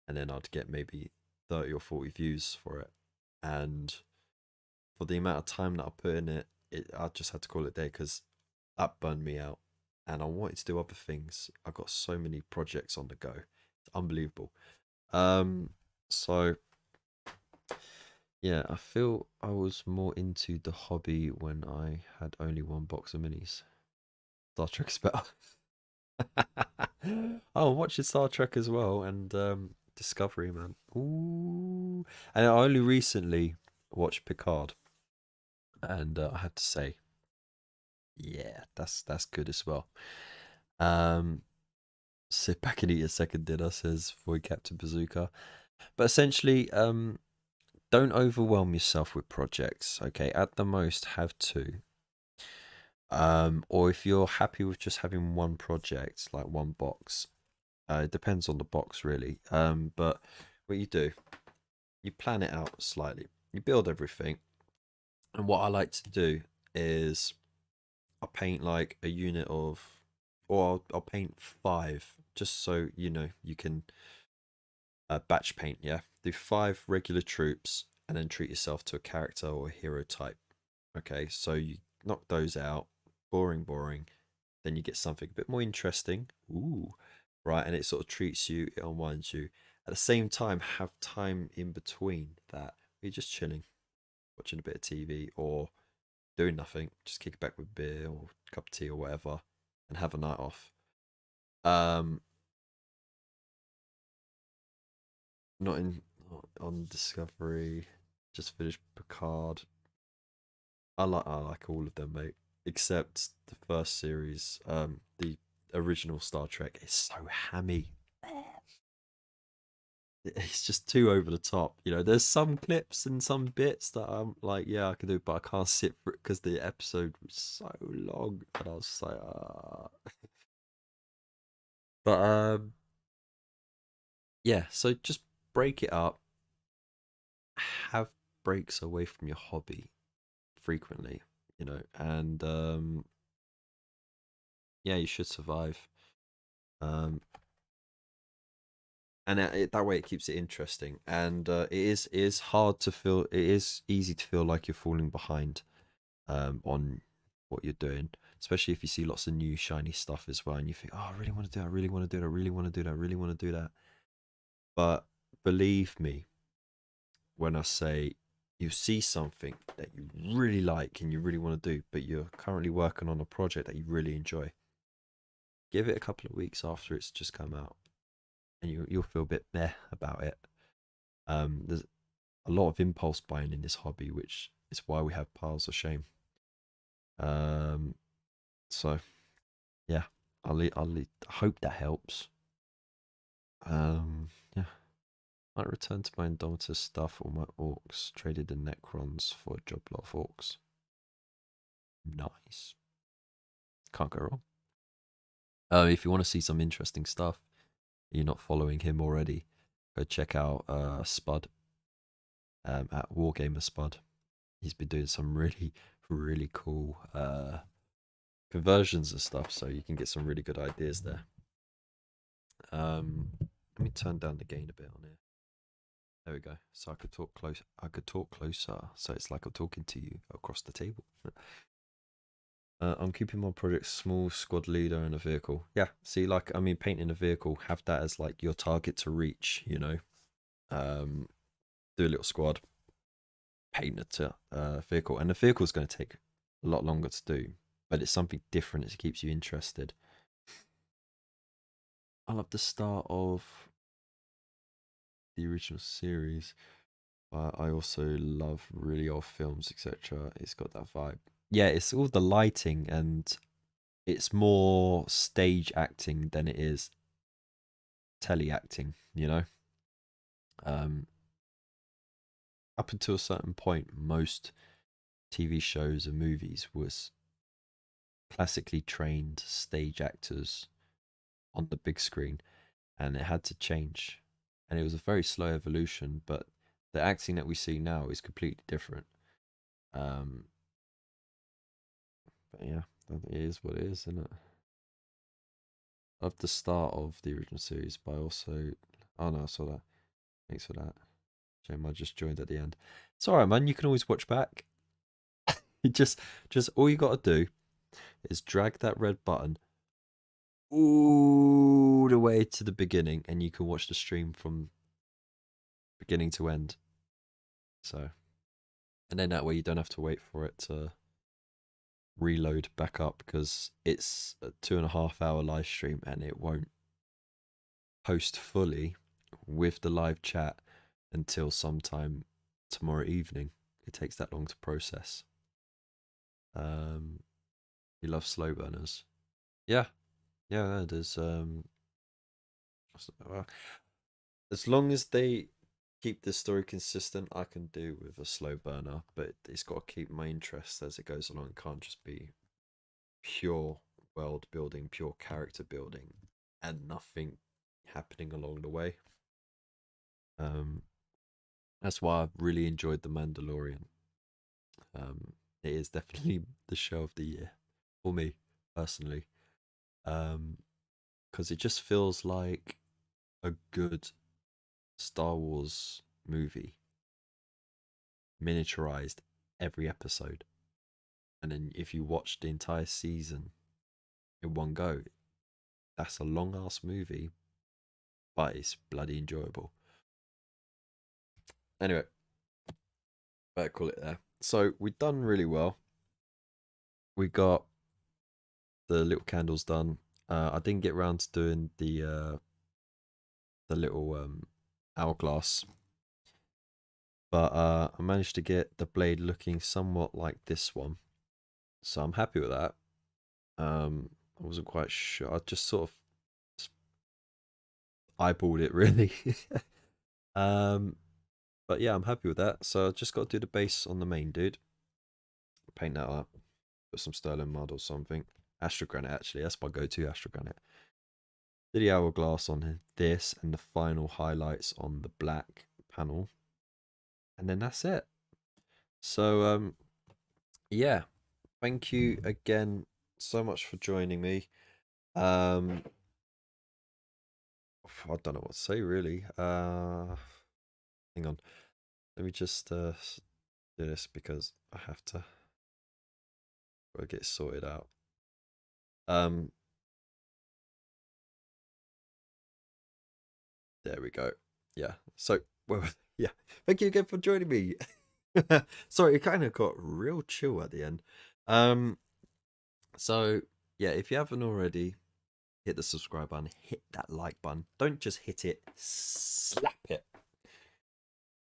and then I'd get maybe 30 or 40 views for it. And for the amount of time that I put in it, I just had to call it a day, because that burned me out. And I wanted to do other things. I got so many projects on the go. It's unbelievable. Um, so yeah, I feel I was more into the hobby when I had only one box of minis. Star Trek spell. Oh, I'm watching Star Trek as well, and Discovery, man. Ooh, and I only recently watched Picard, and I have to say, yeah, that's good as well. Um, Sit back and eat a second dinner, says Void Captain Bazooka. But essentially, don't overwhelm yourself with projects. Okay, at the most, have two. Or if you're happy with just having one project, like one box, it depends on the box really. But what you do, you plan it out slightly. You build everything, and what I like to do is I paint like a unit of, or I'll paint five, just so you know you can batch paint. Yeah, do five regular troops, and then treat yourself to a character or a hero type. Okay, so you knock those out. Boring, boring. Then you get something a bit more interesting. Ooh, right, and it sort of treats you, it unwinds you. At the same time, have time in between that. You're just chilling, watching a bit of TV, or doing nothing. Just kick back with beer or a cup of tea or whatever, and have a night off. Um, not on Discovery. Just finished Picard. I like all of them, mate. Except the first series, the original Star Trek is so hammy. It's just too over the top. You know, there's some clips and some bits that I'm like, yeah, I can do, but I can't sit for it because the episode was so long, and I was like, ah. But yeah. So just break it up. Have breaks away from your hobby frequently. You know, and yeah, you should survive. Um, and that way it keeps it interesting. And it is hard to feel. It is easy to feel like you're falling behind on what you're doing. especially if you see lots of new shiny stuff as well, and you think, oh, I really want to do that, I really want to do that, I really want to do that, I really want to do that. But believe me when I say you see something that you really like and you really want to do, but you're currently working on a project that you really enjoy, give it a couple of weeks after it's just come out, and you'll feel a bit meh about it. There's a lot of impulse buying in this hobby, which is why we have piles of shame. So yeah, I hope that helps. Yeah. Might return to my Indomitus stuff or my orcs. Traded the Necrons for a job lot of orcs. Nice. Can't go wrong. If you want to see some interesting stuff, you're not following him already, go check out Spud at Wargamer Spud. He's been doing some really, really cool conversions and stuff, so you can get some really good ideas there. Let me turn down the gain a bit on here. There we go. So I could talk close. I could talk closer. So it's like I'm talking to you across the table. I'm keeping my project small, squad leader, and a vehicle. Yeah. See, like I mean, painting a vehicle, have that as like your target to reach. You know, do a little squad, paint a vehicle, and the vehicle is going to take a lot longer to do, but it's something different. It keeps you interested. I love the start of the original series, but I also love really old films, etc. It's got that vibe. Yeah, it's all the lighting, and it's more stage acting than it is tele acting, you know. Up until a certain point, most TV shows and movies was classically trained stage actors on the big screen, and it had to change, and it was a very slow evolution, but the acting that we see now is completely different. But yeah, it is what it is, isn't it? Of the start of the original series, but I also, oh no, I saw that. Thanks for that. Shame I just joined at the end. It's alright, man. You can always watch back. You just all you got to do is drag that red button all the way to the beginning, and you can watch the stream from beginning to end. So, and then that way you don't have to wait for it to reload back up, because it's a 2.5 hour live stream and it won't post fully with the live chat until sometime tomorrow evening. It takes that long to process. You love slow burners. Yeah, yeah, there's as long as they keep the story consistent, I can do with a slow burner, but it's got to keep my interest as it goes along. It can't just be pure world building, pure character building, and nothing happening along the way. That's why I've really enjoyed The Mandalorian. It is definitely the show of the year for me personally, because it just feels like a good Star Wars movie miniaturized every episode, and then if you watch the entire season in one go, that's a long ass movie, but it's bloody enjoyable. Anyway, better call it there. So we've done really well. We got the little candles done. I didn't get around to doing the little hourglass, but I managed to get the blade looking somewhat like this one, so I'm happy with that. I wasn't quite sure. I just sort of eyeballed it really. But yeah, I'm happy with that. So I just got to do the base on the main dude. Paint that up. Put some sterling mud or something. Astro granite, actually. That's my go-to, astro granite. Did the hourglass on this, and the final highlights on the black panel. And then that's it. So, yeah. Thank you again so much for joining me. I don't know what to say, really. Hang on. Let me just do this, because I have to get it sorted out. Um, there we go. Yeah. So, well, yeah. Thank you again for joining me. Sorry, it kind of got real chill at the end. So yeah, if you haven't already, hit the subscribe button, hit that like button. Don't just hit it, slap it.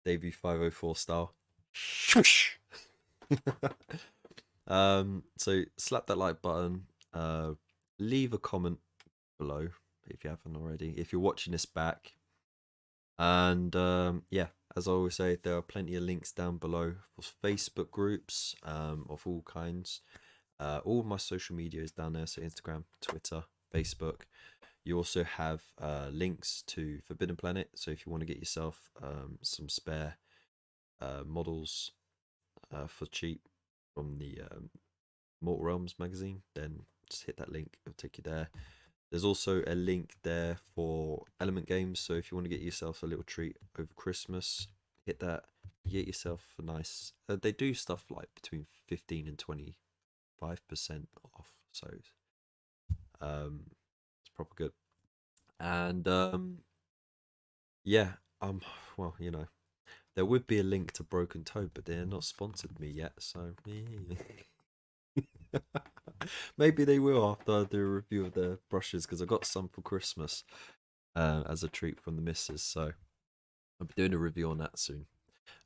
Debut 504 style. Shush. So slap that like button. Leave a comment below if you haven't already. If you're watching this back, and yeah, as I always say, there are plenty of links down below for Facebook groups of all kinds. All of my social media is down there, so Instagram, Twitter, Facebook. You also have links to Forbidden Planet, so if you want to get yourself some spare models for cheap from the Mortal Realms magazine, then just hit that link, it'll take you there. There's also a link there for Element Games, so if you want to get yourself a little treat over Christmas, hit that. You get yourself a nice... they do stuff like between 15 and 25% off, so it's proper good. And yeah, well, you know, there would be a link to Broken Toad, but they're not sponsored me yet, so maybe they will after I do a review of their brushes, because I got some for Christmas as a treat from the missus, so I'll be doing a review on that soon.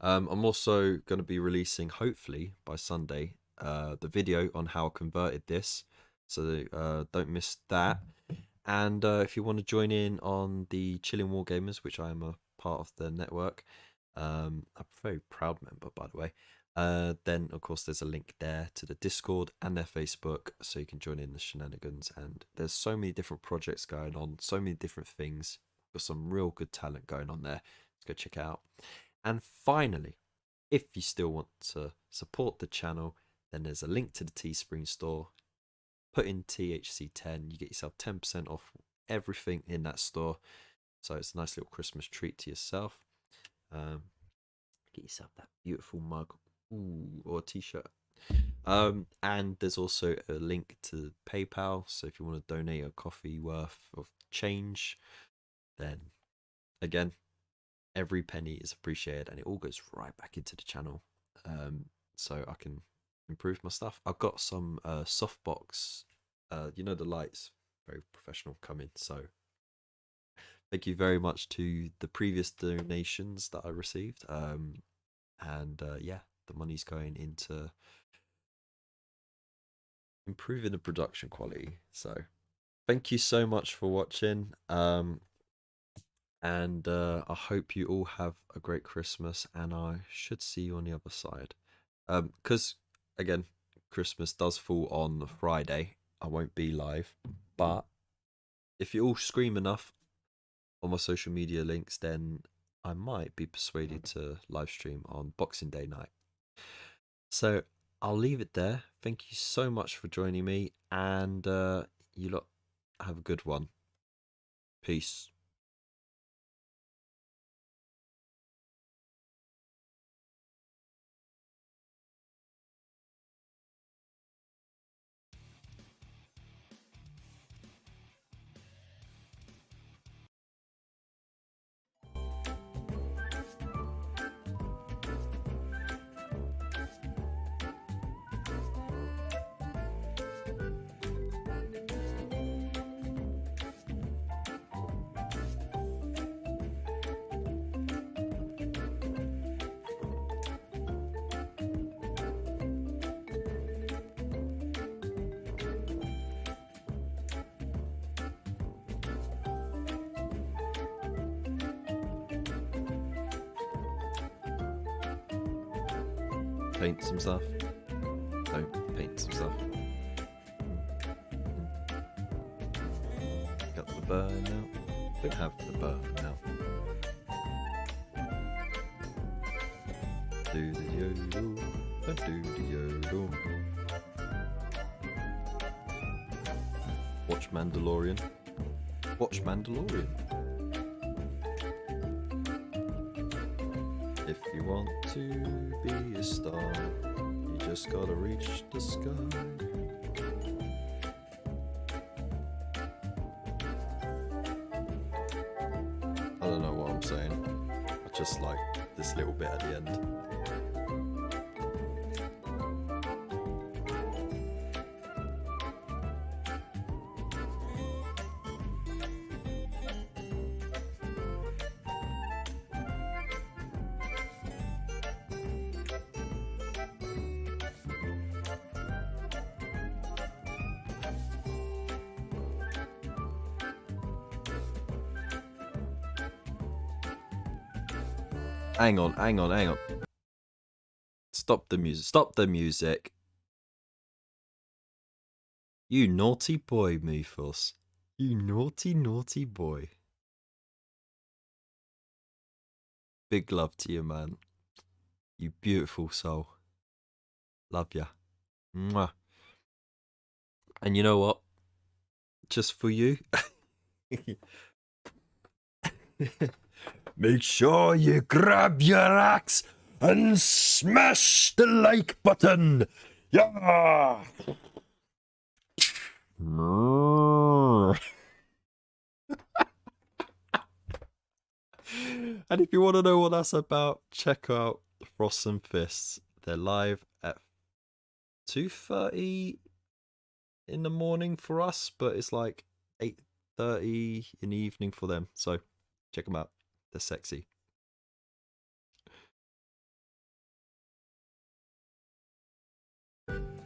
I'm also going to be releasing, hopefully by Sunday, the video on how I converted this, so don't miss that. And if you want to join in on the Chilling Wargamers, which I am a part of the network, I'm a very proud member, by the way, then of course there's a link there to the Discord and their Facebook, so you can join in the shenanigans. And there's so many different projects going on, so many different things. Got some real good talent going on there. Let's go check it out. And finally, if you still want to support the channel, then there's a link to the Teespring store. Put in THC10, you get yourself 10% off everything in that store. So it's a nice little Christmas treat to yourself. Get yourself that beautiful mug, or a t-shirt. And there's also a link to PayPal. So if you want to donate a coffee worth of change, then again, every penny is appreciated, and it all goes right back into the channel. So I can improve my stuff. I've got some softbox, you know, the lights, very professional, coming. So thank you very much to the previous donations that I received. And yeah, the money's going into improving the production quality. So thank you so much for watching. And I hope you all have a great Christmas, and I should see you on the other side. Because again, Christmas does fall on Friday. I won't be live, but if you all scream enough on my social media links, then I might be persuaded to live stream on Boxing Day night. So I'll leave it there. Thank you so much for joining me, and you lot have a good one. Peace. Paint some stuff. Don't paint some stuff. Got the burn out. Don't have the burn out. Do the yodel. Don't do the yodel. Watch Mandalorian. Watch Mandalorian. If you want to be a star, you just gotta reach the sky. bit at the end. Hang on. Stop the music. You naughty boy, Mufus. You naughty boy. Big love to you, man. You beautiful soul. Love ya. Mwah. And you know what? Just for you. Make sure you grab your axe and smash the like button. Yeah. And if you want to know what that's about, check out Frost and Fists. They're live at 2:30 in the morning for us, but it's like 8:30 in the evening for them. So check them out. They're sexy.